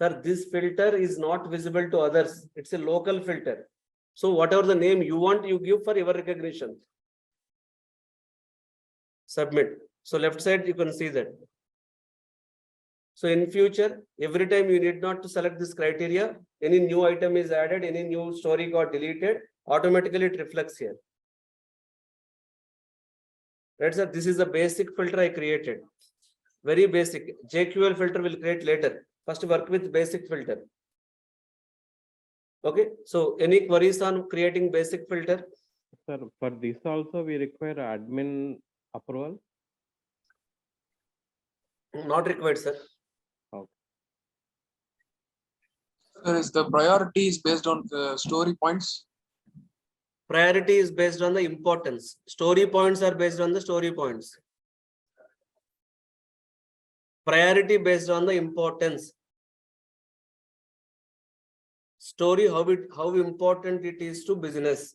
Sir, this filter is not visible to others. It's a local filter. So whatever the name you want, you give for your recognition. Submit. So left side, you can see that. So in future, every time you need not to select this criteria, any new item is added, any new story got deleted, automatically it reflects here. Right, sir? This is the basic filter I created. Very basic. JQL filter will create later. First work with basic filter. Okay. So any queries on creating basic filter? Sir, for this also we require admin approval. Not required, sir. Sir, is the priority is based on the story points? Priority is based on the importance. Story points are based on the story points. Priority based on the importance. Story, how important it is to business.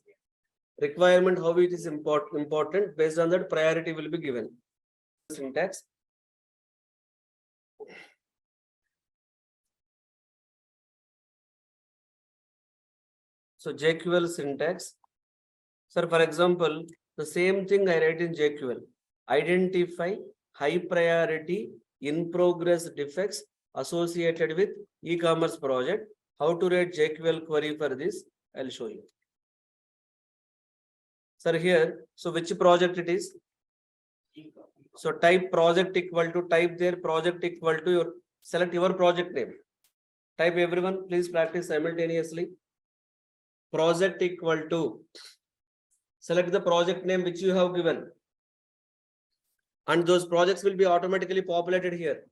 Requirement, how it is important. Based on that, priority will be given. Syntax. So JQL syntax. Sir, for example, the same thing I write in JQL. Identify high priority in progress defects associated with e-commerce project. How to write JQL query for this? I'll show you. Sir, here, so which project it is? So type project equal to, type there project equal to your, select your project name. Type everyone, please practice simultaneously. Project equal to, select the project name which you have given. And those projects will be automatically populated here.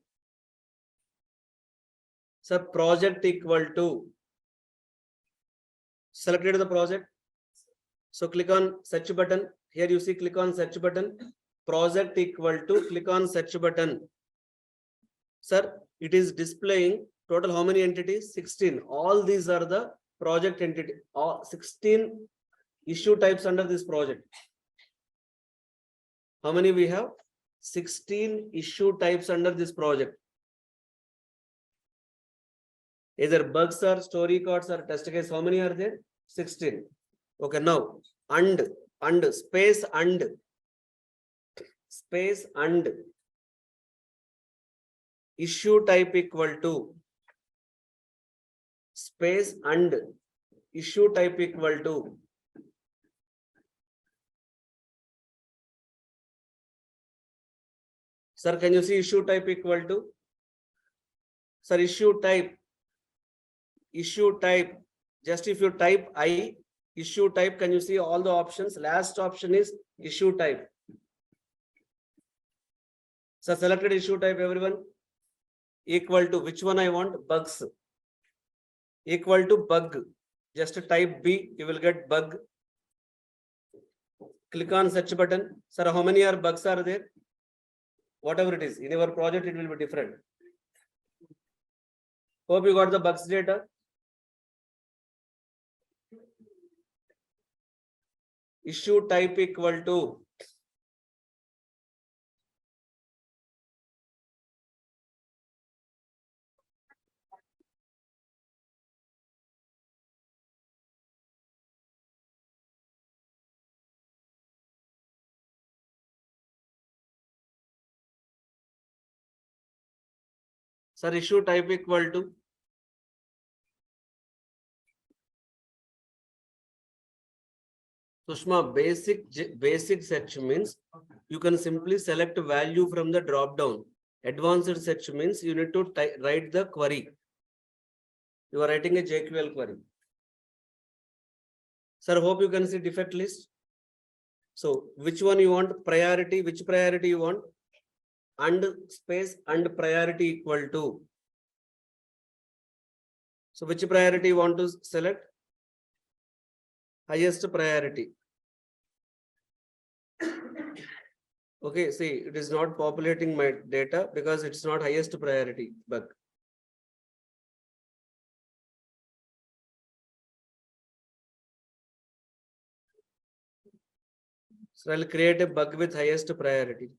So project equal to, selected the project. So click on search button. Here you see, click on search button. Project equal to, click on search button. Sir, it is displaying total how many entities? 16. All these are the project entity. All 16 issue types under this project. How many we have? 16 issue types under this project. Either bugs or story cards or test case. How many are there? 16. Okay, now and space and issue type equal to space and issue type equal to sir, can you see issue type equal to? Sir, issue type, just if you type I, issue type, can you see all the options? Last option is issue type. So selected issue type, everyone. Equal to, which one I want? Bugs. Equal to bug. Just type B, you will get bug. Click on search button. Sir, how many bugs are there? Whatever it is, in your project, it will be different. Hope you got the bugs data. Issue type equal to sir, issue type equal to Sushma, basic search means you can simply select value from the drop down. Advanced search means you need to write the query. You are writing a JQL query. Sir, hope you can see defect list. So which one you want? Priority, which priority you want? And space and priority equal to. So which priority you want to select? Highest priority. Okay, see, it is not populating my data because it's not highest priority bug. So I'll create a bug with highest priority.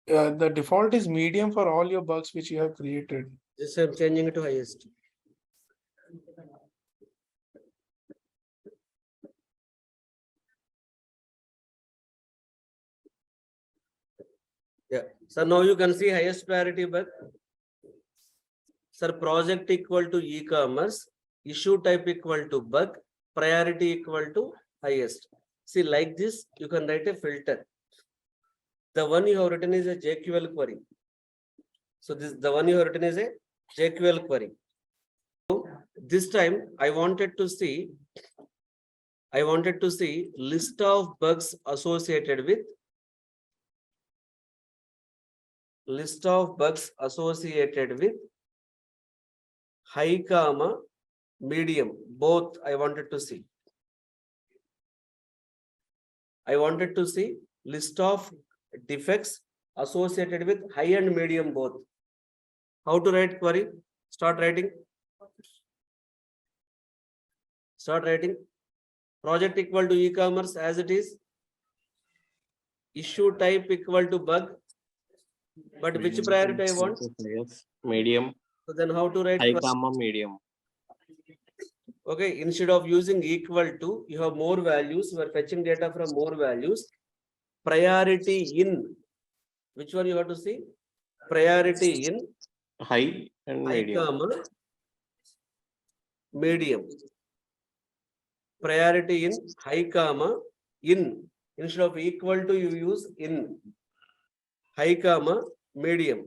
The default is medium for all your bugs which you have created. Just I'm changing it to highest. Yeah. So now you can see highest priority bug. Sir, project equal to e-commerce, issue type equal to bug, priority equal to highest. See, like this, you can write a filter. The one you have written is a JQL query. So the one you have written is a JQL query. So this time I wanted to see list of bugs associated with high comma medium, both I wanted to see. I wanted to see list of defects associated with high and medium both. How to write query? Start writing. Project equal to e-commerce as it is. Issue type equal to bug. But which priority I want? Yes, medium. So then how to write? High comma medium. Okay, instead of using equal to, you have more values. You are fetching data from more values. Priority in. Which one you have to see? Priority in High and high medium. comma medium. Priority in high comma in. Instead of equal to, you use in. High comma medium.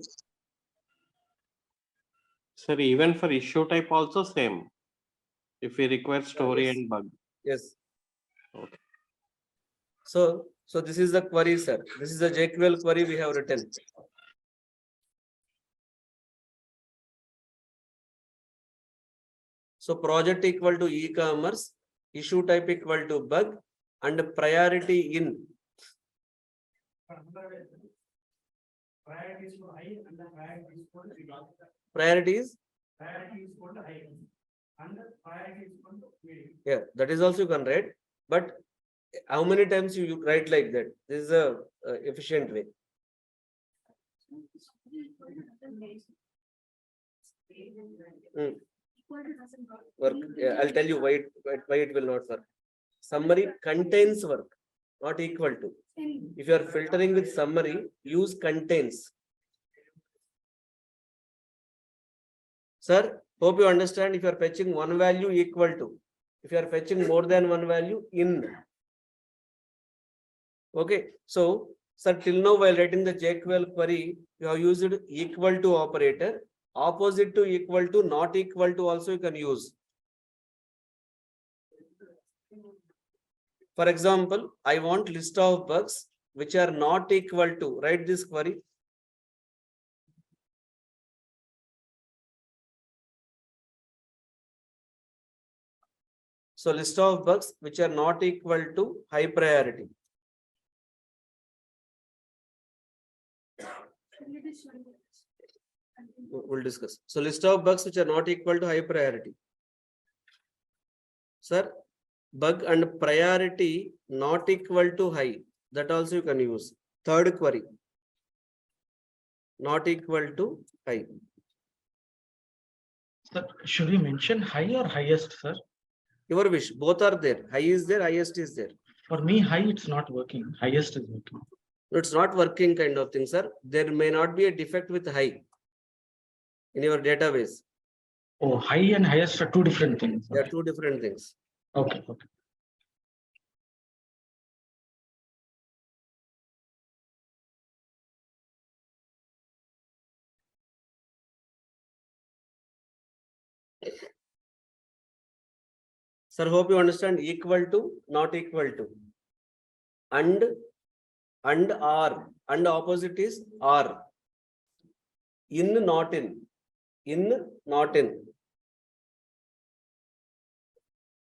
Sir, even for issue type also same. If we require story Yes. and bug. Yes. Okay. So this is the query, sir. This is the JQL query we have written. So project equal to e-commerce, issue type equal to bug, and priority in. Priority is? Yeah, that is also you can write. But how many times you write like that? This is a efficient way. Work. Yeah, I'll tell you why it will not work. Summary contains work, not equal to. If you are filtering with summary, use contains. Sir, hope you understand. If you are fetching one value equal to, if you are fetching more than one value in. Okay, so sir, till now while writing the JQL query, you have used equal to operator. Opposite to equal to, not equal to also you can use. For example, I want list of bugs which are not equal to. Write this query. So list of bugs which are not equal to high priority. We'll discuss. So list of bugs which are not equal to high priority. Sir, bug and priority not equal to high. That also you can use. Third query. Not equal to high. Sir, should we mention high or highest, sir? Your wish. Both are there. High is there, highest is there. For me, high, it's not working. Highest is working. It's not working kind of thing, sir. There may not be a defect with high in your database. Oh, high and highest are two different things. They are two different things. Okay. Sir, hope you understand equal to, not equal to. And are. And opposite is are. In, not in. In, not in.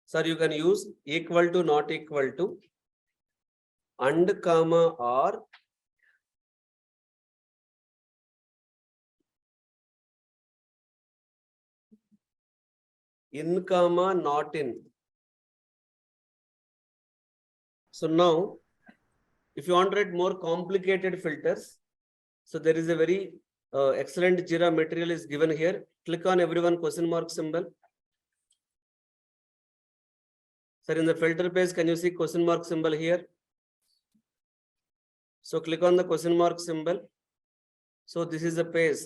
Sir, you can use equal to, not equal to. And comma are. In comma not in. So now, if you want to write more complicated filters, so there is a very excellent JIRA material is given here. Click on everyone question mark symbol. Sir, in the filter page, can you see question mark symbol here? So click on the question mark symbol. So this is the page.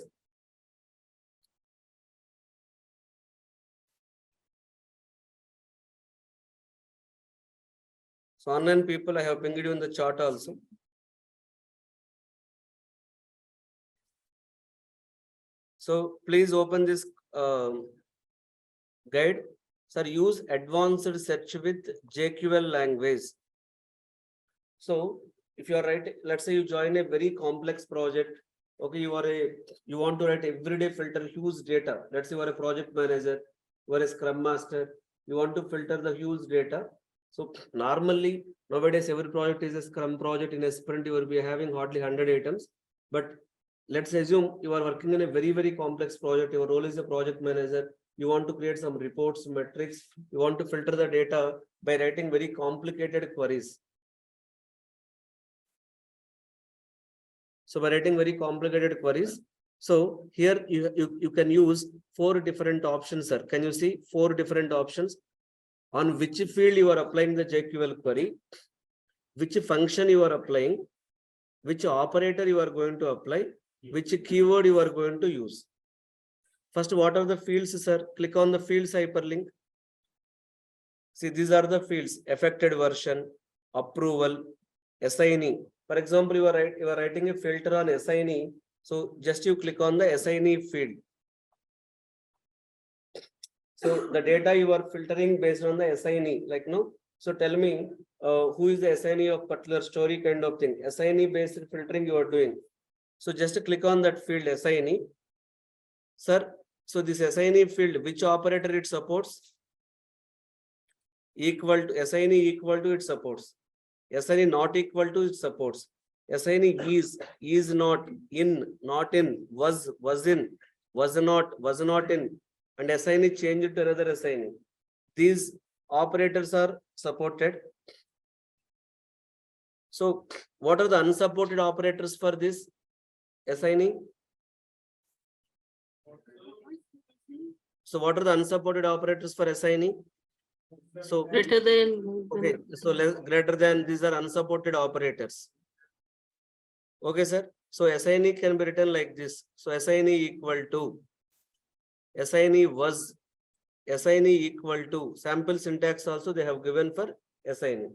So online people, I have pinged you in the chat also. So please open this guide. Sir, use advanced search with JQL language. So if you are writing, let's say you join a very complex project. Okay, you want to write everyday filter huge data. Let's say you are a project manager, you are a scrum master, you want to filter the huge data. So normally nowadays every project is a scrum project. In a sprint, you will be having hardly 100 items. But let's assume you are working in a very, very complex project. Your role is a project manager. You want to create some reports, metrics. You want to filter the data by writing very complicated queries. So by writing very complicated queries. So here you can use 4 different options, sir. Can you see 4 different options? On which field you are applying the JQL query, which function you are applying, which operator you are going to apply, which keyword you are going to use. First, what are the fields, sir? Click on the fields hyperlink. See, these are the fields: affected version, approval, assignee. For example, you are writing a filter on assignee. So just you click on the assignee field. So the data you are filtering based on the assignee, like no. So tell me, who is the assignee of particular story kind of thing. Assignee based filtering you are doing. So just click on that field assignee. Sir, so this assignee field, which operator it supports? Equal to assignee equal to it supports. Assignee not equal to it supports. Assignee is not in, was in, was not in, and assignee changed to another assignee. These operators are supported. So what are the unsupported operators for this assignee? So what are the unsupported operators for assignee? So Greater than. okay, so greater than, these are unsupported operators. Okay, sir. So assignee can be written like this. So assignee equal to, assignee was, assignee equal to, sample syntax also they have given for assignee.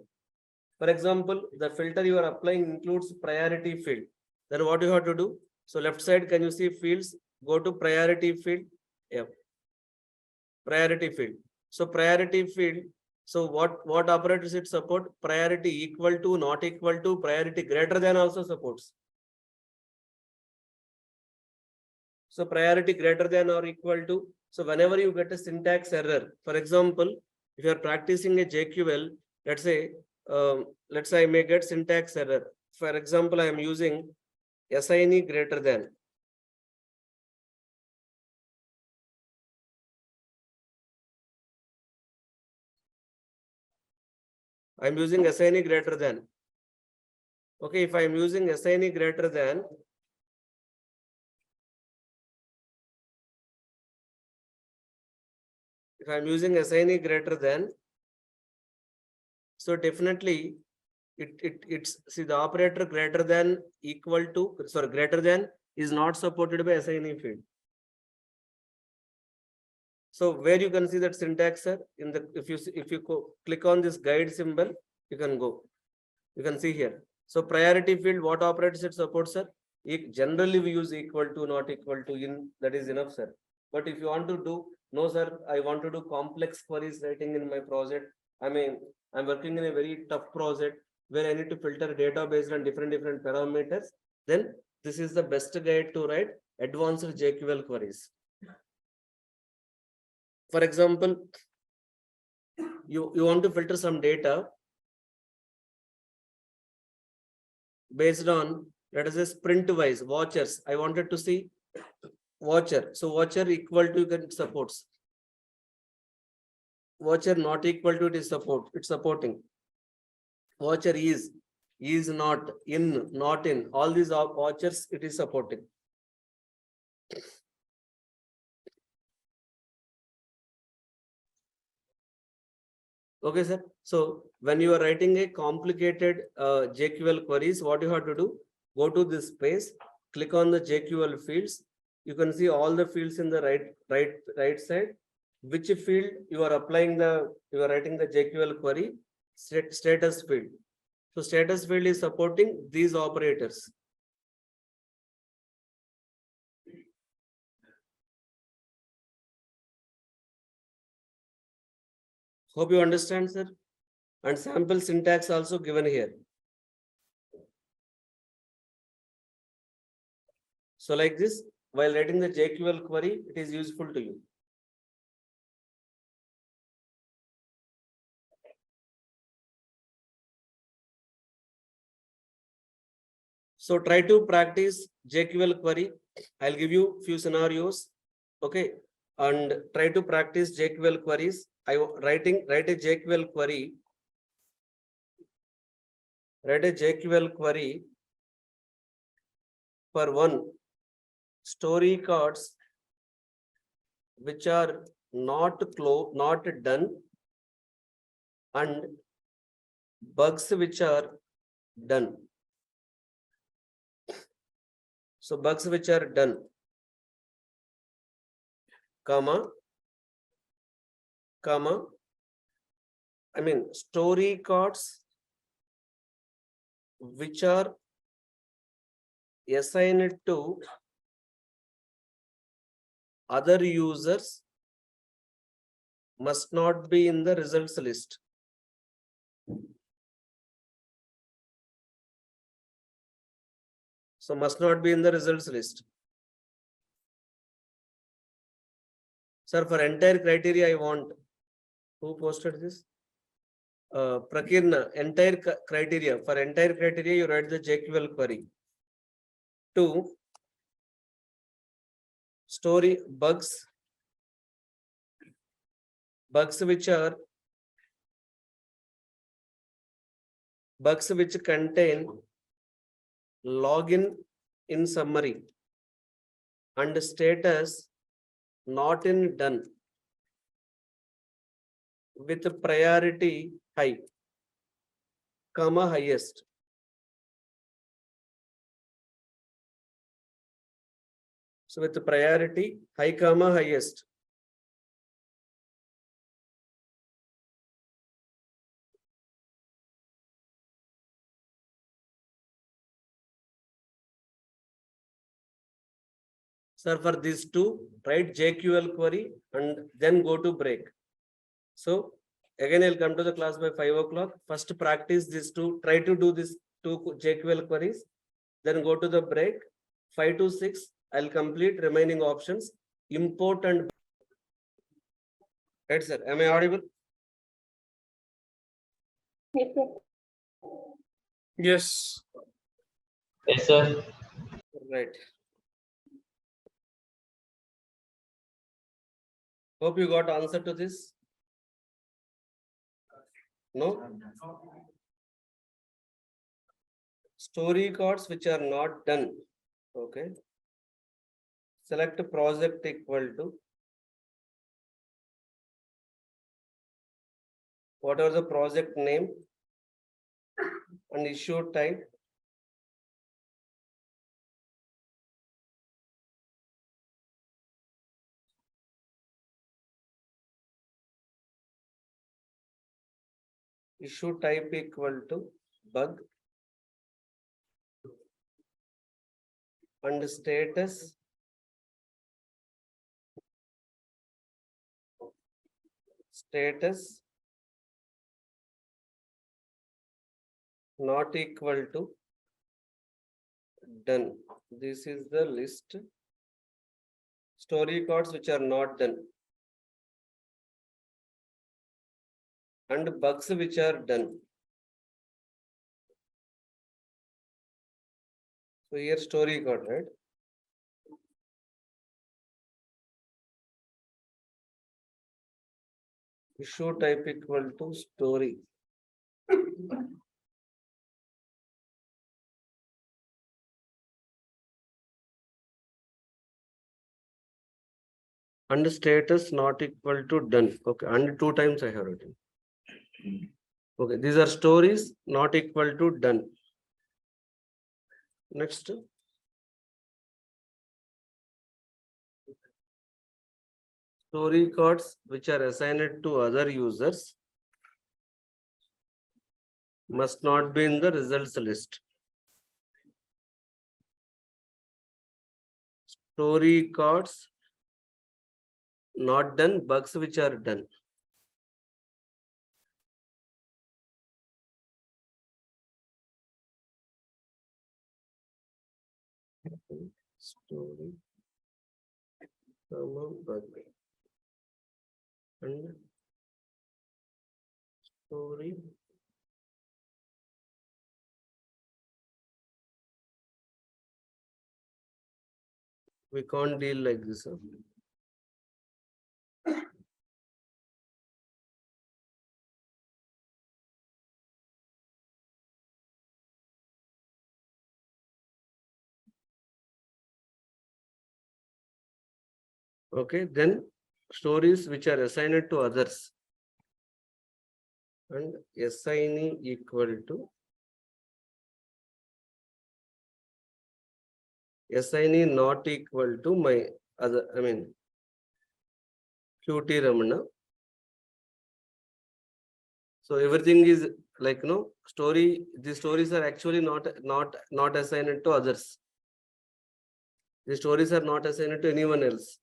For example, the filter you are applying includes priority field. Then what you have to do? So left side, can you see fields? Go to priority field. Yeah. Priority field. So priority field. So what operators it support? Priority equal to, not equal to, priority greater than also supports. So priority greater than or equal to. So whenever you get a syntax error, for example, if you are practicing a JQL, let's say I may get syntax error. For example, I am using assignee greater than. I am using assignee greater than. Okay, if I am using assignee greater than, if I am using assignee greater than, so definitely it's see the operator greater than equal to, sorry, greater than is not supported by assignee field. So where you can see that syntax, sir, in the if you click on this guide symbol, you can go. You can see here. So priority field, what operators it supports, sir? Generally we use equal to, not equal to, in, that is enough, sir. But if you want to do, no, sir, I want to do complex queries writing in my project. I mean, I'm working in a very tough project where I need to filter data based on different parameters. Then this is the best guide to write advanced JQL queries. For example, you want to filter some data based on, let us say, sprint wise watchers. I wanted to see watcher. So watcher equal to, it supports. Watcher not equal to, it is it's supporting. Watcher is not, in, not in, all these watchers it is supporting. Okay, sir. So when you are writing a complicated JQL queries, what you have to do, go to this space, click on the JQL fields. You can see all the fields in the right side. Which field you are applying you are writing the JQL query, status field. So status field is supporting these operators. Hope you understand, sir. And sample syntax also given here. So like this, while writing the JQL query, it is useful to you. So try to practice JQL query. I'll give you few scenarios. Okay. And try to practice JQL queries. Write a JQL query. Write a JQL query for one story cards which are not done, and bugs which are done. So bugs which are done, comma, I mean story cards which are assigned to other users must not be in the results list. So must not be in the results list. Sir, for entire criteria, I want, who posted this? Prakirna, entire criteria. For entire criteria, you write the JQL query. 2, story bugs which contain login in summary and status not in done with priority high, comma highest. So with priority high, comma highest. Sir, for these two, write JQL query and then go to break. So again, I'll come to the class by 5 o'clock. First practice these two, try to do these two JQL queries, then go to the break. 5 to 6, I'll complete remaining options. Import and right, sir. Am I audible? Yes. Yes, sir. Right. Hope you got answer to this. No? Story cards which are not done. Okay. Select project equal to whatever the project name and issue type. Issue type equal to bug and status not equal to done. This is the list. Story cards which are not done and bugs which are done. So here story card, right? Issue type equal to story. And status not equal to done. Okay, and 2 times I have written. Okay, these are stories not equal to done. Next. Story cards which are assigned to other users must not be in the results list. Story cards not done, bugs which are done. Story, bug, and story. We can't deal like this. Huh? Okay, then stories which are assigned to others and assignee equal to assignee not equal to my other, I mean QT Ramana. So everything is like story. The stories are actually not assigned to others. The stories are not assigned to anyone else.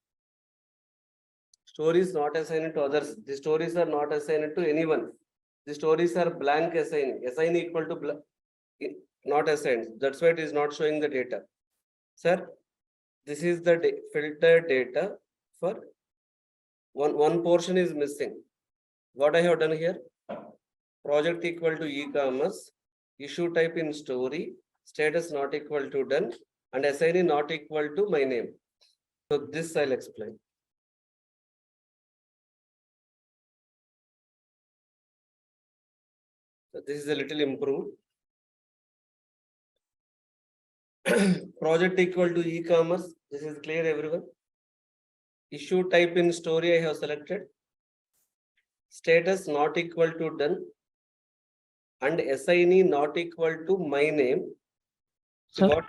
Stories not assigned to others. The stories are not assigned to anyone. The stories are blank assigned. Assign equal to not assigned. That's why it is not showing the data. Sir, this is the filter data for one portion is missing. What I have done here? Project equal to e-commerce, issue type in story, status not equal to done, and assignee not equal to my name. So this I'll explain. So this is a little improved. Project equal to e-commerce. This is clear, everyone. Issue type in story I have selected. Status not equal to done. And assignee not equal to my name. Sir?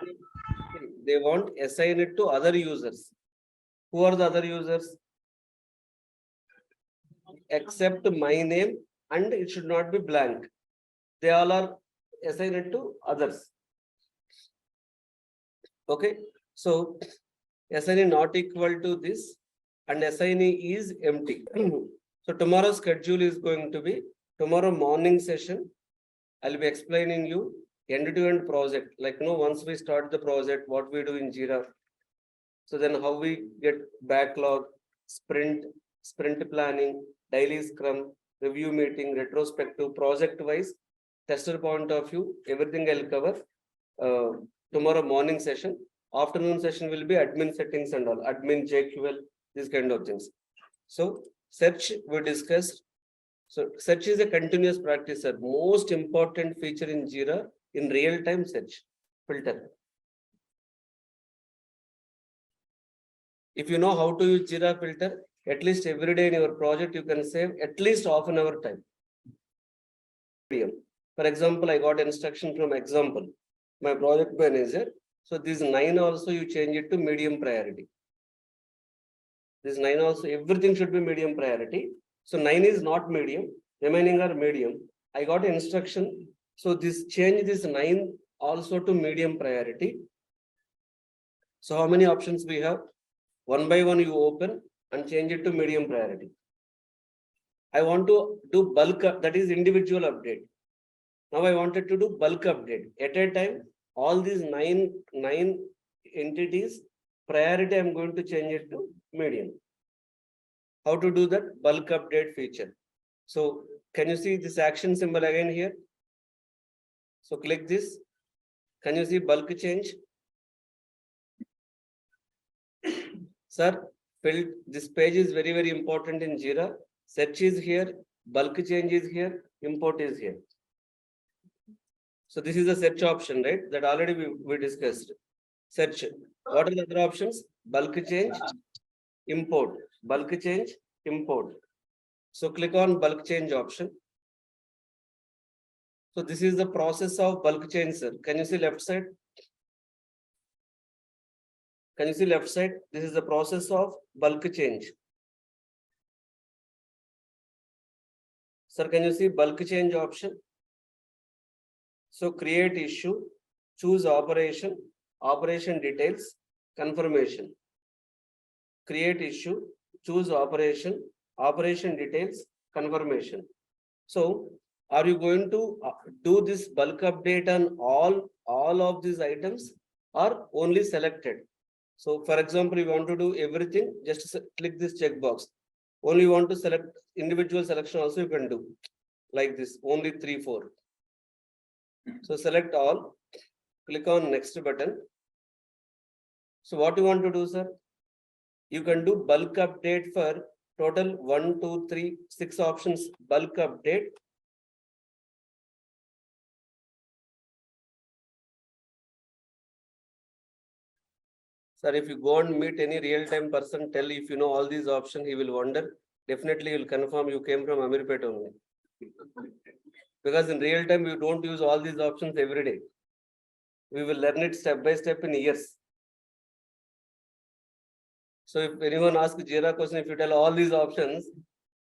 They want assign it to other users. Who are the other users? Except my name, and it should not be blank. They all are assigned to others. Okay, so assignee not equal to this, and assignee is empty. So tomorrow's schedule is going to be tomorrow morning session. I'll be explaining you end-to-end project. Like once we start the project, what we do in JIRA. So then how we get backlog, sprint planning, daily scrum, review meeting, retrospective, project-wise, tester point of view, everything I'll cover tomorrow morning session. Afternoon session will be admin settings and all, admin JQL, these kind of things. So search we discussed. So search is a continuous practice, sir. Most important feature in JIRA in real-time search filter. If you know how to use JIRA filter, at least every day in your project, you can save at least half an hour time. For example, I got instruction from example, my project manager. So this 9 also you change it to medium priority. This 9 also, everything should be medium priority. So 9 is not medium, remaining are medium. I got instruction. So this change this 9 also to medium priority. So how many options we have? One by one you open and change it to medium priority. I want to do bulk, that is individual update. Now I wanted to do bulk update. At a time, all these nine entities, priority I'm going to change it to medium. How to do that? Bulk update feature. So can you see this action symbol again here? So click this. Can you see bulk change? Sir, this page is very, very important in JIRA. Search is here, bulk change is here, import is here. So this is the search option, right? That already we discussed. Search. What are the other options? Bulk change, import. Bulk change, import. So click on bulk change option. So this is the process of bulk change, sir. Can you see left side? Can you see left side? This is the process of bulk change. Sir, can you see bulk change option? So create issue, choose operation, operation details, confirmation. Create issue, choose operation, operation details, confirmation. So are you going to do this bulk update on all of these items or only selected? So for example, you want to do everything, just click this checkbox. Only you want to select individual selection also you can do like this, only 3, 4. So select all, click on next button. So what you want to do, sir? You can do bulk update for total 1, 2, 3, 6 options, bulk update. Sir, if you go and meet any real-time person, tell if you know all these options, he will wonder. Definitely, he will confirm you came from Amirpet only. Because in real time, we don't use all these options every day. We will learn it step by step in years. So if anyone asks JIRA question, if you tell all these options,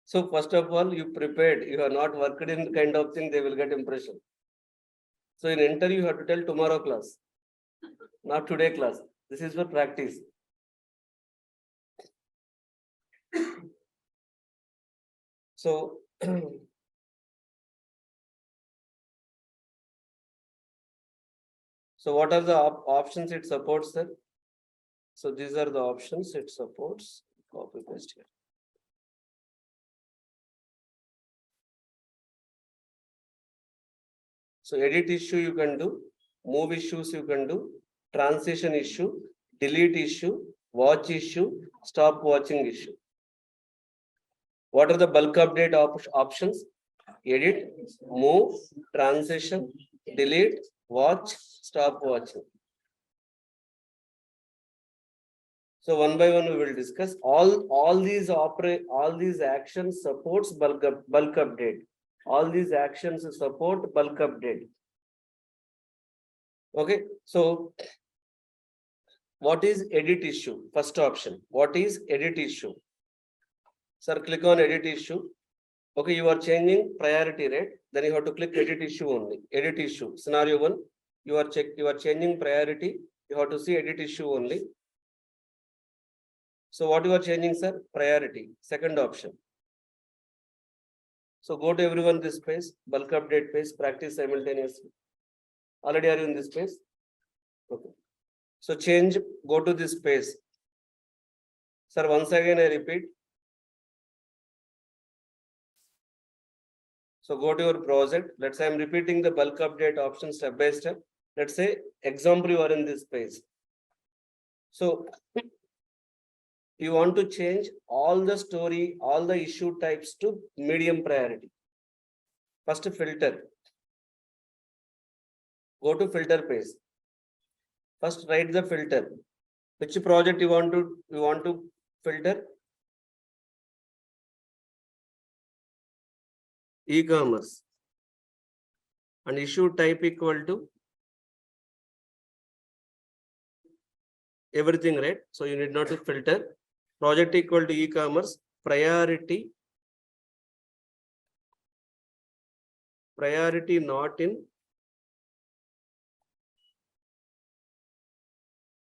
so first of all, you prepared, you are not worked in kind of thing, they will get impression. So in interview, you have to tell tomorrow class, not today class. This is for practice. So so what are the options it supports, sir? So these are the options it supports. Copy paste here. So edit issue you can do, move issues you can do, transition issue, delete issue, watch issue, stop watching issue. What are the bulk update options? Edit, move, transition, delete, watch, stop watching. So one by one we will discuss. All these actions supports bulk update. All these actions support bulk update. Okay, so what is edit issue? First option. What is edit issue? Sir, click on edit issue. Okay, you are changing priority rate. Then you have to click edit issue only. Edit issue. Scenario 1. You are changing priority. You have to see edit issue only. So what you are changing, sir? Priority. Second option. So go to everyone this page, bulk update page, practice simultaneously. Already are you in this page? Okay. So change, go to this page. Sir, once again I repeat. So go to your project. Let's say I'm repeating the bulk update option step by step. Let's say example you are in this page. So you want to change all the story, all the issue types to medium priority. First filter. Go to filter page. First write the filter. Which project you want to filter? E-commerce. And issue type equal to everything, right? So you need not to filter. Project equal to e-commerce. Priority not in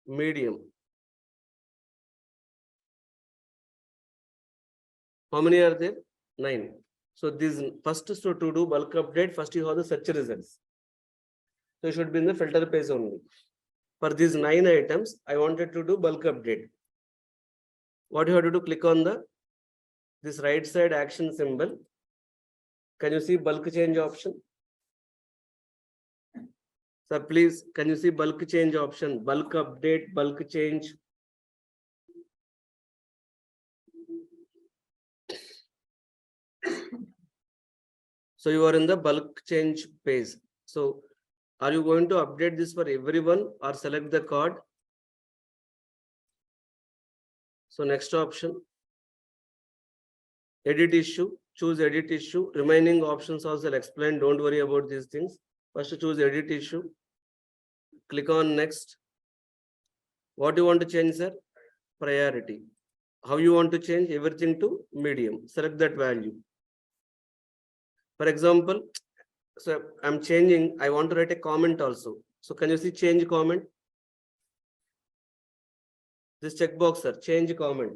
medium. How many are there? 9. So this first, so to do bulk update, first you have the search results. So it should be in the filter page only. For these 9 items, I wanted to do bulk update. What you have to do? Click on this right side action symbol. Can you see bulk change option? Sir, please, can you see bulk change option? Bulk update, bulk change. So you are in the bulk change page. So are you going to update this for everyone or select the card? So next option, edit issue, choose edit issue. Remaining options also I'll explain. Don't worry about these things. First choose edit issue. Click on next. What you want to change, sir? Priority. How you want to change everything to medium? Select that value. For example, so I'm changing, I want to write a comment also. So can you see change comment? This checkbox, sir, change comment.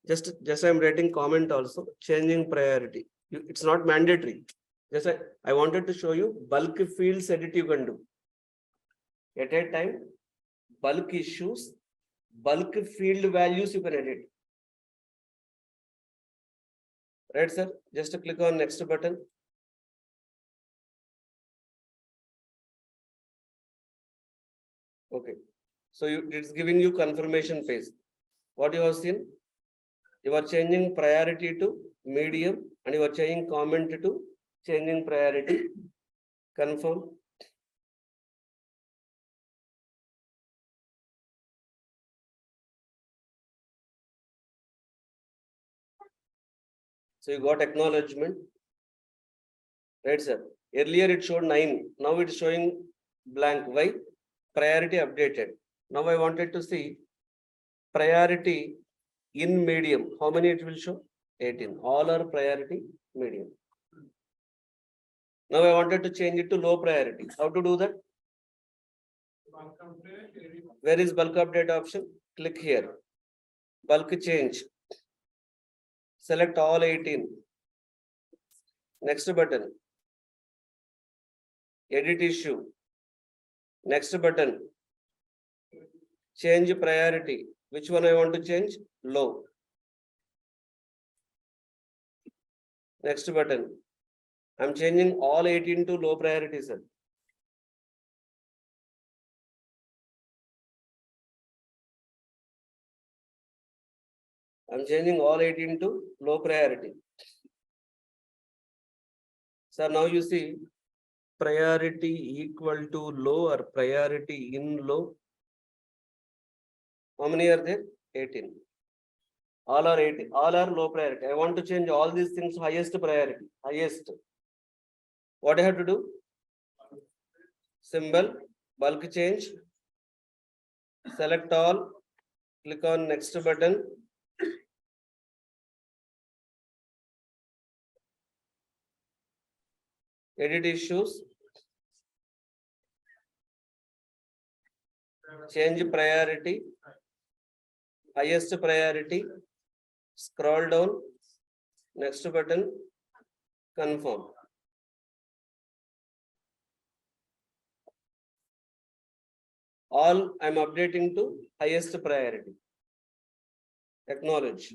Just I'm writing comment also, changing priority. It's not mandatory. Just I wanted to show you bulk fields edit you can do. At a time, bulk issues, bulk field values you can edit. Right, sir? Just click on next button. Okay. So it's giving you confirmation page. What you have seen? You are changing priority to medium and you are changing comment to changing priority. Confirm. So you got acknowledgement. Right, sir? Earlier it showed 9. Now it's showing blank. Why? Priority updated. Now I wanted to see priority in medium. How many it will show? 18. All are priority medium. Now I wanted to change it to low priority. How to do that? Where is bulk update option? Click here. Bulk change. Select all 18. Next button. Edit issue. Next button. Change priority. Which one I want to change? Low. Next button. I'm changing all 18 to low priority, sir. I'm changing all 18 to low priority. So now you see priority equal to low or priority in low. How many are there? 18. All are 18. All are low priority. I want to change all these things to highest priority. Highest. What I have to do? Symbol, bulk change. Select all. Click on next button. Edit issues. Change priority. Highest priority. Scroll down. Next button. Confirm. All I'm updating to highest priority. Acknowledge.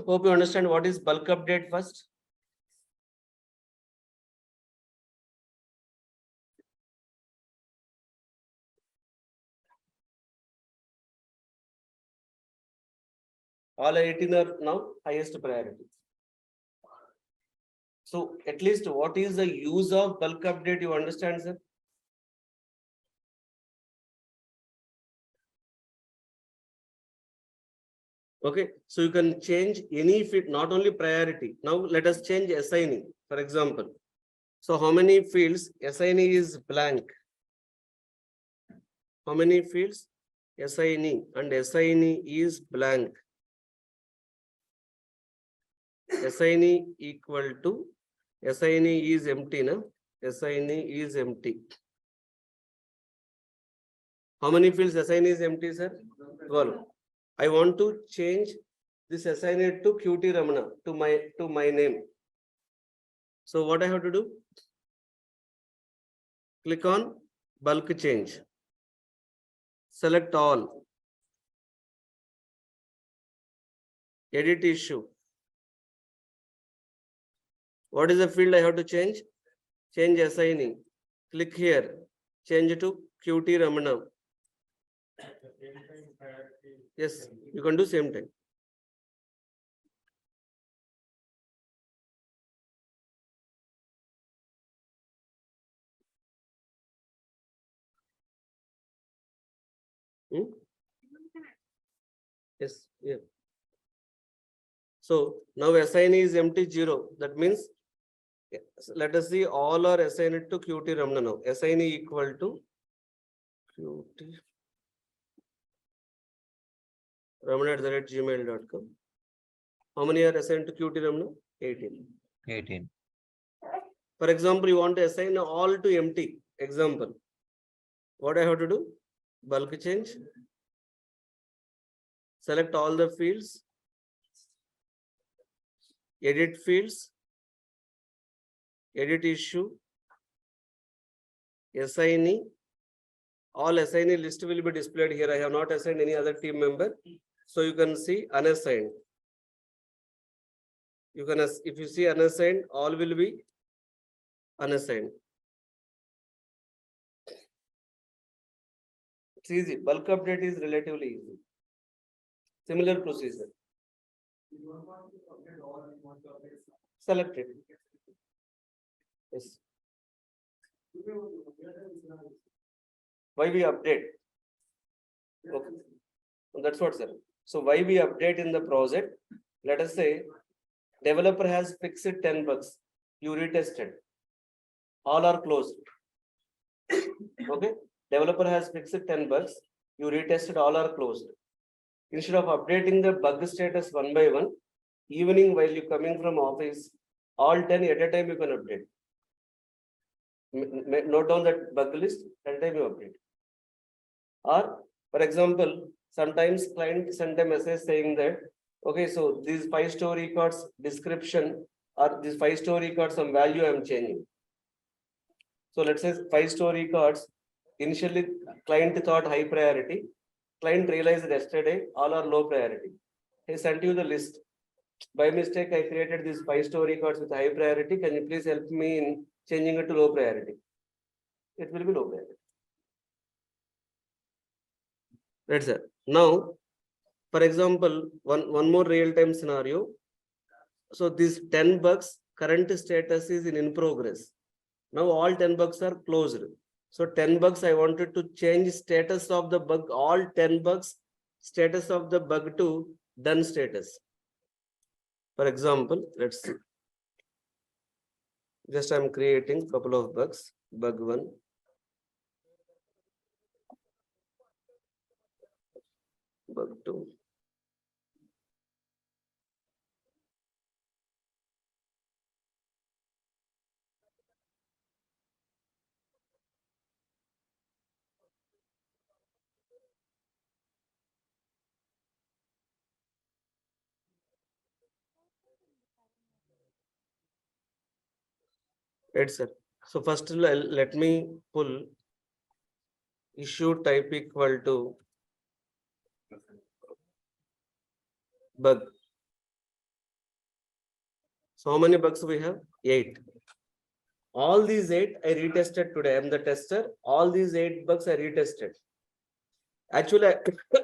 Hope you understand what is bulk update first. All 18 are now highest priority. So at least what is the use of bulk update, you understand, sir? Okay, so you can change any field, not only priority. Now let us change assigning, for example. So how many fields? Assignee is blank. How many fields? Assignee and assignee is blank. Assignee equal to assignee is empty, na? Assignee is empty. How many fields assignee is empty, sir? 12. I want to change this assignee to QT Ramana to my name. So what I have to do? Click on bulk change. Select all. Edit issue. What is the field I have to change? Change assignee. Click here. Change to QT Ramana. Yes, you can do same time. Yes, yeah. So now assignee is empty 0. That means let us see all are assigned to QT Ramana now. Assignee equal to QT Ramana@gmail.com. How many are assigned to QT Ramana? 18. 18. For example, you want to assign all to empty. Example. What I have to do? Bulk change. Select all the fields. Edit fields. Edit issue. Assignee. All assignee list will be displayed here. I have not assigned any other team member. So you can see unassigned. You can, if you see unassigned, all will be unassigned. It's easy. Bulk update is relatively easy. Similar procedure. Select it. Yes. Why we update? Okay. That's what, sir. So why we update in the project? Let us say developer has fixed 10 bugs. You retested. All are closed. Okay. Developer has fixed 10 bugs. You retested, all are closed. Instead of updating the bug status one by one, evening while you coming from office, all 10 at a time you can update. Note down that bug list, 10 time you update. Or, for example, sometimes client send a message saying that, okay, so these 5 story records description or these 5 story records some value I am changing. So let's say 5 story records, initially client thought high priority. Client realized yesterday all are low priority. He sent you the list. By mistake, I created these 5 story records with high priority. Can you please help me in changing it to low priority? It will be low priority. That's it. Now, for example, one more real-time scenario. So these 10 bugs, current status is in progress. Now all 10 bugs are closed. So 10 bugs, I wanted to change status of the bug, all 10 bugs, status of the bug to done status. For example, let's see. Just I'm creating couple of bugs. Bug 1. Bug 2. Right, sir. So first let me pull issue type equal to bug. So how many bugs we have? 8. All these 8 I retested today. I am the tester. All these 8 bugs I retested. Actually,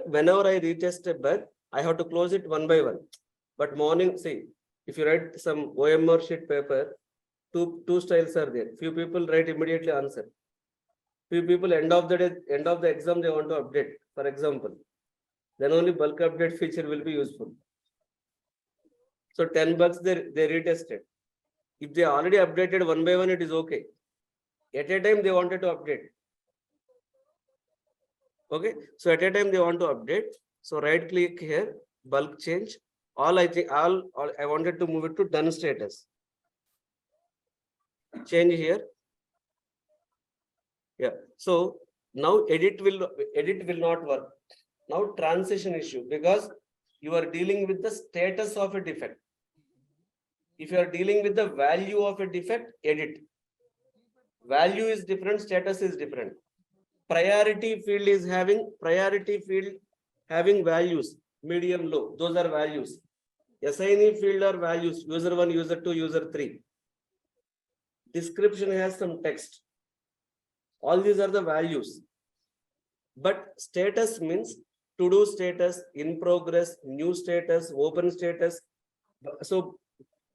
whenever I retest a bug, I have to close it one by one. But morning, see, if you write some OMR sheet paper, two styles are there. Few people write immediately answer. Few people end of the day, end of the exam, they want to update. For example, then only bulk update feature will be useful. So 10 bugs they retested. If they already updated one by one, it is okay. At a time they wanted to update. Okay, so at a time they want to update. So right click here, bulk change. All I think all I wanted to move it to done status. Change here. Yeah. So now edit will not work. Now transition issue, because you are dealing with the status of a defect. If you are dealing with the value of a defect, edit. Value is different, status is different. Priority field is having values, medium, low. Those are values. Assignee field are values, user 1, user 2, user 3. Description has some text. All these are the values. But status means to-do status, in progress, new status, open status. So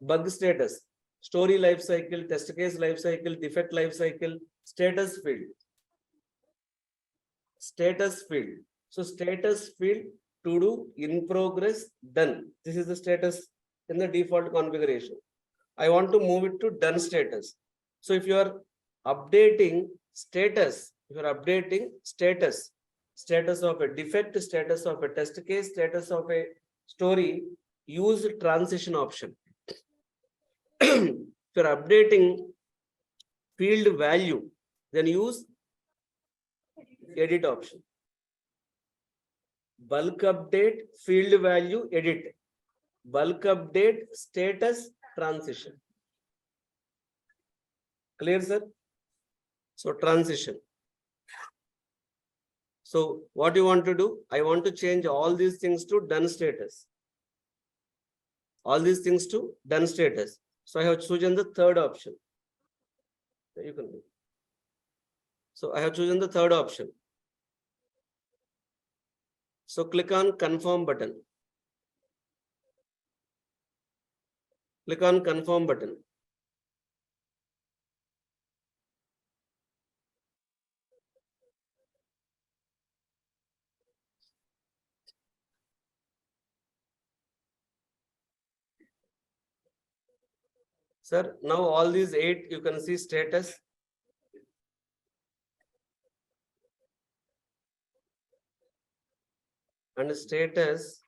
bug status, story life cycle, test case life cycle, defect life cycle, status field. Status field. So status field, to do, in progress, done. This is the status in the default configuration. I want to move it to done status. So if you are updating status, status of a defect, status of a test case, status of a story, use transition option. If you're updating field value, then use edit option. Bulk update, field value, edit. Bulk update, status, transition. Clear, sir? So transition. So what you want to do? I want to change all these things to done status. All these things to done status. So I have chosen the third option. You can do. So I have chosen the third option. So click on confirm button. Click on confirm button. Sir, now all these 8 you can see status. And status,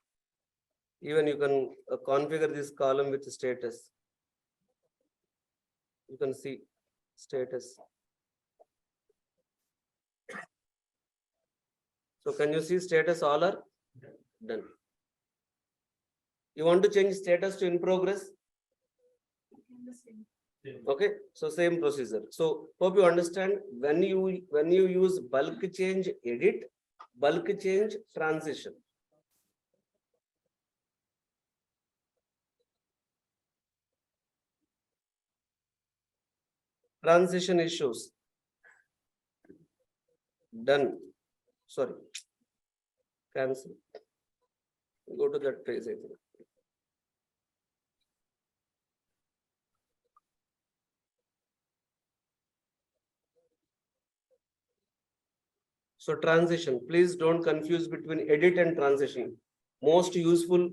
even you can configure this column with status. You can see status. So can you see status all are done? You want to change status to in progress? Okay, so same procedure. So hope you understand when you use bulk change edit, bulk change transition. Transition issues. Done. Sorry. Cancel. Go to that page, I think. So transition, please don't confuse between edit and transition. Most useful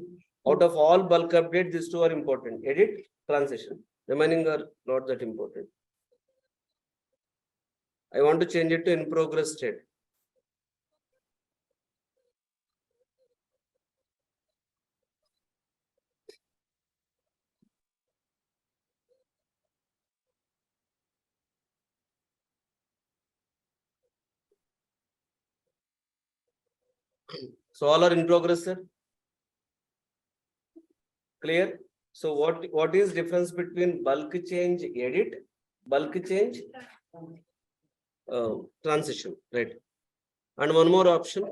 out of all bulk update, these two are important. Edit, transition. Remaining are not that important. I want to change it to in progress state. So all are in progress, sir. Clear? So what is difference between bulk change edit, bulk change transition, right? And one more option,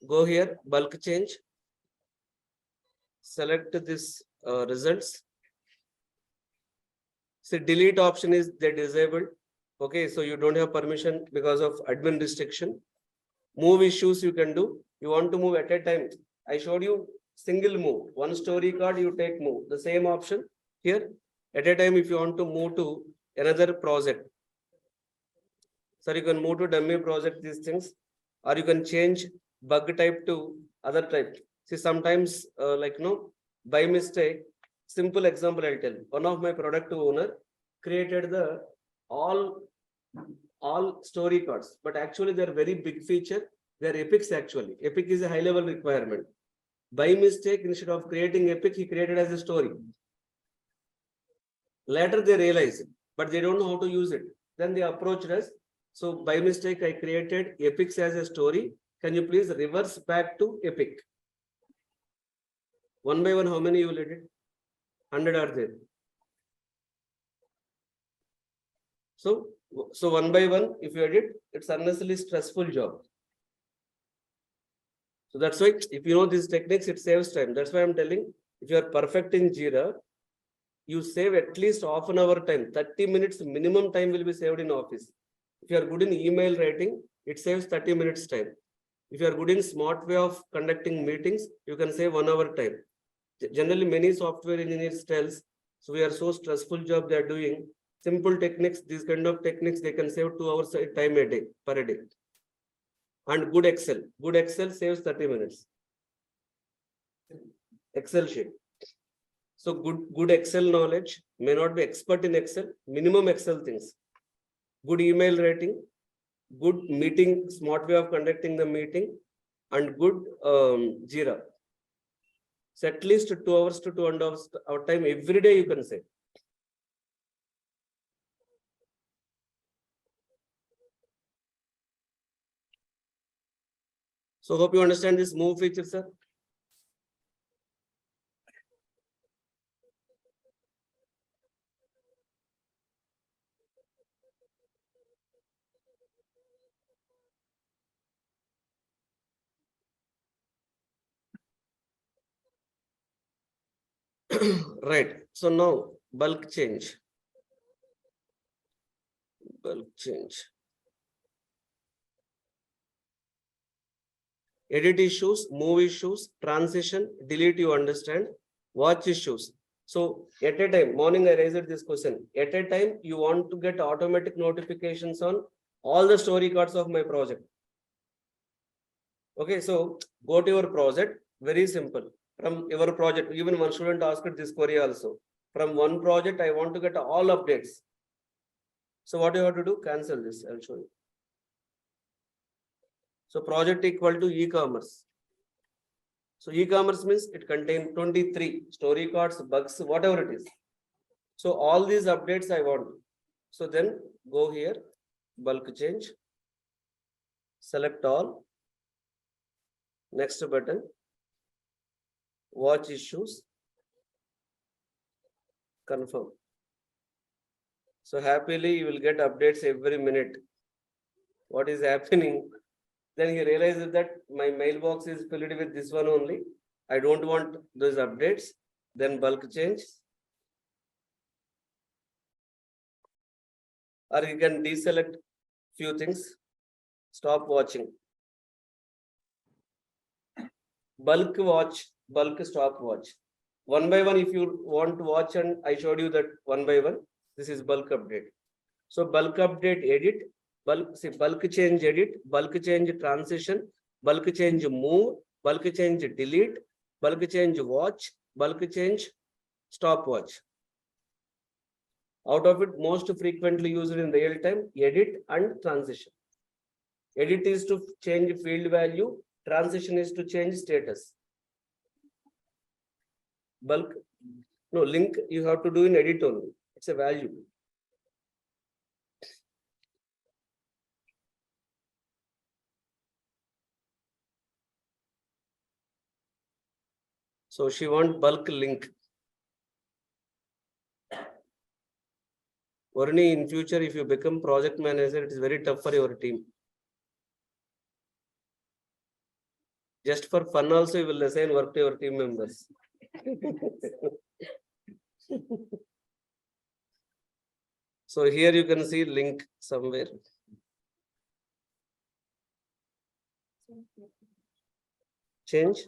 go here, bulk change, select this results. See, delete option is they disabled. Okay, so you don't have permission because of admin restriction. Move issues you can do. You want to move at a time. I showed you single move, one story card you take move. The same option here at a time if you want to move to another project. So you can move to dummy project these things, or you can change bug type to other type. See, sometimes by mistake, simple example I'll tell. One of my product owner created the all story cards, but actually they're very big feature. They're epics actually. Epic is a high level requirement. By mistake, instead of creating epic, he created as a story. Later they realize it, but they don't know how to use it. Then they approached us. So by mistake, I created epics as a story. Can you please reverse back to epic? One by one, how many you will edit? 100 are there. So one by one, if you edit, it's unnecessarily stressful job. So that's why if you know these techniques, it saves time. That's why I'm telling, if you are perfect in JIRA, you save at least half an hour time. 30 minutes minimum time will be saved in office. If you are good in email writing, it saves 30 minutes time. If you are good in smart way of conducting meetings, you can save 1 hour time. Generally, many software engineers tells, so we are so stressful job they are doing. Simple techniques, these kind of techniques, they can save 2 hours time a day, per day. And good Excel saves 30 minutes. Excel sheet. So good Excel knowledge, may not be expert in Excel, minimum Excel things. Good email writing, good meeting, smart way of conducting the meeting, and good JIRA. So at least 2 hours to 2.5 hours our time every day you can say. So hope you understand this move feature, sir. Right. So now bulk change. Bulk change. Edit issues, move issues, transition, delete, you understand. Watch issues. So at a time, morning I raised this question. At a time, you want to get automatic notifications on all the story cards of my project. Okay, so go to your project, very simple. From your project, even one student asked this query also. From one project, I want to get all updates. So what you have to do? Cancel this, I'll show you. So project equal to e-commerce. So e-commerce means it contains 23 story cards, bugs, whatever it is. So all these updates I want. So then go here, bulk change, select all, next button, watch issues, confirm. So happily you will get updates every minute. What is happening? Then he realizes that my mailbox is filled with this one only. I don't want those updates. Then bulk change. Or you can deselect few things. Stop watching. Bulk watch, bulk stop watch. One by one, if you want to watch, and I showed you that one by one, this is bulk update. So bulk update edit, bulk change edit, bulk change transition, bulk change move, bulk change delete, bulk change watch, bulk change stop watch. Out of it, most frequently used in real time, edit and transition. Edit is to change field value, transition is to change status. Bulk, no, link you have to do in edit only. It's a value. So she want bulk link. Only in future, if you become project manager, it is very tough for your team. Just for fun also, you will assign work to your team members. So here you can see link somewhere. Change.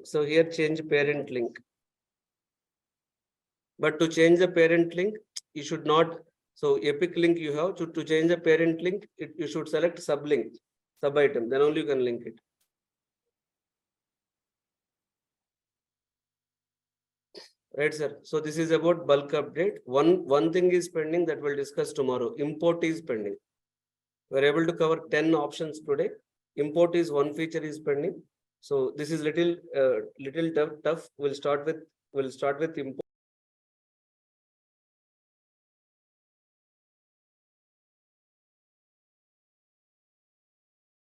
So here change parent link. But to change the parent link, you should not. So epic link you have to change the parent link, you should select sublink, sub item, then only you can link it. Right, sir. So this is about bulk update. One thing is pending that we'll discuss tomorrow. Import is pending. We're able to cover 10 options today. Import is one feature is pending. So this is little tough. We'll start with import.